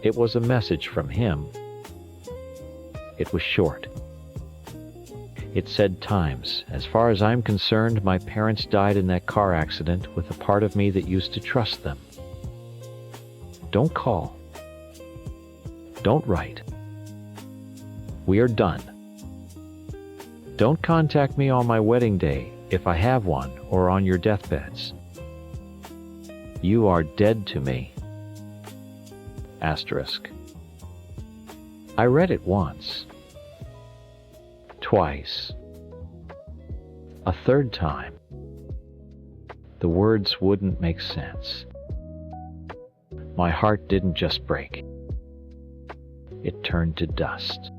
It was a message from him. It was short. It said, "Times, as far as I'm concerned, my parents died in that car accident with a part of me that used to trust them. Don't call. Don't write. We are done. Don't contact me on my wedding day, if I have one, or on your deathbeds. You are dead to me. Asterisk." I read it once. Twice. A third time. The words wouldn't make sense. My heart didn't just break. It turned to dust.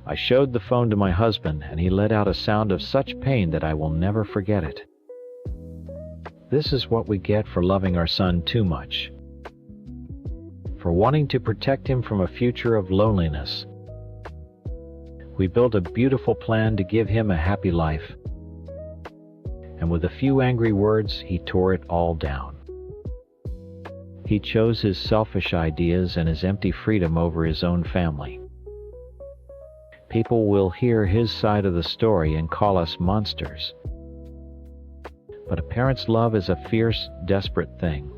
I showed the phone to my husband, and he let out a sound of such pain that I will never forget it. This is what we get for loving our son too much. For wanting to protect him from a future of loneliness. We built a beautiful plan to give him a happy life. And with a few angry words, he tore it all down. He chose his selfish ideas and his empty freedom over his own family. People will hear his side of the story and call us monsters. But a parent's love is a fierce, desperate thing.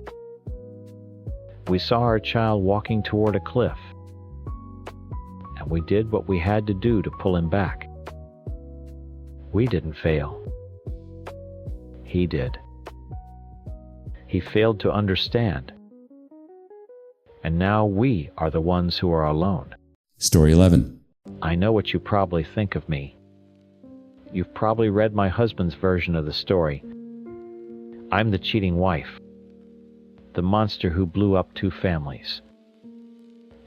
We saw our child walking toward a cliff, and we did what we had to do to pull him back. We didn't fail. He did. He failed to understand. And now we are the ones who are alone. Story 11. I know what you probably think of me. You've probably read my husband's version of the story. I'm the cheating wife, the monster who blew up 2 families.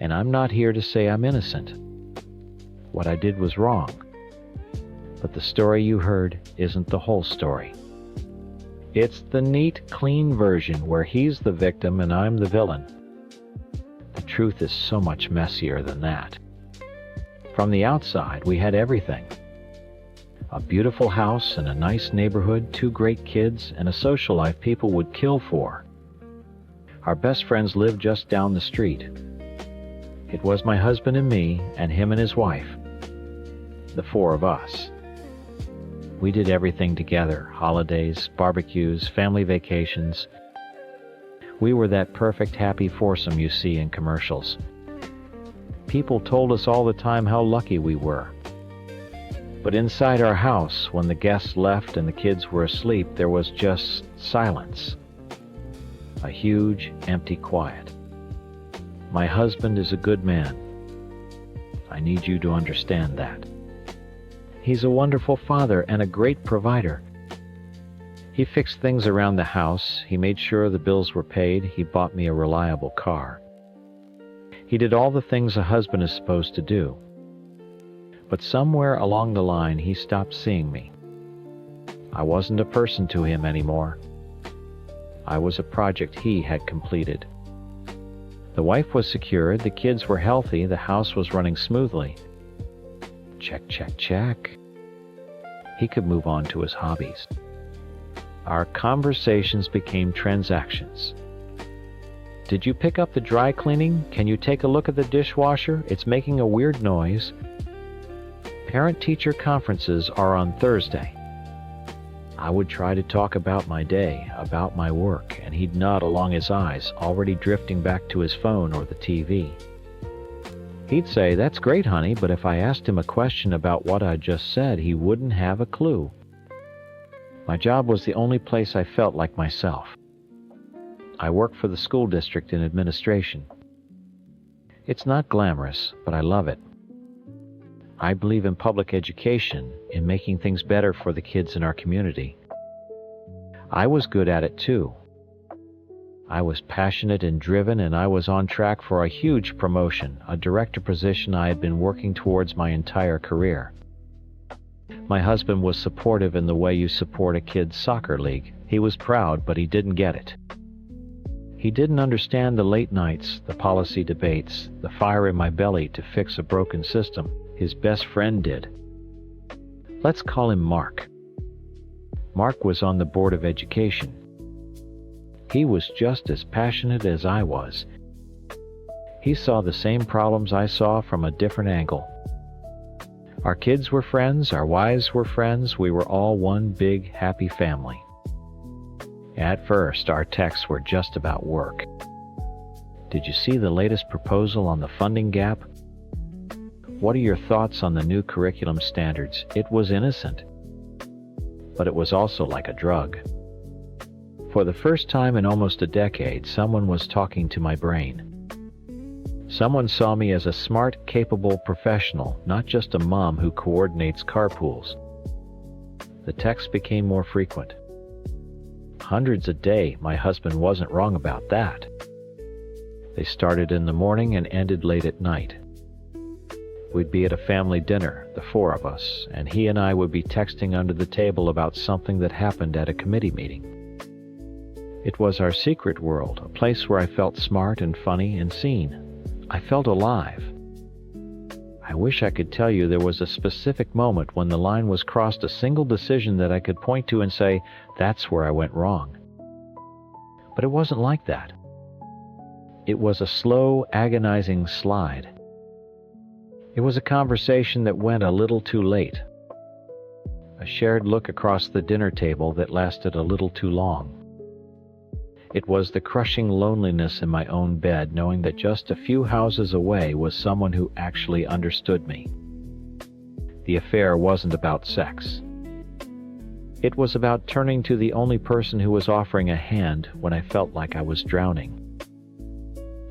And I'm not here to say I'm innocent. What I did was wrong. But the story you heard isn't the whole story. It's the neat, clean version where he's the victim and I'm the villain. The truth is so much messier than that. From the outside, we had everything. A beautiful house and a nice neighborhood, 2 great kids, and a social life people would kill for. Our best friends lived just down the street. It was my husband and me, and him and his wife. The 4 of us. We did everything together: holidays, barbecues, family vacations. We were that perfect happy foursome you see in commercials. People told us all the time how lucky we were. But inside our house, when the guests left and the kids were asleep, there was just silence. A huge, empty quiet. My husband is a good man. I need you to understand that. He's a wonderful father and a great provider. He fixed things around the house. He made sure the bills were paid. He bought me a reliable car. He did all the things a husband is supposed to do. But somewhere along the line, he stopped seeing me. I wasn't a person to him anymore. I was a project he had completed. The wife was secured, the kids were healthy, the house was running smoothly. Check, check, check. He could move on to his hobbies. Our conversations became transactions. Did you pick up the dry cleaning? Can you take a look at the dishwasher? It's making a weird noise. Parent-teacher conferences are on Thursday. I would try to talk about my day, about my work, and he'd nod along his eyes, already drifting back to his phone or the TV. He'd say, "That's great, honey," but if I asked him a question about what I just said, he wouldn't have a clue. My job was the only place I felt like myself. I work for the school district in administration. It's not glamorous, but I love it. I believe in public education, in making things better for the kids in our community. I was good at it too. I was passionate and driven, and I was on track for a huge promotion, a director position I had been working towards my entire career. My husband was supportive in the way you support a kid's soccer league. He was proud, but he didn't get it. He didn't understand the late nights, the policy debates, the fire in my belly to fix a broken system. His best friend did. Let's call him Mark. Mark was on the Board of Education. He was just as passionate as I was. He saw the same problems I saw from a different angle. Our kids were friends, our wives were friends, we were all one big, happy family. At first, our texts were just about work. Did you see the latest proposal on the funding gap? What are your thoughts on the new curriculum standards? It was innocent, but it was also like a drug. For the first time in almost a decade, someone was talking to my brain. Someone saw me as a smart, capable professional, not just a mom who coordinates carpools. The texts became more frequent. Hundreds a day. My husband wasn't wrong about that. They started in the morning and ended late at night. We'd be at a family dinner, the 4 of us, and he and I would be texting under the table about something that happened at a committee meeting. It was our secret world, a place where I felt smart and funny and seen. I felt alive. I wish I could tell you there was a specific moment when the line was crossed, a single decision that I could point to and say, that's where I went wrong. But it wasn't like that. It was a slow, agonizing slide. It was a conversation that went a little too late. A shared look across the dinner table that lasted a little too long. It was the crushing loneliness in my own bed, knowing that just a few houses away was someone who actually understood me. The affair wasn't about sex. It was about turning to the only person who was offering a hand when I felt like I was drowning.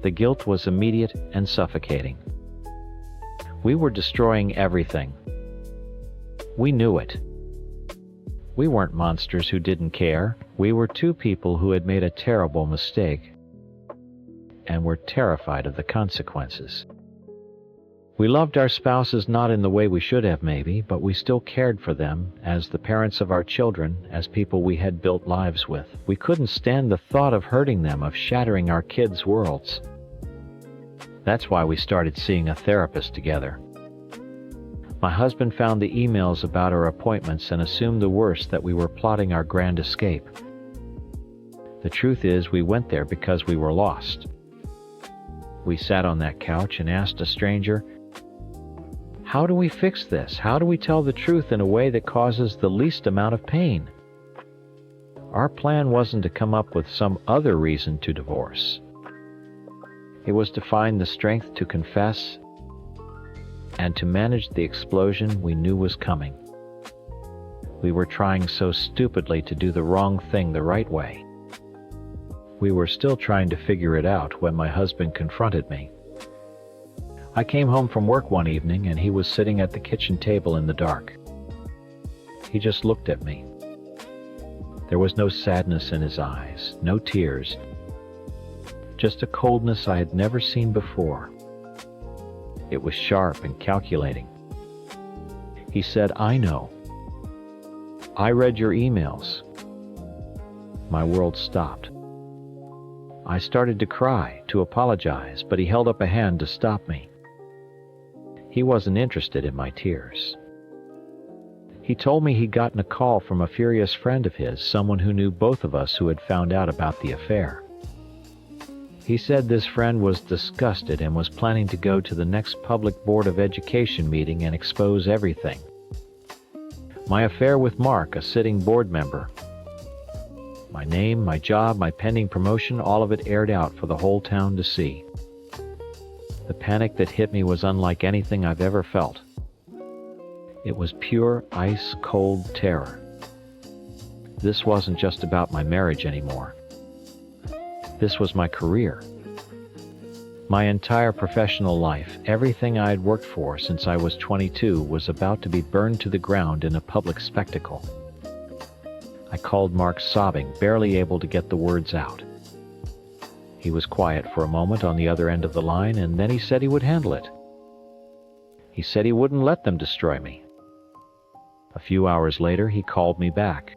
The guilt was immediate and suffocating. We were destroying everything. We knew it. We weren't monsters who didn't care. We were two people who had made a terrible mistake and were terrified of the consequences. We loved our spouses not in the way we should have maybe, but we still cared for them as the parents of our children, as people we had built lives with. We couldn't stand the thought of hurting them, of shattering our kids' worlds. That's why we started seeing a therapist together. My husband found the emails about our appointments and assumed the worst, that we were plotting our grand escape. The truth is, we went there because we were lost. We sat on that couch and asked a stranger, "How do we fix this? How do we tell the truth in a way that causes the least amount of pain?" Our plan wasn't to come up with some other reason to divorce. It was to find the strength to confess and to manage the explosion we knew was coming. We were trying so stupidly to do the wrong thing the right way. We were still trying to figure it out when my husband confronted me. I came home from work one evening and he was sitting at the kitchen table in the dark. He just looked at me. There was no sadness in his eyes, no tears, just a coldness I had never seen before. It was sharp and calculating. He said, "I know. I read your emails." My world stopped. I started to cry, to apologize, but he held up a hand to stop me. He wasn't interested in my tears. He told me he'd gotten a call from a furious friend of his, someone who knew both of us, who had found out about the affair. He said this friend was disgusted and was planning to go to the next public Board of Education meeting and expose everything. My affair with Mark, a sitting board member. My name, my job, my pending promotion, all of it aired out for the whole town to see. The panic that hit me was unlike anything I've ever felt. It was pure, ice-cold terror. This wasn't just about my marriage anymore. This was my career. My entire professional life, everything I had worked for since I was 22, was about to be burned to the ground in a public spectacle. I called Mark sobbing, barely able to get the words out. He was quiet for a moment on the other end of the line, and then he said he would handle it. He said he wouldn't let them destroy me. A few hours later, he called me back.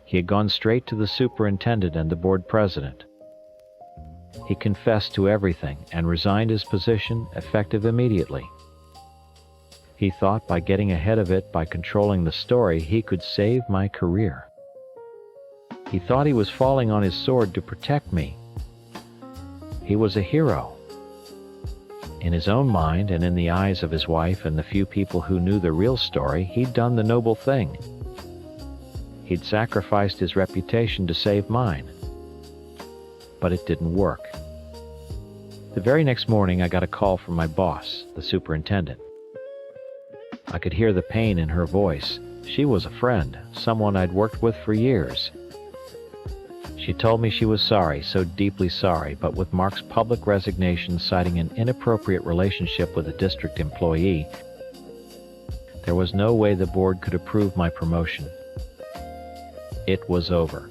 He had gone straight to the superintendent and the board president. He confessed to everything and resigned his position, effective immediately. He thought by getting ahead of it, by controlling the story, he could save my career. He thought he was falling on his sword to protect me. He was a hero. In his own mind and in the eyes of his wife and the few people who knew the real story, he'd done the noble thing. He'd sacrificed his reputation to save mine. But it didn't work. The very next morning, I got a call from my boss, the superintendent. I could hear the pain in her voice. She was a friend, someone I'd worked with for years. She told me she was sorry, so deeply sorry, but with Mark's public resignation citing an inappropriate relationship with a district employee, there was no way the board could approve my promotion. It was over.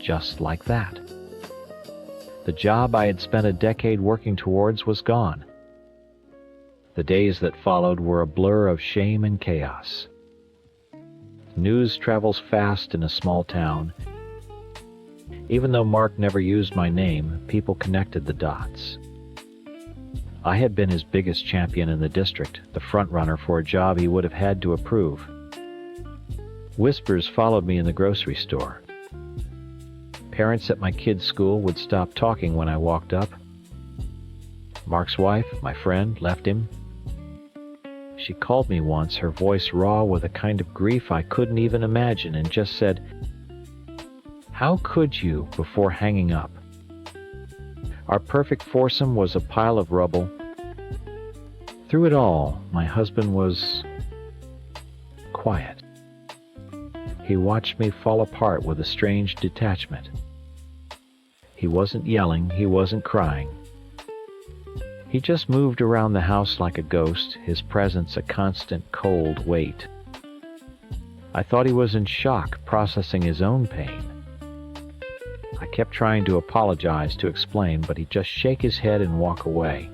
Just like that. The job I had spent a decade working towards was gone. The days that followed were a blur of shame and chaos. News travels fast in a small town. Even though Mark never used my name, people connected the dots. I had been his biggest champion in the district, the front-runner for a job he would have had to approve. Whispers followed me in the grocery store. Parents at my kids' school would stop talking when I walked up. Mark's wife, my friend, left him. She called me once, her voice raw with a kind of grief I couldn't even imagine, and just said, "How could you?" before hanging up. Our perfect foursome was a pile of rubble. Through it all, my husband was quiet. He watched me fall apart with a strange detachment. He wasn't yelling, he wasn't crying. He just moved around the house like a ghost, his presence a constant cold weight. I thought he was in shock, processing his own pain. I kept trying to apologize, to explain, but he'd just shake his head and walk away.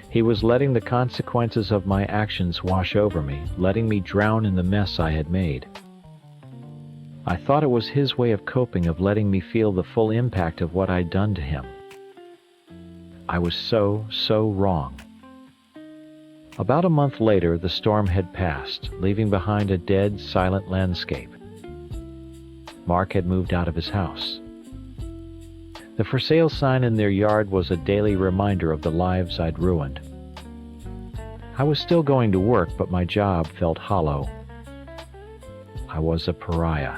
He was letting the consequences of my actions wash over me, letting me drown in the mess I had made. I thought it was his way of coping, of letting me feel the full impact of what I'd done to him. I was so wrong. About a month later, the storm had passed, leaving behind a dead, silent landscape. Mark had moved out of his house. The for sale sign in their yard was a daily reminder of the lives I'd ruined. I was still going to work, but my job felt hollow. I was a pariah.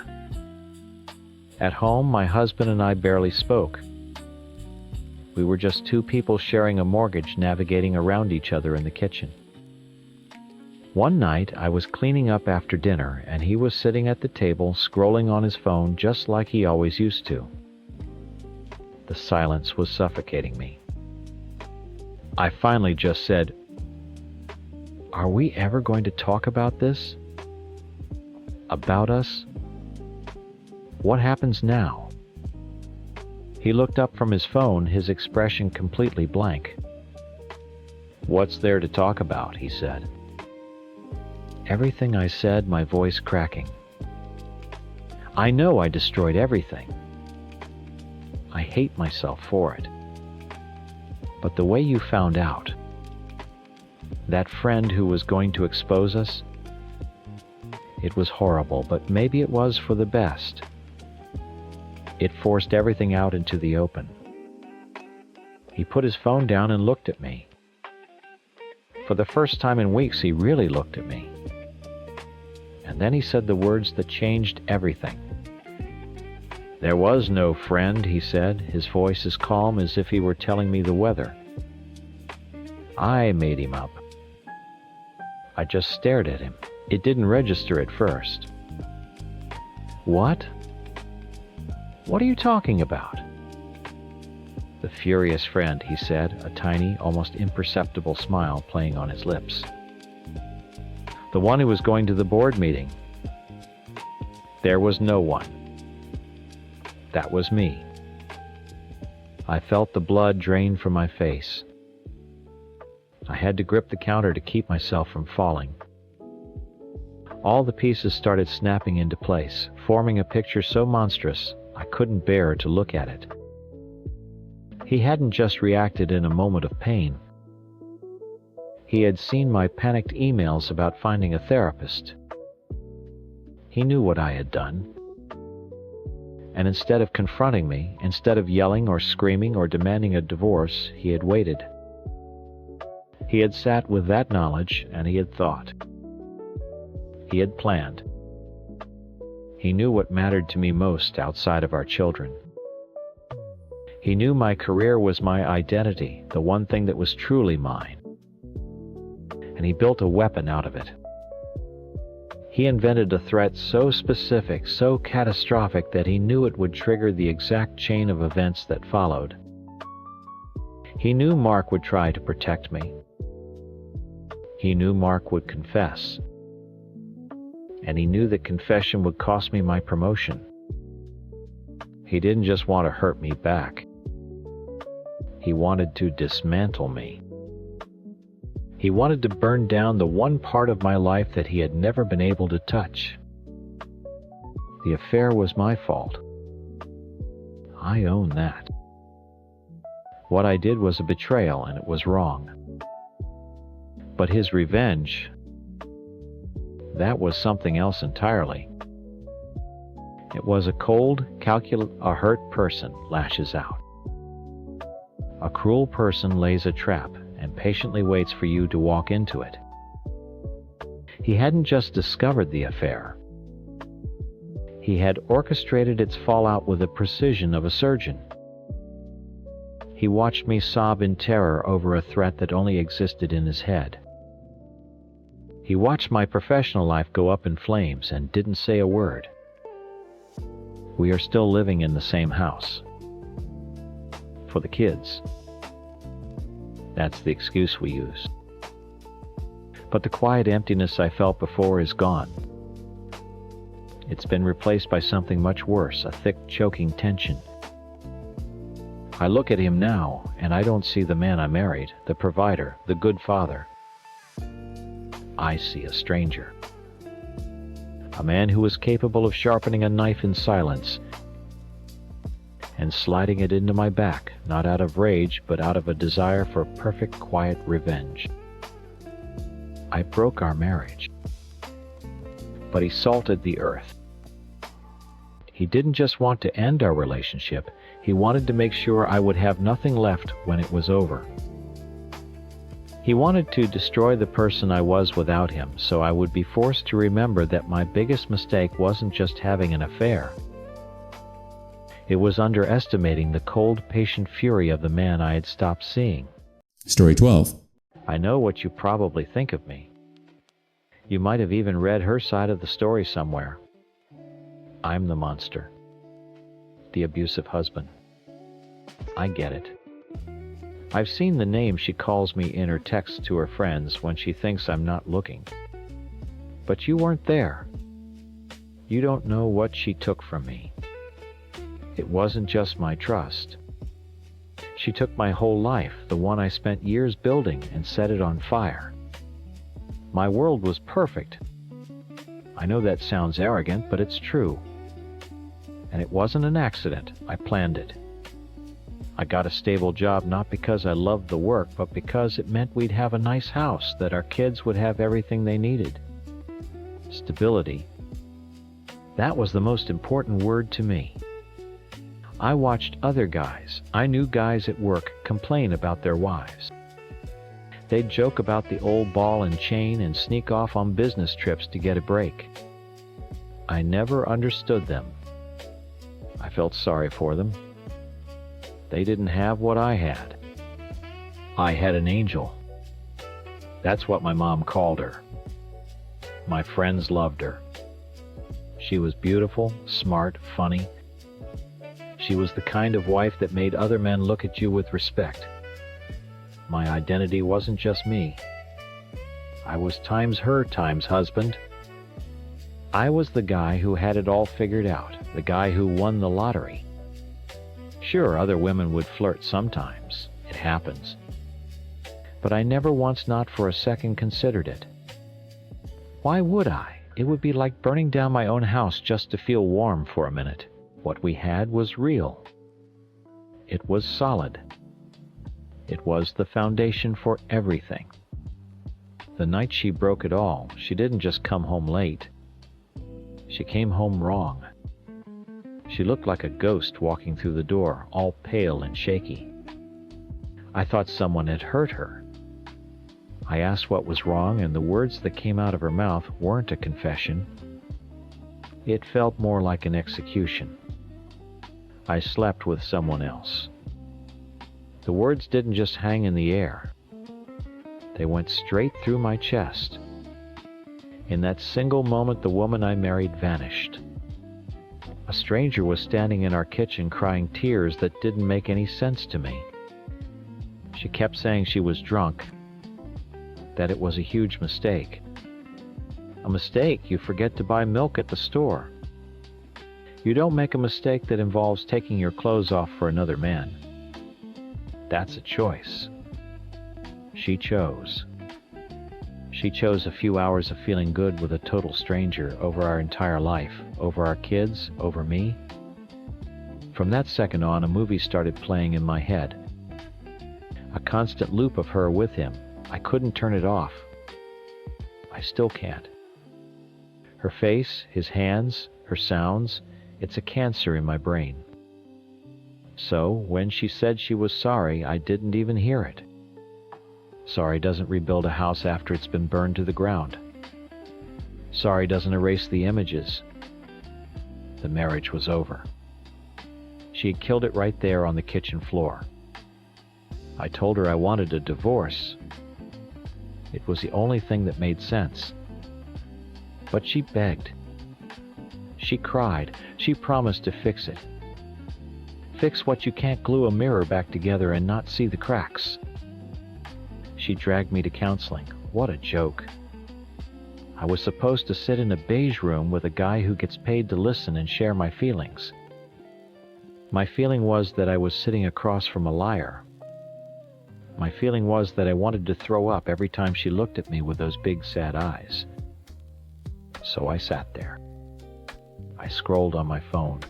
At home, my husband and I barely spoke. We were just two people sharing a mortgage, navigating around each other in the kitchen. One night, I was cleaning up after dinner, and he was sitting at the table, scrolling on his phone just like he always used to. The silence was suffocating me. I finally just said, "Are we ever going to talk about this? About us? What happens now?" He looked up from his phone, his expression completely blank. "What's there to talk about?" he said. Everything I said, my voice cracking. I know I destroyed everything. I hate myself for it. But the way you found out, that friend who was going to expose us, it was horrible, but maybe it was for the best. It forced everything out into the open. He put his phone down and looked at me. For the first time in weeks, he really looked at me. And then he said the words that changed everything. "There was no friend," he said, his voice as calm as if he were telling me the weather. I made him up. I just stared at him. It didn't register at first. "What? What are you talking about?" "The furious friend," he said, a tiny, almost imperceptible smile playing on his lips. "The one who was going to the board meeting." There was no one. That was me. I felt the blood drain from my face. I had to grip the counter to keep myself from falling. All the pieces started snapping into place, forming a picture so monstrous I couldn't bear to look at it. He hadn't just reacted in a moment of pain. He had seen my panicked emails about finding a therapist. He knew what I had done. And instead of confronting me, instead of yelling or screaming or demanding a divorce, he had waited. He had sat with that knowledge, and he had thought. He had planned. He knew what mattered to me most outside of our children. He knew my career was my identity, the one thing that was truly mine. And he built a weapon out of it. He invented a threat so specific, so catastrophic, that he knew it would trigger the exact chain of events that followed. He knew Mark would try to protect me. He knew Mark would confess. And he knew that confession would cost me my promotion. He didn't just want to hurt me back. He wanted to dismantle me. He wanted to burn down the one part of my life that he had never been able to touch. The affair was my fault. I own that. What I did was a betrayal, and it was wrong. But his revenge, that was something else entirely. It was a cold, a hurt person lashes out. A cruel person lays a trap and patiently waits for you to walk into it. He hadn't just discovered the affair. He had orchestrated its fallout with the precision of a surgeon. He watched me sob in terror over a threat that only existed in his head. He watched my professional life go up in flames and didn't say a word. We are still living in the same house. For the kids. That's the excuse we use. But the quiet emptiness I felt before is gone. It's been replaced by something much worse, a thick, choking tension. I look at him now, and I don't see the man I married, the provider, the good father. I see a stranger. A man who is capable of sharpening a knife in silence and sliding it into my back, not out of rage, but out of a desire for perfect, quiet revenge. I broke our marriage, but he salted the earth. He didn't just want to end our relationship, he wanted to make sure I would have nothing left when it was over. He wanted to destroy the person I was without him, so I would be forced to remember that my biggest mistake wasn't just having an affair. It was underestimating the cold, patient fury of the man I had stopped seeing. Story 12. I know what you probably think of me. You might have even read her side of the story somewhere. I'm the monster. The abusive husband. I get it. I've seen the name she calls me in her texts to her friends when she thinks I'm not looking. But you weren't there. You don't know what she took from me. It wasn't just my trust. She took my whole life, the one I spent years building, and set it on fire. My world was perfect. I know that sounds arrogant, but it's true. And it wasn't an accident. I planned it. I got a stable job not because I loved the work, but because it meant we'd have a nice house, that our kids would have everything they needed. Stability. That was the most important word to me. I watched other guys, I knew guys at work, complain about their wives. They'd joke about the old ball and chain and sneak off on business trips to get a break. I never understood them. I felt sorry for them. They didn't have what I had. I had an angel. That's what my mom called her. My friends loved her. She was beautiful, smart, funny. She was the kind of wife that made other men look at you with respect. My identity wasn't just me. I was times her times husband. I was the guy who had it all figured out, the guy who won the lottery. Sure, other women would flirt sometimes. It happens. But I never once, not for a second, considered it. Why would I? It would be like burning down my own house just to feel warm for a minute. What we had was real. It was solid. It was the foundation for everything. The night she broke it all, she didn't just come home late. She came home wrong. She looked like a ghost walking through the door, all pale and shaky. I thought someone had hurt her. I asked what was wrong, and the words that came out of her mouth weren't a confession. It felt more like an execution. I slept with someone else. The words didn't just hang in the air. They went straight through my chest. In that single moment, the woman I married vanished. A stranger was standing in our kitchen crying tears that didn't make any sense to me. She kept saying she was drunk, that it was a huge mistake. A mistake? You forget to buy milk at the store. You don't make a mistake that involves taking your clothes off for another man. That's a choice. She chose. She chose a few hours of feeling good with a total stranger over our entire life, over our kids, over me. From that second on, a movie started playing in my head. A constant loop of her with him. I couldn't turn it off. I still can't. Her face, his hands, her sounds, it's a cancer in my brain. So when she said she was sorry, I didn't even hear it. Sorry doesn't rebuild a house after it's been burned to the ground. Sorry doesn't erase the images. The marriage was over. She had killed it right there on the kitchen floor. I told her I wanted a divorce. It was the only thing that made sense. But she begged. She cried. She promised to fix it. Fix what you can't glue a mirror back together and not see the cracks. She dragged me to counseling. What a joke. I was supposed to sit in a beige room with a guy who gets paid to listen and share my feelings. My feeling was that I was sitting across from a liar. My feeling was that I wanted to throw up every time she looked at me with those big sad eyes. So I sat there. I scrolled on my phone.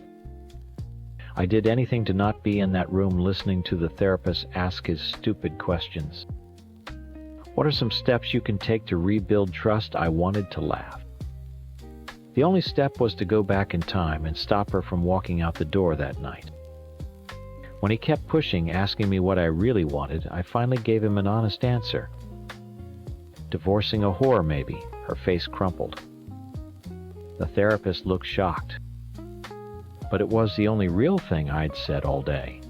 I did anything to not be in that room listening to the therapist ask his stupid questions. What are some steps you can take to rebuild trust? I wanted to laugh. The only step was to go back in time and stop her from walking out the door that night. When he kept pushing, asking me what I really wanted, I finally gave him an honest answer. Divorcing a whore, maybe. Her face crumpled. The therapist looked shocked. But it was the only real thing I'd said all day.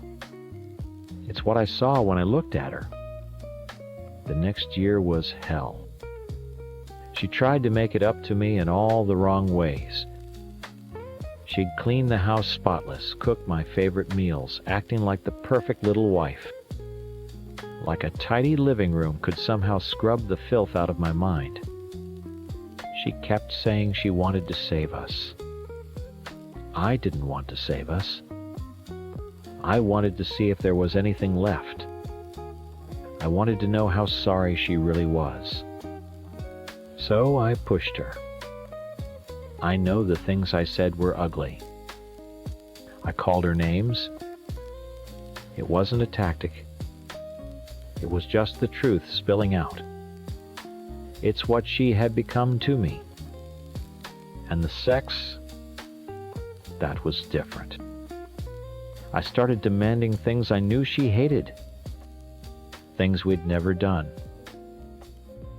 It's what I saw when I looked at her. The next year was hell. She tried to make it up to me in all the wrong ways. She'd clean the house spotless, cook my favorite meals, acting like the perfect little wife. Like a tidy living room could somehow scrub the filth out of my mind. She kept saying she wanted to save us. I didn't want to save us. I wanted to see if there was anything left. I wanted to know how sorry she really was. So I pushed her. I know the things I said were ugly. I called her names. It wasn't a tactic. It was just the truth spilling out. It's what she had become to me. And the sex, that was different. I started demanding things I knew she hated. Things we'd never done.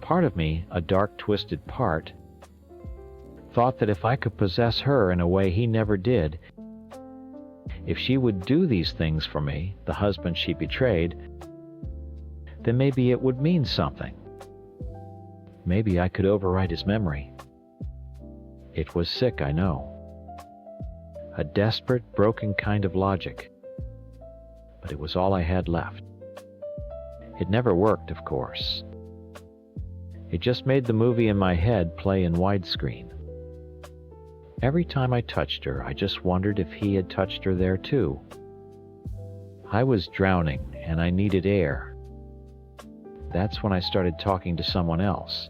Part of me, a dark, twisted part, thought that if I could possess her in a way he never did, if she would do these things for me, the husband she betrayed, then maybe it would mean something. Maybe I could overwrite his memory. It was sick, I know. A desperate, broken kind of logic. But it was all I had left. It never worked, of course. It just made the movie in my head play in widescreen. Every time I touched her, I just wondered if he had touched her there too. I was drowning and I needed air. That's when I started talking to someone else.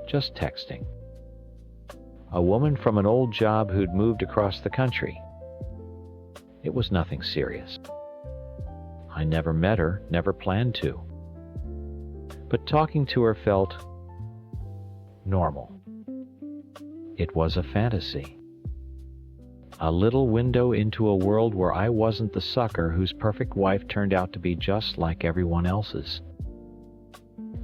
Just texting. A woman from an old job who'd moved across the country. It was nothing serious. I never met her, never planned to. But talking to her felt normal. It was a fantasy. A little window into a world where I wasn't the sucker whose perfect wife turned out to be just like everyone else's.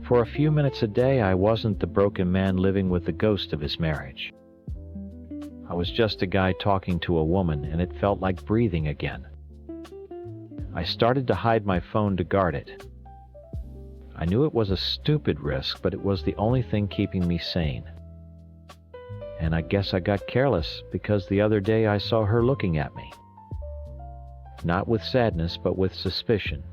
For a few minutes a day, I wasn't the broken man living with the ghost of his marriage. I was just a guy talking to a woman, and it felt like breathing again. I started to hide my phone to guard it. I knew it was a stupid risk, but it was the only thing keeping me sane. And I guess I got careless because the other day I saw her looking at me. Not with sadness, but with suspicion.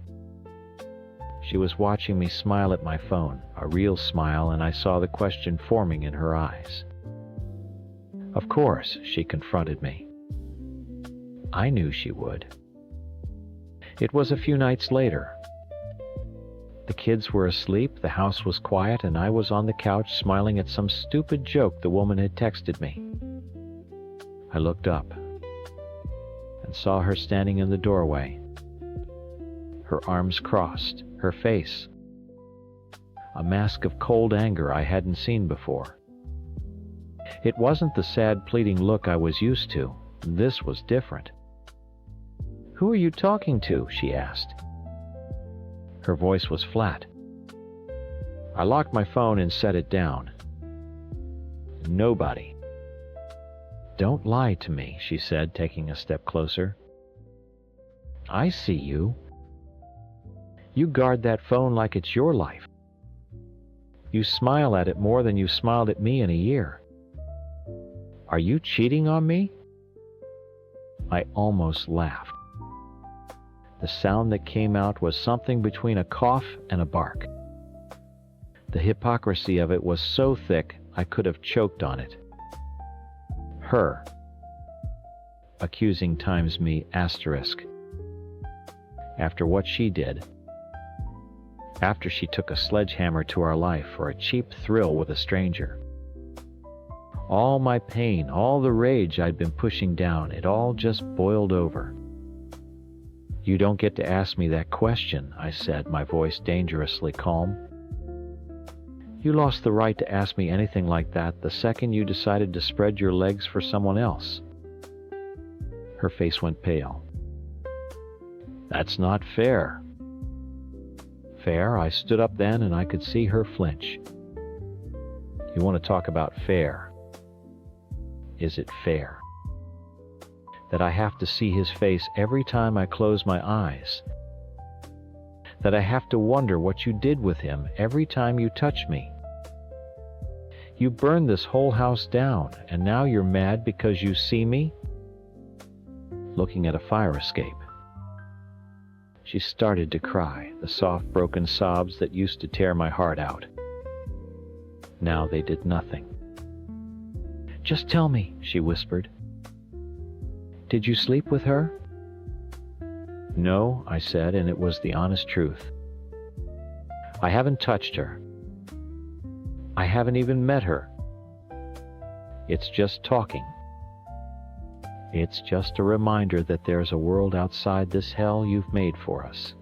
She was watching me smile at my phone, a real smile, and I saw the question forming in her eyes. Of course, she confronted me. I knew she would. It was a few nights later. The kids were asleep, the house was quiet, and I was on the couch smiling at some stupid joke the woman had texted me. I looked up and saw her standing in the doorway. Her arms crossed, her face, a mask of cold anger I hadn't seen before. It wasn't the sad, pleading look I was used to. This was different. "Who are you talking to?" she asked. Her voice was flat. I locked my phone and set it down. "Nobody." "Don't lie to me," she said, taking a step closer. "I see you. You guard that phone like it's your life. You smile at it more than you've smiled at me in a year. Are you cheating on me?" I almost laughed. The sound that came out was something between a cough and a bark. The hypocrisy of it was so thick I could have choked on it. Her. Accusing times me asterisk. After what she did. After she took a sledgehammer to our life for a cheap thrill with a stranger. All my pain, all the rage I'd been pushing down, it all just boiled over. "You don't get to ask me that question," I said, my voice dangerously calm. "You lost the right to ask me anything like that the second you decided to spread your legs for someone else." Her face went pale. "That's not fair." Fair? I stood up then and I could see her flinch. "You want to talk about fair? Is it fair that I have to see his face every time I close my eyes? That I have to wonder what you did with him every time you touch me? You burned this whole house down, and now you're mad because you see me looking at a fire escape." She started to cry, the soft broken sobs that used to tear my heart out. Now they did nothing. "Just tell me," she whispered. "Did you sleep with her?" "No," I said, and it was the honest truth. "I haven't touched her. I haven't even met her. It's just talking. It's just a reminder that there's a world outside this hell you've made for us."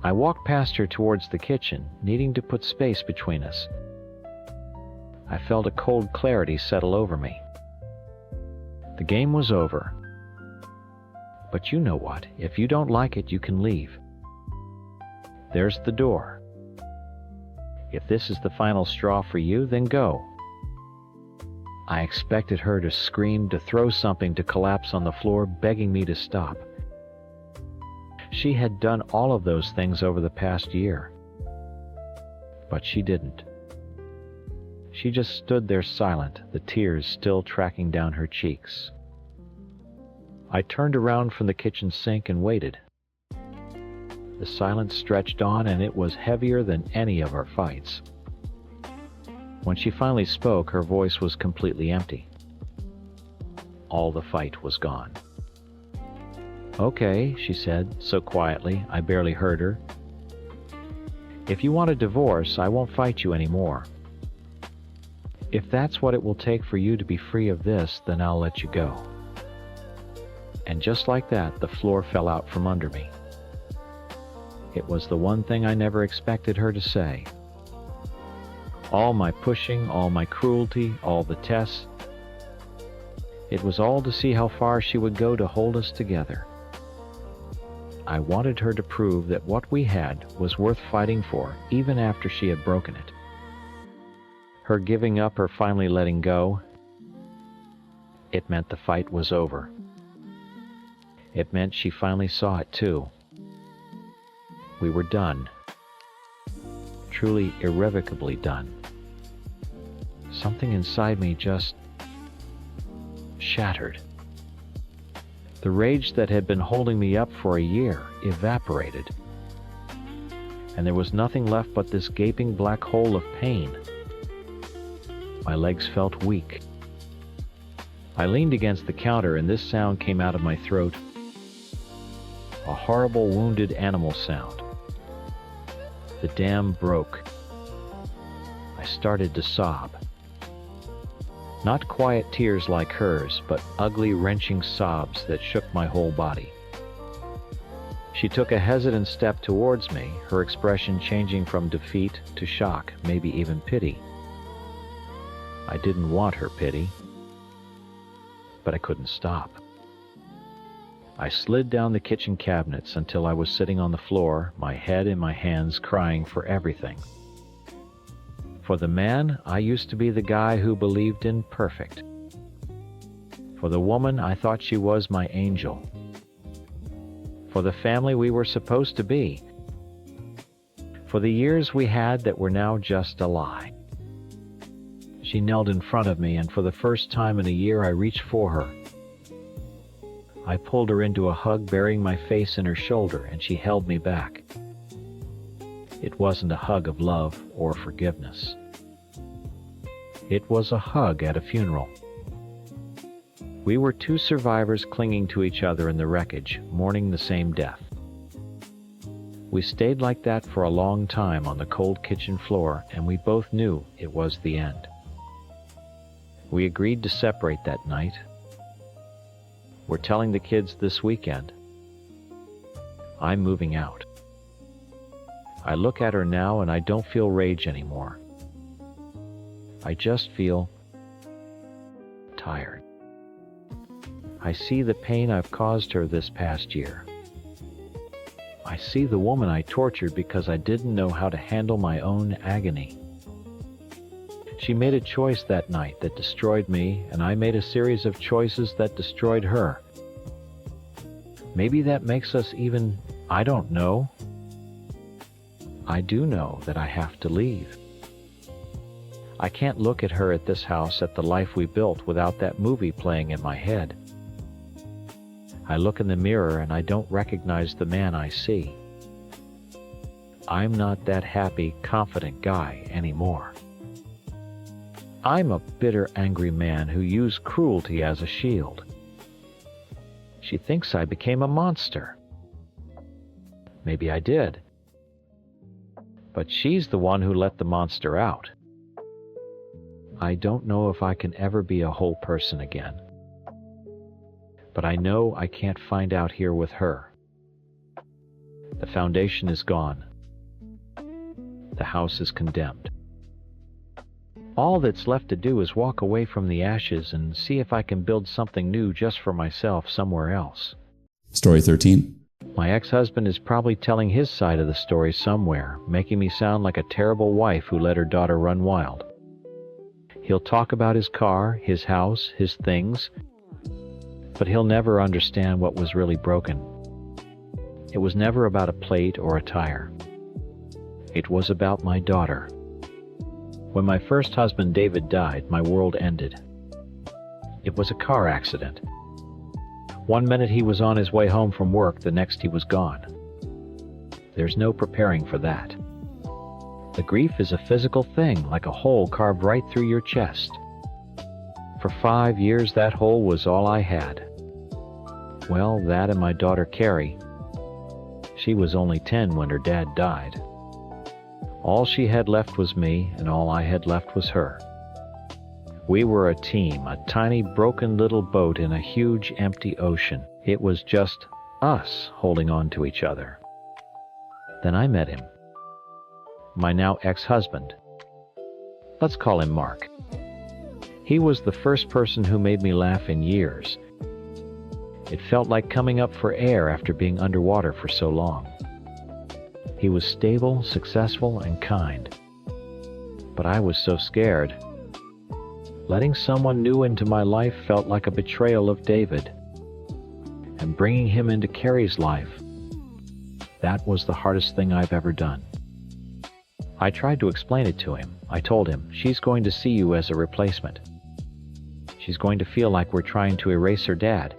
I walked past her towards the kitchen, needing to put space between us. I felt a cold clarity settle over me. The game was over. But you know what? If you don't like it, you can leave. There's the door. If this is the final straw for you, then go. I expected her to scream, to throw something, to collapse on the floor, begging me to stop. She had done all of those things over the past year. But she didn't. She just stood there silent, the tears still tracking down her cheeks. I turned around from the kitchen sink and waited. The silence stretched on, and it was heavier than any of our fights. When she finally spoke, her voice was completely empty. All the fight was gone. "Okay," she said, so quietly I barely heard her. "If you want a divorce, I won't fight you anymore. If that's what it will take for you to be free of this, then I'll let you go." And just like that, the floor fell out from under me. It was the one thing I never expected her to say. All my pushing, all my cruelty, all the tests, it was all to see how far she would go to hold us together. I wanted her to prove that what we had was worth fighting for, even after she had broken it. Her giving up, her finally letting go, it meant the fight was over. It meant she finally saw it too. We were done. Truly irrevocably done. Something inside me just shattered. The rage that had been holding me up for a year evaporated. And there was nothing left but this gaping black hole of pain. My legs felt weak. I leaned against the counter, and this sound came out of my throat. A horrible wounded animal sound. The dam broke. I started to sob. Not quiet tears like hers, but ugly, wrenching sobs that shook my whole body. She took a hesitant step towards me, her expression changing from defeat to shock, maybe even pity. I didn't want her pity, but I couldn't stop. I slid down the kitchen cabinets until I was sitting on the floor, my head in my hands, crying for everything. For the man, I used to be the guy who believed in perfect. For the woman, I thought she was my angel. For the family we were supposed to be. For the years we had that were now just a lie. She knelt in front of me, and for the first time in a year I reached for her. I pulled her into a hug, burying my face in her shoulder, and she held me back. It wasn't a hug of love or forgiveness. It was a hug at a funeral. We were two survivors clinging to each other in the wreckage, mourning the same death. We stayed like that for a long time on the cold kitchen floor, and we both knew it was the end. We agreed to separate that night. We're telling the kids this weekend. I'm moving out. I look at her now and I don't feel rage anymore. I just feel tired. I see the pain I've caused her this past year. I see the woman I tortured because I didn't know how to handle my own agony. She made a choice that night that destroyed me, and I made a series of choices that destroyed her. Maybe that makes us even, I don't know. I do know that I have to leave. I can't look at her at this house, at the life we built, without that movie playing in my head. I look in the mirror and I don't recognize the man I see. I'm not that happy, confident guy anymore. I'm a bitter, angry man who used cruelty as a shield. She thinks I became a monster. Maybe I did. But she's the one who let the monster out. I don't know if I can ever be a whole person again. But I know I can't find out here with her. The foundation is gone. The house is condemned. All that's left to do is walk away from the ashes and see if I can build something new just for myself somewhere else. Story 13. My ex-husband is probably telling his side of the story somewhere, making me sound like a terrible wife who let her daughter run wild. He'll talk about his car, his house, his things, but he'll never understand what was really broken. It was never about a plate or a tire. It was about my daughter. When my first husband, David, died, my world ended. It was a car accident. One minute he was on his way home from work, the next he was gone. There's no preparing for that. The grief is a physical thing, like a hole carved right through your chest. For 5 years, that hole was all I had. Well, that and my daughter, Carrie. She was only 10 when her dad died. All she had left was me, and all I had left was her. We were a team, a tiny broken little boat in a huge empty ocean. It was just us holding on to each other. Then I met him. My now ex-husband. Let's call him Mark. He was the first person who made me laugh in years. It felt like coming up for air after being underwater for so long. He was stable, successful, and kind. But I was so scared. Letting someone new into my life felt like a betrayal of David. And bringing him into Carrie's life, that was the hardest thing I've ever done. I tried to explain it to him. I told him, she's going to see you as a replacement. She's going to feel like we're trying to erase her dad.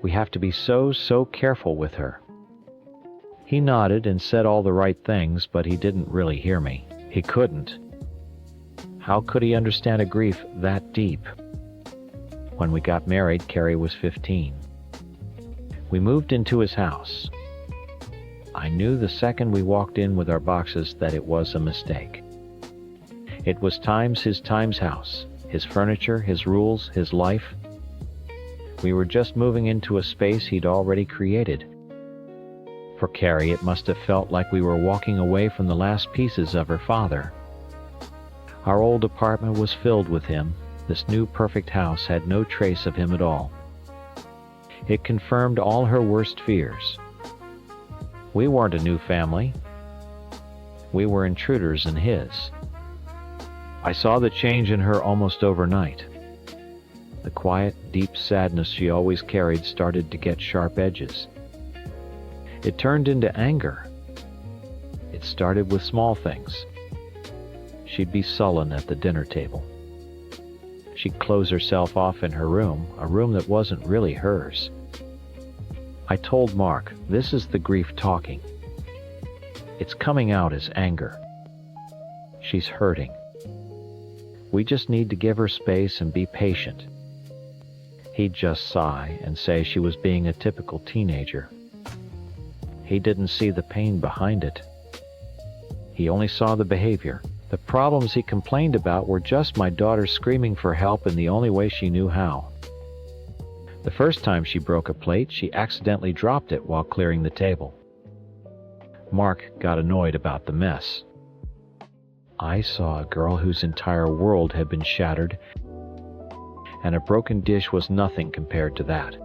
We have to be so careful with her. He nodded and said all the right things, but he didn't really hear me. He couldn't. How could he understand a grief that deep? When we got married, Carrie was 15. We moved into his house. I knew the second we walked in with our boxes that it was a mistake. It was his house, his furniture, his rules, his life. We were just moving into a space he'd already created. For Carrie, it must have felt like we were walking away from the last pieces of her father. Our old apartment was filled with him. This new perfect house had no trace of him at all. It confirmed all her worst fears. We weren't a new family. We were intruders in his. I saw the change in her almost overnight. The quiet, deep sadness she always carried started to get sharp edges. It turned into anger. It started with small things. She'd be sullen at the dinner table. She'd close herself off in her room, a room that wasn't really hers. I told Mark, this is the grief talking. It's coming out as anger. She's hurting. We just need to give her space and be patient. He'd just sigh and say she was being a typical teenager. He didn't see the pain behind it. He only saw the behavior. The problems he complained about were just my daughter screaming for help in the only way she knew how. The first time she broke a plate, she accidentally dropped it while clearing the table. Mark got annoyed about the mess. I saw a girl whose entire world had been shattered, and a broken dish was nothing compared to that.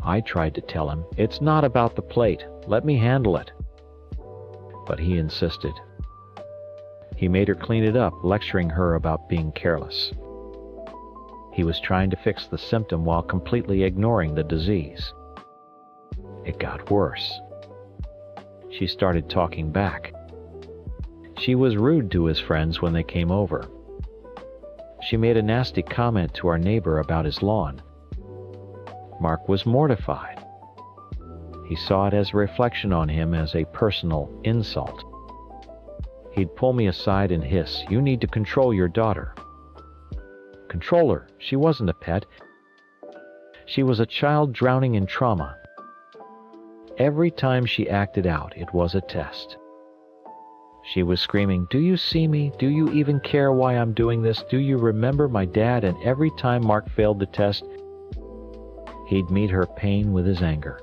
I tried to tell him, it's not about the plate, let me handle it. But he insisted. He made her clean it up, lecturing her about being careless. He was trying to fix the symptom while completely ignoring the disease. It got worse. She started talking back. She was rude to his friends when they came over. She made a nasty comment to our neighbor about his lawn. Mark was mortified. He saw it as a reflection on him as a personal insult. He'd pull me aside and hiss, you need to control your daughter. Control her. She wasn't a pet. She was a child drowning in trauma. Every time she acted out, it was a test. She was screaming, do you see me? Do you even care why I'm doing this? Do you remember my dad? And every time Mark failed the test, he'd meet her pain with his anger.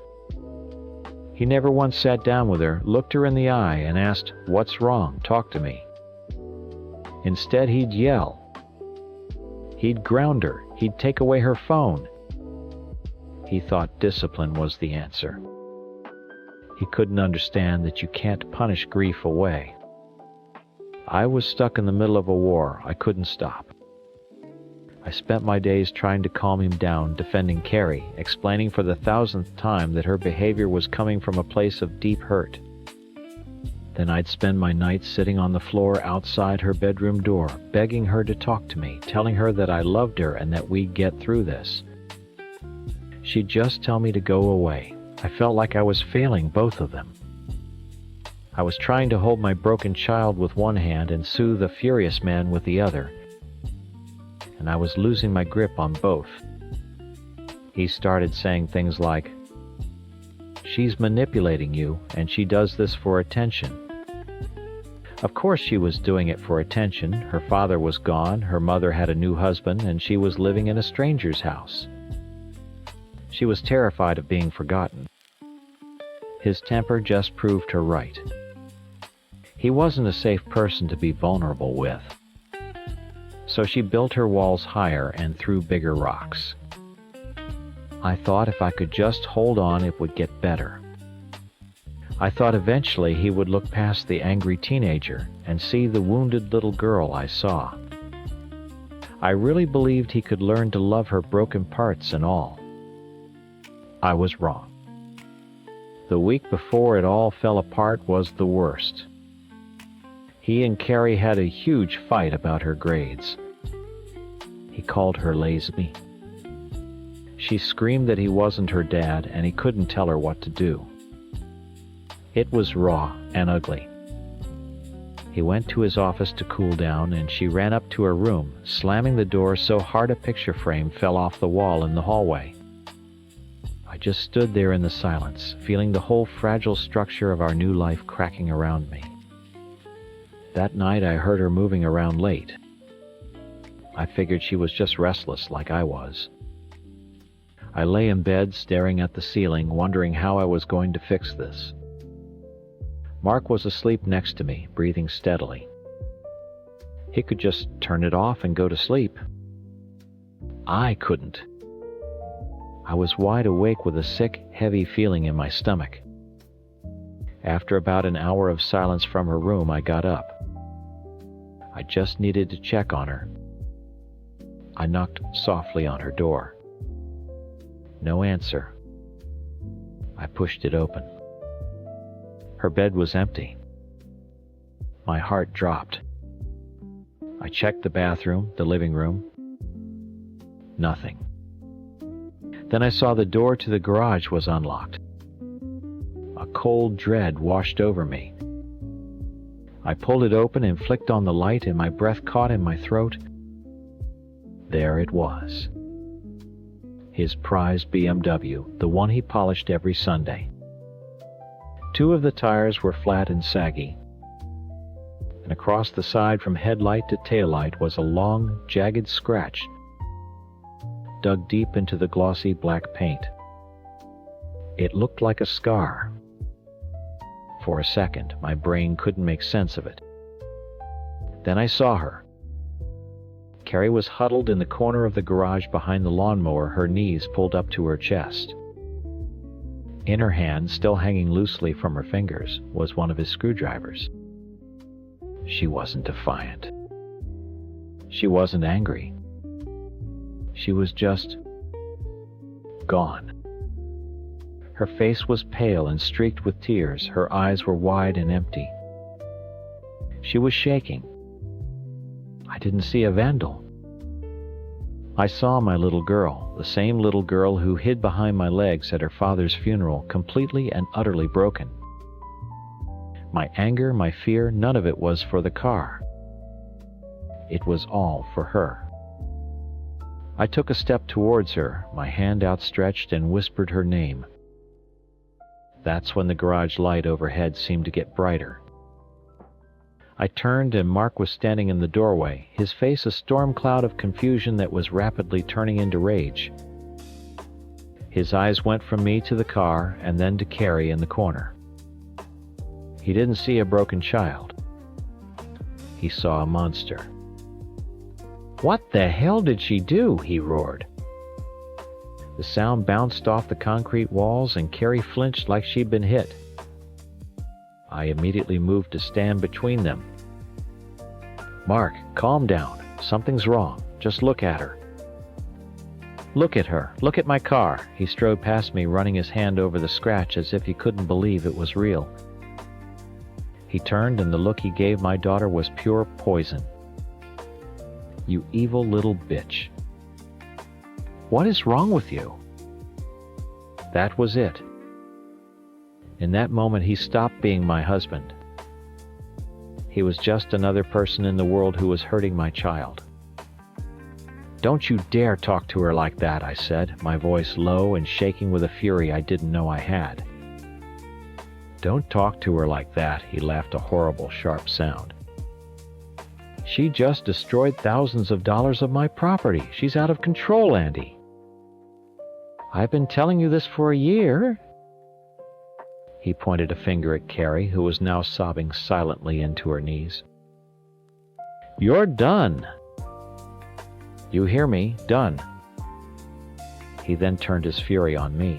He never once sat down with her, looked her in the eye, and asked, what's wrong? Talk to me. Instead, he'd yell. He'd ground her. He'd take away her phone. He thought discipline was the answer. He couldn't understand that you can't punish grief away. I was stuck in the middle of a war. I couldn't stop. I spent my days trying to calm him down, defending Carrie, explaining for the 1000th time that her behavior was coming from a place of deep hurt. Then I'd spend my nights sitting on the floor outside her bedroom door, begging her to talk to me, telling her that I loved her and that we'd get through this. She'd just tell me to go away. I felt like I was failing both of them. I was trying to hold my broken child with one hand and soothe a furious man with the other, and I was losing my grip on both. He started saying things like, she's manipulating you, and she does this for attention. Of course she was doing it for attention. Her father was gone, her mother had a new husband, and she was living in a stranger's house. She was terrified of being forgotten. His temper just proved her right. He wasn't a safe person to be vulnerable with. So she built her walls higher and threw bigger rocks. I thought if I could just hold on, it would get better. I thought eventually he would look past the angry teenager and see the wounded little girl I saw. I really believed he could learn to love her broken parts and all. I was wrong. The week before it all fell apart was the worst. He and Carrie had a huge fight about her grades. He called her lazy. She screamed that he wasn't her dad and he couldn't tell her what to do. It was raw and ugly. He went to his office to cool down and she ran up to her room, slamming the door so hard a picture frame fell off the wall in the hallway. I just stood there in the silence, feeling the whole fragile structure of our new life cracking around me. That night I heard her moving around late. I figured she was just restless like I was. I lay in bed staring at the ceiling, wondering how I was going to fix this. Mark was asleep next to me, breathing steadily. He could just turn it off and go to sleep. I couldn't. I was wide awake with a sick, heavy feeling in my stomach. After about an hour of silence from her room, I got up. I just needed to check on her. I knocked softly on her door. No answer. I pushed it open. Her bed was empty. My heart dropped. I checked the bathroom, the living room. Nothing. Then I saw the door to the garage was unlocked. A cold dread washed over me. I pulled it open and flicked on the light, and my breath caught in my throat. There it was. His prized BMW, the one he polished every Sunday. 2 of the tires were flat and saggy, and across the side from headlight to taillight was a long, jagged scratch dug deep into the glossy black paint. It looked like a scar. For a second, my brain couldn't make sense of it. Then I saw her. Carrie was huddled in the corner of the garage behind the lawnmower, her knees pulled up to her chest. In her hand, still hanging loosely from her fingers, was one of his screwdrivers. She wasn't defiant. She wasn't angry. She was just gone. Her face was pale and streaked with tears. Her eyes were wide and empty. She was shaking. I didn't see a vandal. I saw my little girl, the same little girl who hid behind my legs at her father's funeral, completely and utterly broken. My anger, my fear, none of it was for the car. It was all for her. I took a step towards her, my hand outstretched, and whispered her name. That's when the garage light overhead seemed to get brighter. I turned, and Mark was standing in the doorway, his face a storm cloud of confusion that was rapidly turning into rage. His eyes went from me to the car, and then to Carrie in the corner. He didn't see a broken child. He saw a monster. "What the hell did she do?" he roared. The sound bounced off the concrete walls, and Carrie flinched like she'd been hit. I immediately moved to stand between them. "Mark, calm down. Something's wrong. Just look at her." "Look at her. Look at my car." He strode past me, running his hand over the scratch as if he couldn't believe it was real. He turned, and the look he gave my daughter was pure poison. "You evil little bitch. What is wrong with you?" That was it. In that moment, he stopped being my husband. He was just another person in the world who was hurting my child. "Don't you dare talk to her like that," I said, my voice low and shaking with a fury I didn't know I had. "Don't talk to her like that," he laughed, a horrible, sharp sound. "She just destroyed thousands of dollars of my property. She's out of control, Andy." "I've been telling you this for a year." He pointed a finger at Carrie, who was now sobbing silently into her knees. "You're done. You hear me? Done." He then turned his fury on me.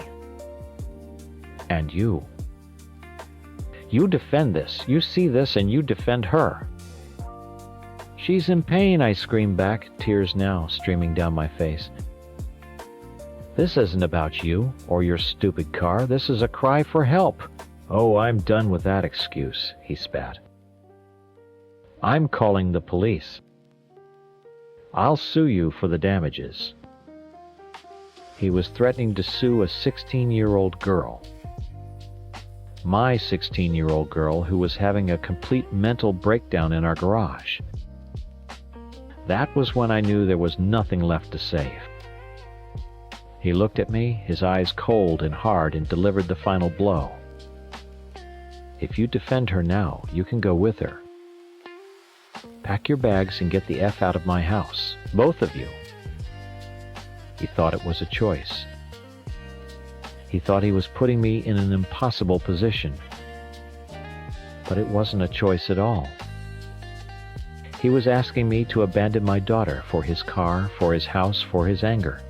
"And you. You defend this. You see this and you defend her." "She's in pain," I screamed back, tears now streaming down my face. "This isn't about you or your stupid car. This is a cry for help." "Oh, I'm done with that excuse," he spat. "I'm calling the police. I'll sue you for the damages." He was threatening to sue a 16-year-old girl. My 16-year-old girl, who was having a complete mental breakdown in our garage. That was when I knew there was nothing left to save. He looked at me, his eyes cold and hard, and delivered the final blow. "If you defend her now, you can go with her. Pack your bags and get the F out of my house, both of you." He thought it was a choice. He thought he was putting me in an impossible position. But it wasn't a choice at all. He was asking me to abandon my daughter for his car, for his house, for his anger.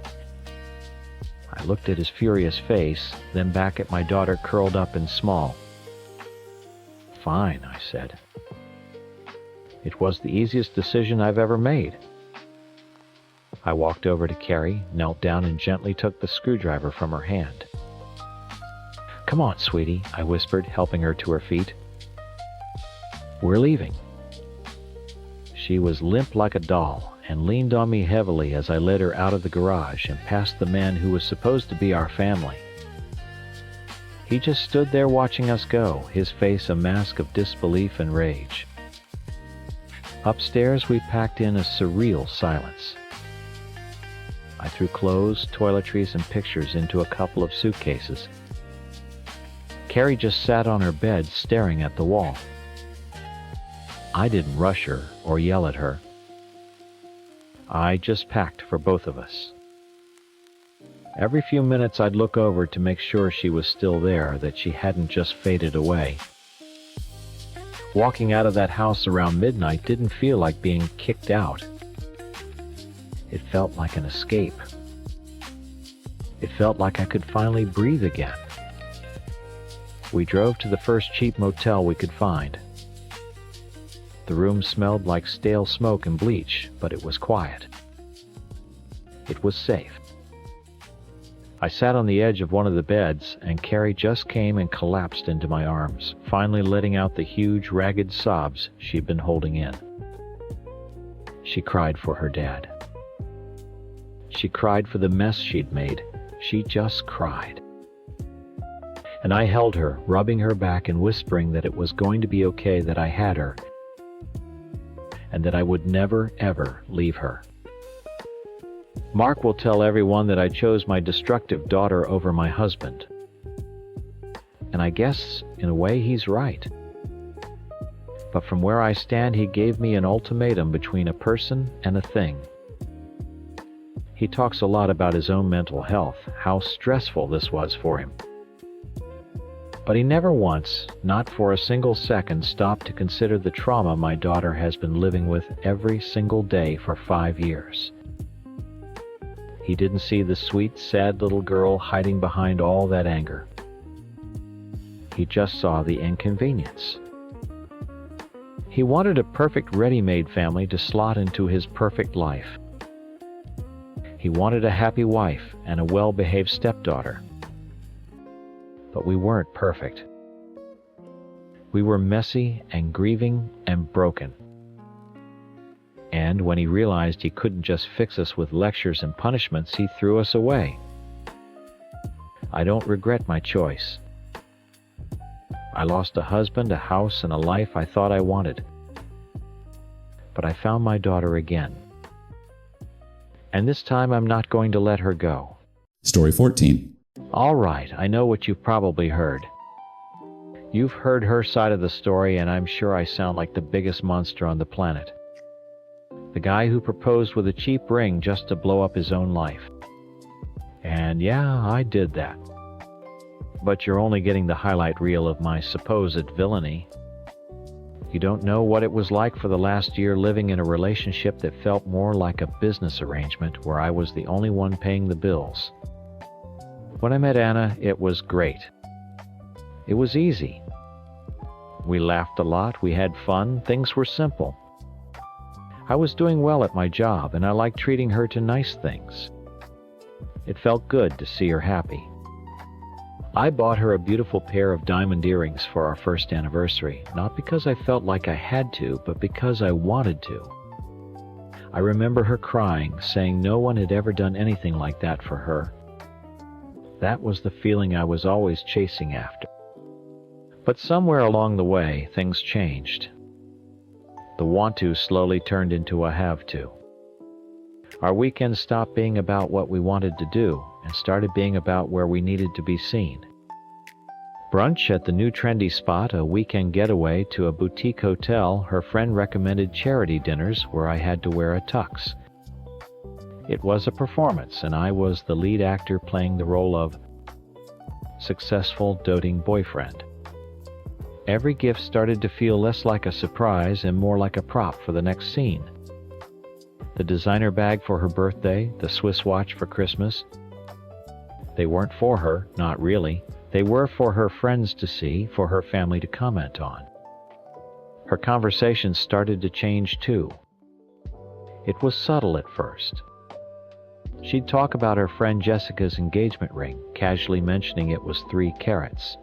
I looked at his furious face, then back at my daughter curled up and small. "Fine," I said. It was the easiest decision I've ever made. I walked over to Carrie, knelt down, and gently took the screwdriver from her hand. "Come on, sweetie," I whispered, helping her to her feet. "We're leaving." She was limp like a doll and leaned on me heavily as I led her out of the garage and past the man who was supposed to be our family. He just stood there watching us go, his face a mask of disbelief and rage. Upstairs, we packed in a surreal silence. I threw clothes, toiletries, and pictures into a couple of suitcases. Carrie just sat on her bed staring at the wall. I didn't rush her or yell at her. I just packed for both of us. Every few minutes I'd look over to make sure she was still there, that she hadn't just faded away. Walking out of that house around midnight didn't feel like being kicked out. It felt like an escape. It felt like I could finally breathe again. We drove to the first cheap motel we could find. The room smelled like stale smoke and bleach, but it was quiet. It was safe. I sat on the edge of one of the beds, and Carrie just came and collapsed into my arms, finally letting out the huge, ragged sobs she'd been holding in. She cried for her dad. She cried for the mess she'd made. She just cried. And I held her, rubbing her back and whispering that it was going to be okay, that I had her, and that I would never, ever leave her. Mark will tell everyone that I chose my destructive daughter over my husband. And I guess, in a way, he's right. But from where I stand, he gave me an ultimatum between a person and a thing. He talks a lot about his own mental health, how stressful this was for him. But he never once, not for a single second, stopped to consider the trauma my daughter has been living with every single day for 5 years. He didn't see the sweet, sad little girl hiding behind all that anger. He just saw the inconvenience. He wanted a perfect ready-made family to slot into his perfect life. He wanted a happy wife and a well-behaved stepdaughter. But we weren't perfect. We were messy and grieving and broken. And when he realized he couldn't just fix us with lectures and punishments, he threw us away. I don't regret my choice. I lost a husband, a house, and a life I thought I wanted. But I found my daughter again. And this time I'm not going to let her go. Story 14. All right, I know what you've probably heard. You've heard her side of the story, and I'm sure I sound like the biggest monster on the planet. The guy who proposed with a cheap ring just to blow up his own life. And yeah, I did that. But you're only getting the highlight reel of my supposed villainy. You don't know what it was like for the last year living in a relationship that felt more like a business arrangement where I was the only one paying the bills. When I met Anna, it was great. It was easy. We laughed a lot, we had fun, things were simple. I was doing well at my job, and I liked treating her to nice things. It felt good to see her happy. I bought her a beautiful pair of diamond earrings for our first anniversary, not because I felt like I had to, but because I wanted to. I remember her crying, saying no one had ever done anything like that for her. That was the feeling I was always chasing after. But somewhere along the way, things changed. The want to slowly turned into a have to. Our weekends stopped being about what we wanted to do and started being about where we needed to be seen. Brunch at the new trendy spot, a weekend getaway to a boutique hotel, her friend recommended charity dinners where I had to wear a tux. It was a performance, and I was the lead actor playing the role of successful, doting boyfriend. Every gift started to feel less like a surprise and more like a prop for the next scene. The designer bag for her birthday, the Swiss watch for Christmas, They weren't for her, not really. They were for her friends to see, for her family to comment on. Her conversations started to change too. It was subtle at first. She'd talk about her friend Jessica's engagement ring, casually mentioning it was 3 carats.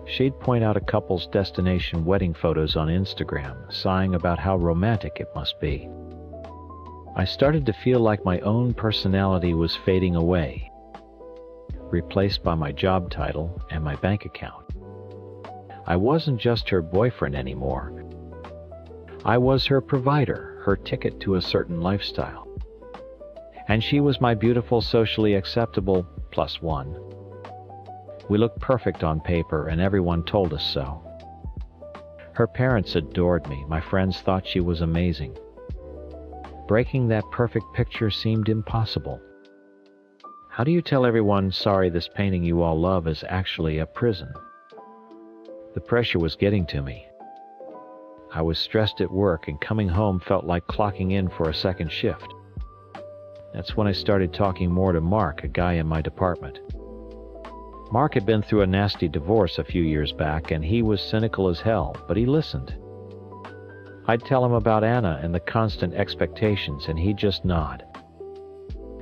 She'd point out a couple's destination wedding photos on Instagram, sighing about how romantic it must be. I started to feel like my own personality was fading away, replaced by my job title and my bank account. I wasn't just her boyfriend anymore. I was her provider, her ticket to a certain lifestyle. And she was my beautiful, socially acceptable +1. We looked perfect on paper, and everyone told us so. Her parents adored me. My friends thought she was amazing. Breaking that perfect picture seemed impossible. How do you tell everyone, sorry, this painting you all love is actually a prison? The pressure was getting to me. I was stressed at work, and coming home felt like clocking in for a second shift. That's when I started talking more to Mark, a guy in my department. Mark had been through a nasty divorce a few years back, and he was cynical as hell, but he listened. I'd tell him about Anna and the constant expectations, and he'd just nod.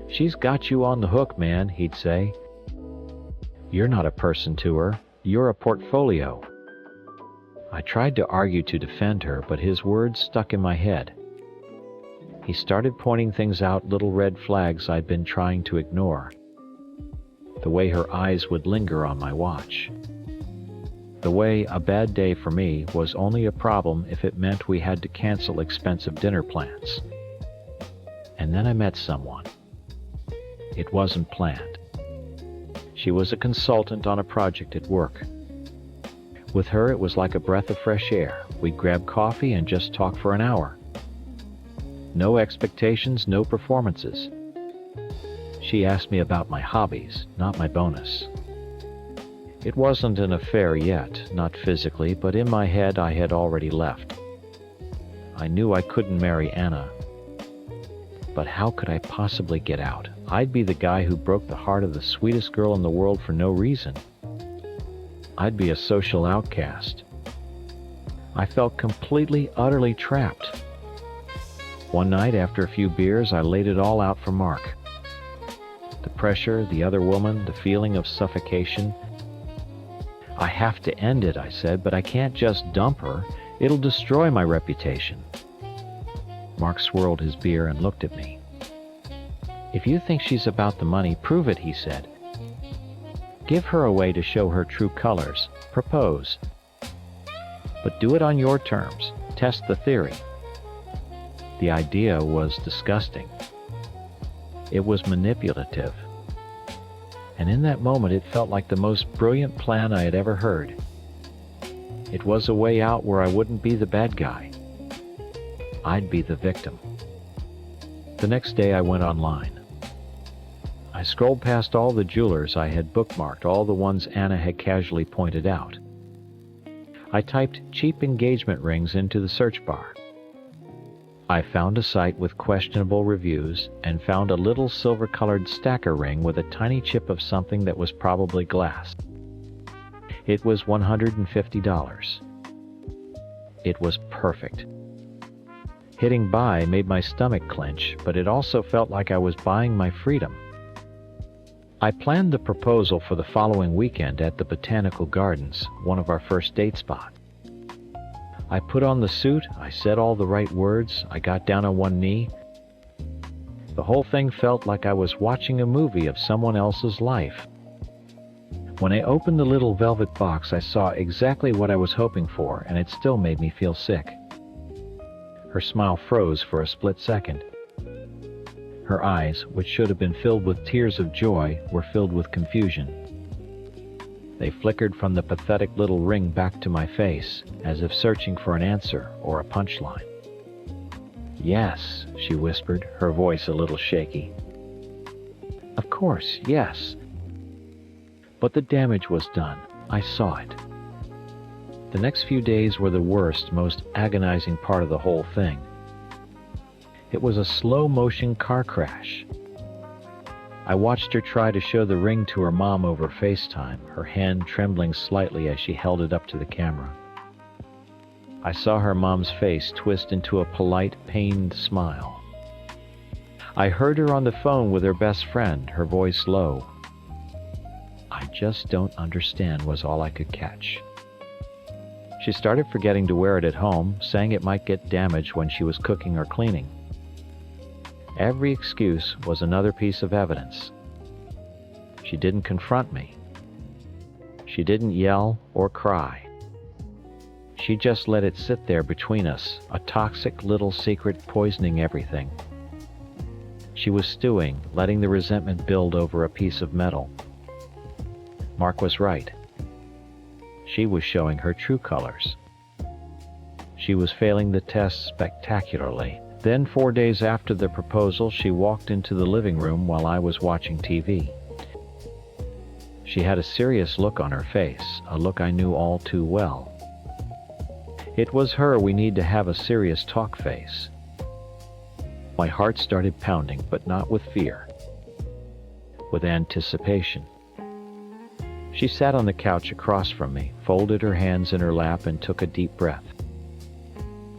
"She's got you on the hook, man," he'd say. "You're not a person to her, you're a portfolio." I tried to argue to defend her, but his words stuck in my head. He started pointing things out, little red flags I'd been trying to ignore. The way her eyes would linger on my watch. The way a bad day for me was only a problem if it meant we had to cancel expensive dinner plans. And then I met someone. It wasn't planned. She was a consultant on a project at work. With her, it was like a breath of fresh air. We'd grab coffee and just talk for an hour. No expectations, no performances. She asked me about my hobbies, not my bonus. It wasn't an affair yet, not physically, but in my head I had already left. I knew I couldn't marry Anna. But how could I possibly get out? I'd be the guy who broke the heart of the sweetest girl in the world for no reason. I'd be a social outcast. I felt completely, utterly trapped. One night, after a few beers, I laid it all out for Mark. The pressure, the other woman, the feeling of suffocation. "I have to end it," I said, "but I can't just dump her. It'll destroy my reputation." Mark swirled his beer and looked at me. "If you think she's about the money, prove it," he said. "Give her a way to show her true colors. Propose. But do it on your terms. Test the theory." The idea was disgusting. It was manipulative. And in that moment it felt like the most brilliant plan I had ever heard. It was a way out where I wouldn't be the bad guy. I'd be the victim. The next day I went online. I scrolled past all the jewelers I had bookmarked, all the ones Anna had casually pointed out. I typed cheap engagement rings into the search bar. I found a site with questionable reviews and found a little silver-colored stacker ring with a tiny chip of something that was probably glass. It was $150. It was perfect. Hitting buy made my stomach clench, but it also felt like I was buying my freedom. I planned the proposal for the following weekend at the Botanical Gardens, one of our first date spots. I put on the suit, I said all the right words, I got down on one knee. The whole thing felt like I was watching a movie of someone else's life. When I opened the little velvet box, I saw exactly what I was hoping for, and it still made me feel sick. Her smile froze for a split second. Her eyes, which should have been filled with tears of joy, were filled with confusion. They flickered from the pathetic little ring back to my face, as if searching for an answer or a punchline. "Yes," she whispered, her voice a little shaky. "Of course, yes." But the damage was done. I saw it. The next few days were the worst, most agonizing part of the whole thing. It was a slow-motion car crash. I watched her try to show the ring to her mom over FaceTime, her hand trembling slightly as she held it up to the camera. I saw her mom's face twist into a polite, pained smile. I heard her on the phone with her best friend, her voice low. "I just don't understand," was all I could catch. She started forgetting to wear it at home, saying it might get damaged when she was cooking or cleaning. Every excuse was another piece of evidence. She didn't confront me. She didn't yell or cry. She just let it sit there between us, a toxic little secret poisoning everything. She was stewing, letting the resentment build over a piece of metal. Mark was right. She was showing her true colors. She was failing the test spectacularly. Then 4 days after the proposal, she walked into the living room while I was watching TV. She had a serious look on her face, a look I knew all too well. It was her "we need to have a serious talk" face. My heart started pounding, but not with fear, with anticipation. She sat on the couch across from me, folded her hands in her lap, and took a deep breath.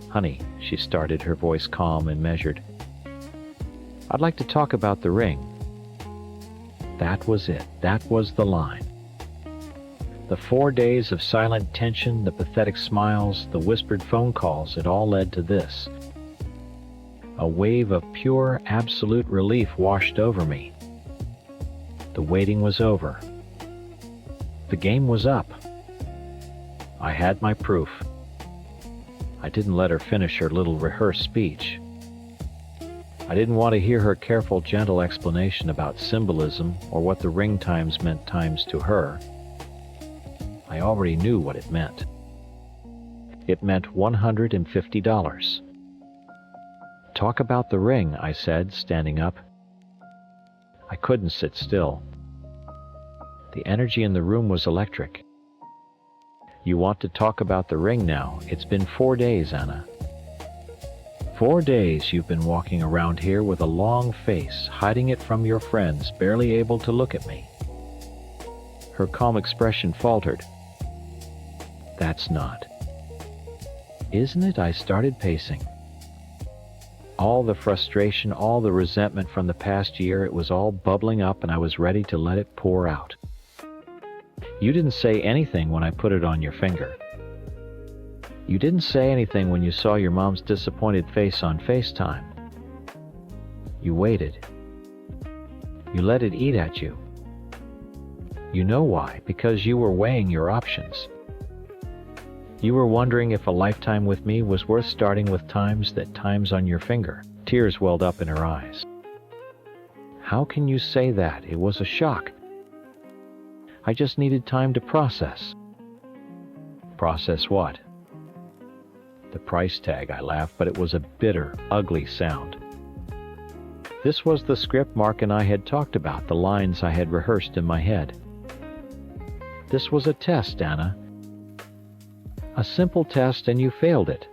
"Honey," she started, her voice calm and measured. "I'd like to talk about the ring." That was it. That was the line. The 4 days of silent tension, the pathetic smiles, the whispered phone calls, it all led to this. A wave of pure, absolute relief washed over me. The waiting was over. The game was up. I had my proof. I didn't let her finish her little rehearsed speech. I didn't want to hear her careful, gentle explanation about symbolism or what the ring times meant times to her. I already knew what it meant. It meant $150. "Talk about the ring," I said, standing up. I couldn't sit still. The energy in the room was electric. "You want to talk about the ring now? It's been 4 days, Anna. 4 days you've been walking around here with a long face, hiding it from your friends, barely able to look at me." Her calm expression faltered. "That's not." "Isn't it?" I started pacing. All the frustration, all the resentment from the past year, it was all bubbling up, and I was ready to let it pour out. "You didn't say anything when I put it on your finger. You didn't say anything when you saw your mom's disappointed face on FaceTime. You waited. You let it eat at you. You know why? Because you were weighing your options. You were wondering if a lifetime with me was worth starting with times on your finger." Tears welled up in her eyes. "How can you say that? It was a shock. I just needed time to process." "Process what?" "The price tag," I laughed, but it was a bitter, ugly sound. This was the script Mark and I had talked about, the lines I had rehearsed in my head. "This was a test, Anna. A simple test, and you failed it.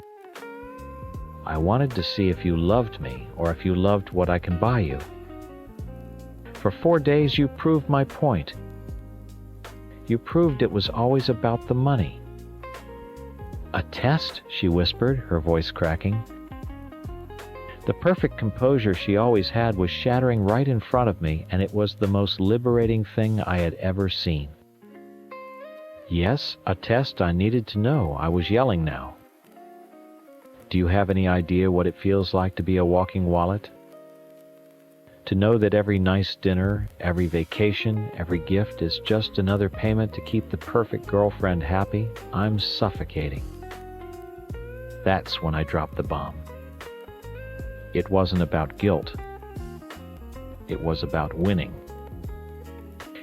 I wanted to see if you loved me, or if you loved what I can buy you. For 4 days you proved my point. You proved it was always about the money." "A test?" she whispered, her voice cracking. The perfect composure she always had was shattering right in front of me, and it was the most liberating thing I had ever seen. "Yes, a test. I needed to know." I was yelling now. "Do you have any idea what it feels like to be a walking wallet? To know that every nice dinner, every vacation, every gift is just another payment to keep the perfect girlfriend happy? I'm suffocating." That's when I dropped the bomb. It wasn't about guilt. It was about winning.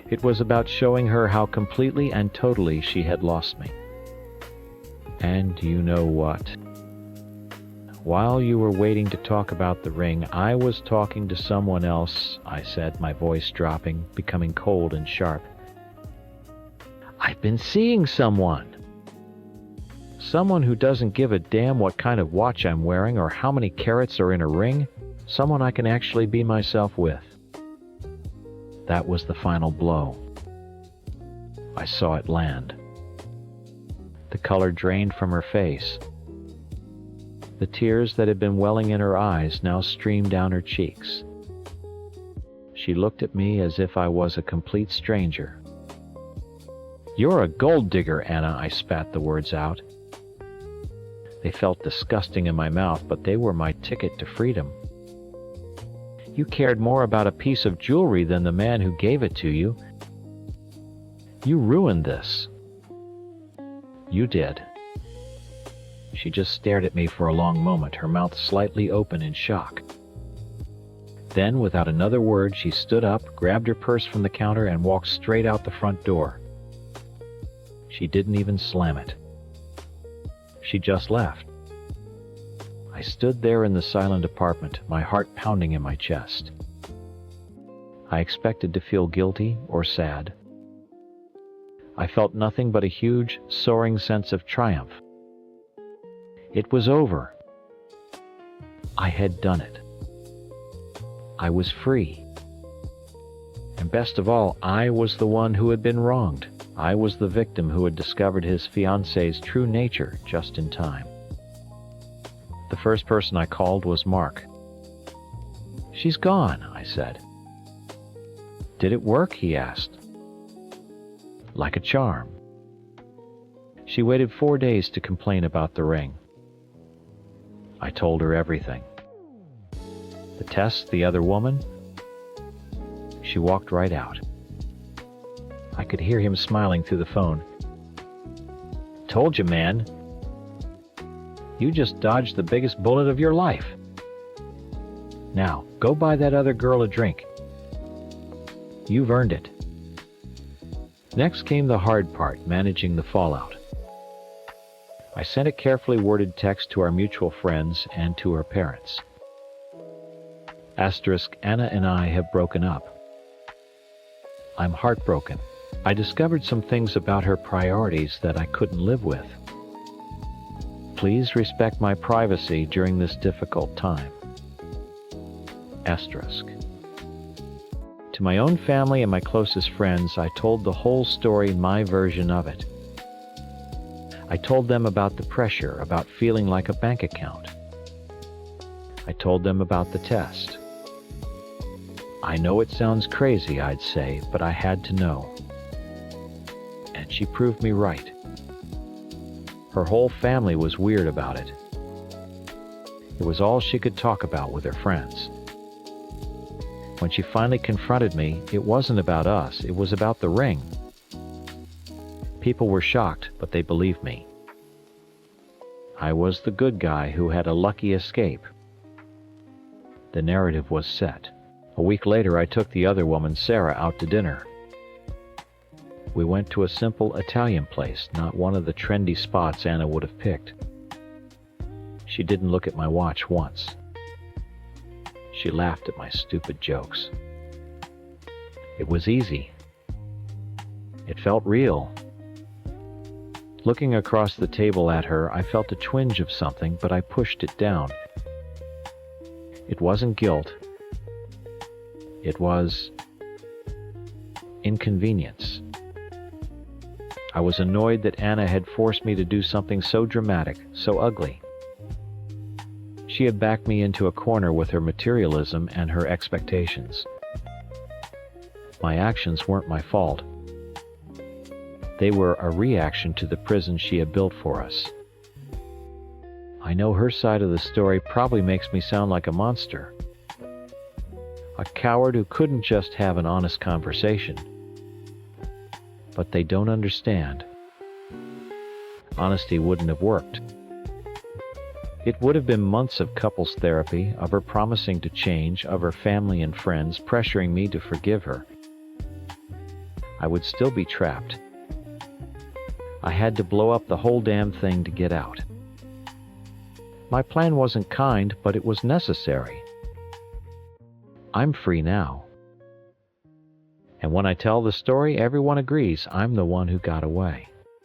It was about showing her how completely and totally she had lost me. "And you know what? While you were waiting to talk about the ring, I was talking to someone else," I said, my voice dropping, becoming cold and sharp. "I've been seeing someone. Someone who doesn't give a damn what kind of watch I'm wearing or how many carats are in a ring. Someone I can actually be myself with." That was the final blow. I saw it land. The color drained from her face. The tears that had been welling in her eyes now streamed down her cheeks. She looked at me as if I was a complete stranger. "You're a gold digger, Anna," I spat the words out. They felt disgusting in my mouth, but they were my ticket to freedom. "You cared more about a piece of jewelry than the man who gave it to you. You ruined this." "You did." She just stared at me for a long moment, her mouth slightly open in shock. Then, without another word, she stood up, grabbed her purse from the counter, and walked straight out the front door. She didn't even slam it. She just left. I stood there in the silent apartment, my heart pounding in my chest. I expected to feel guilty or sad. I felt nothing but a huge, soaring sense of triumph. It was over. I had done it. I was free. And best of all, I was the one who had been wronged. I was the victim who had discovered his fiancée's true nature just in time. The first person I called was Mark. "She's gone," I said. "Did it work?" he asked. "Like a charm." She waited 4 days to complain about the ring. I told her everything. The test, the other woman. She walked right out. I could hear him smiling through the phone. "Told you, man. You just dodged the biggest bullet of your life. Now, go buy that other girl a drink. You've earned it." Next came the hard part, managing the fallout. I sent a carefully worded text to our mutual friends and to her parents. Asterisk, Anna and I have broken up. I'm heartbroken. I discovered some things about her priorities that I couldn't live with. Please respect my privacy during this difficult time. Asterisk. To my own family and my closest friends, I told the whole story, my version of it. I told them about the pressure, about feeling like a bank account. I told them about the test. I know it sounds crazy, I'd say, but I had to know. And she proved me right. Her whole family was weird about it. It was all she could talk about with her friends. When she finally confronted me, it wasn't about us, it was about the ring. People were shocked, but they believed me. I was the good guy who had a lucky escape. The narrative was set. A week later, I took the other woman, Sarah, out to dinner. We went to a simple Italian place, not one of the trendy spots Anna would have picked. She didn't look at my watch once. She laughed at my stupid jokes. It was easy. It felt real. Looking across the table at her, I felt a twinge of something, but I pushed it down. It wasn't guilt. It was inconvenience. I was annoyed that Anna had forced me to do something so dramatic, so ugly. She had backed me into a corner with her materialism and her expectations. My actions weren't my fault. They were a reaction to the prison she had built for us. I know her side of the story probably makes me sound like a monster. A coward who couldn't just have an honest conversation. But they don't understand. Honesty wouldn't have worked. It would have been months of couples therapy, of her promising to change, of her family and friends pressuring me to forgive her. I would still be trapped. I had to blow up the whole damn thing to get out. My plan wasn't kind, but it was necessary. I'm free now. And when I tell the story, everyone agrees I'm the one who got away.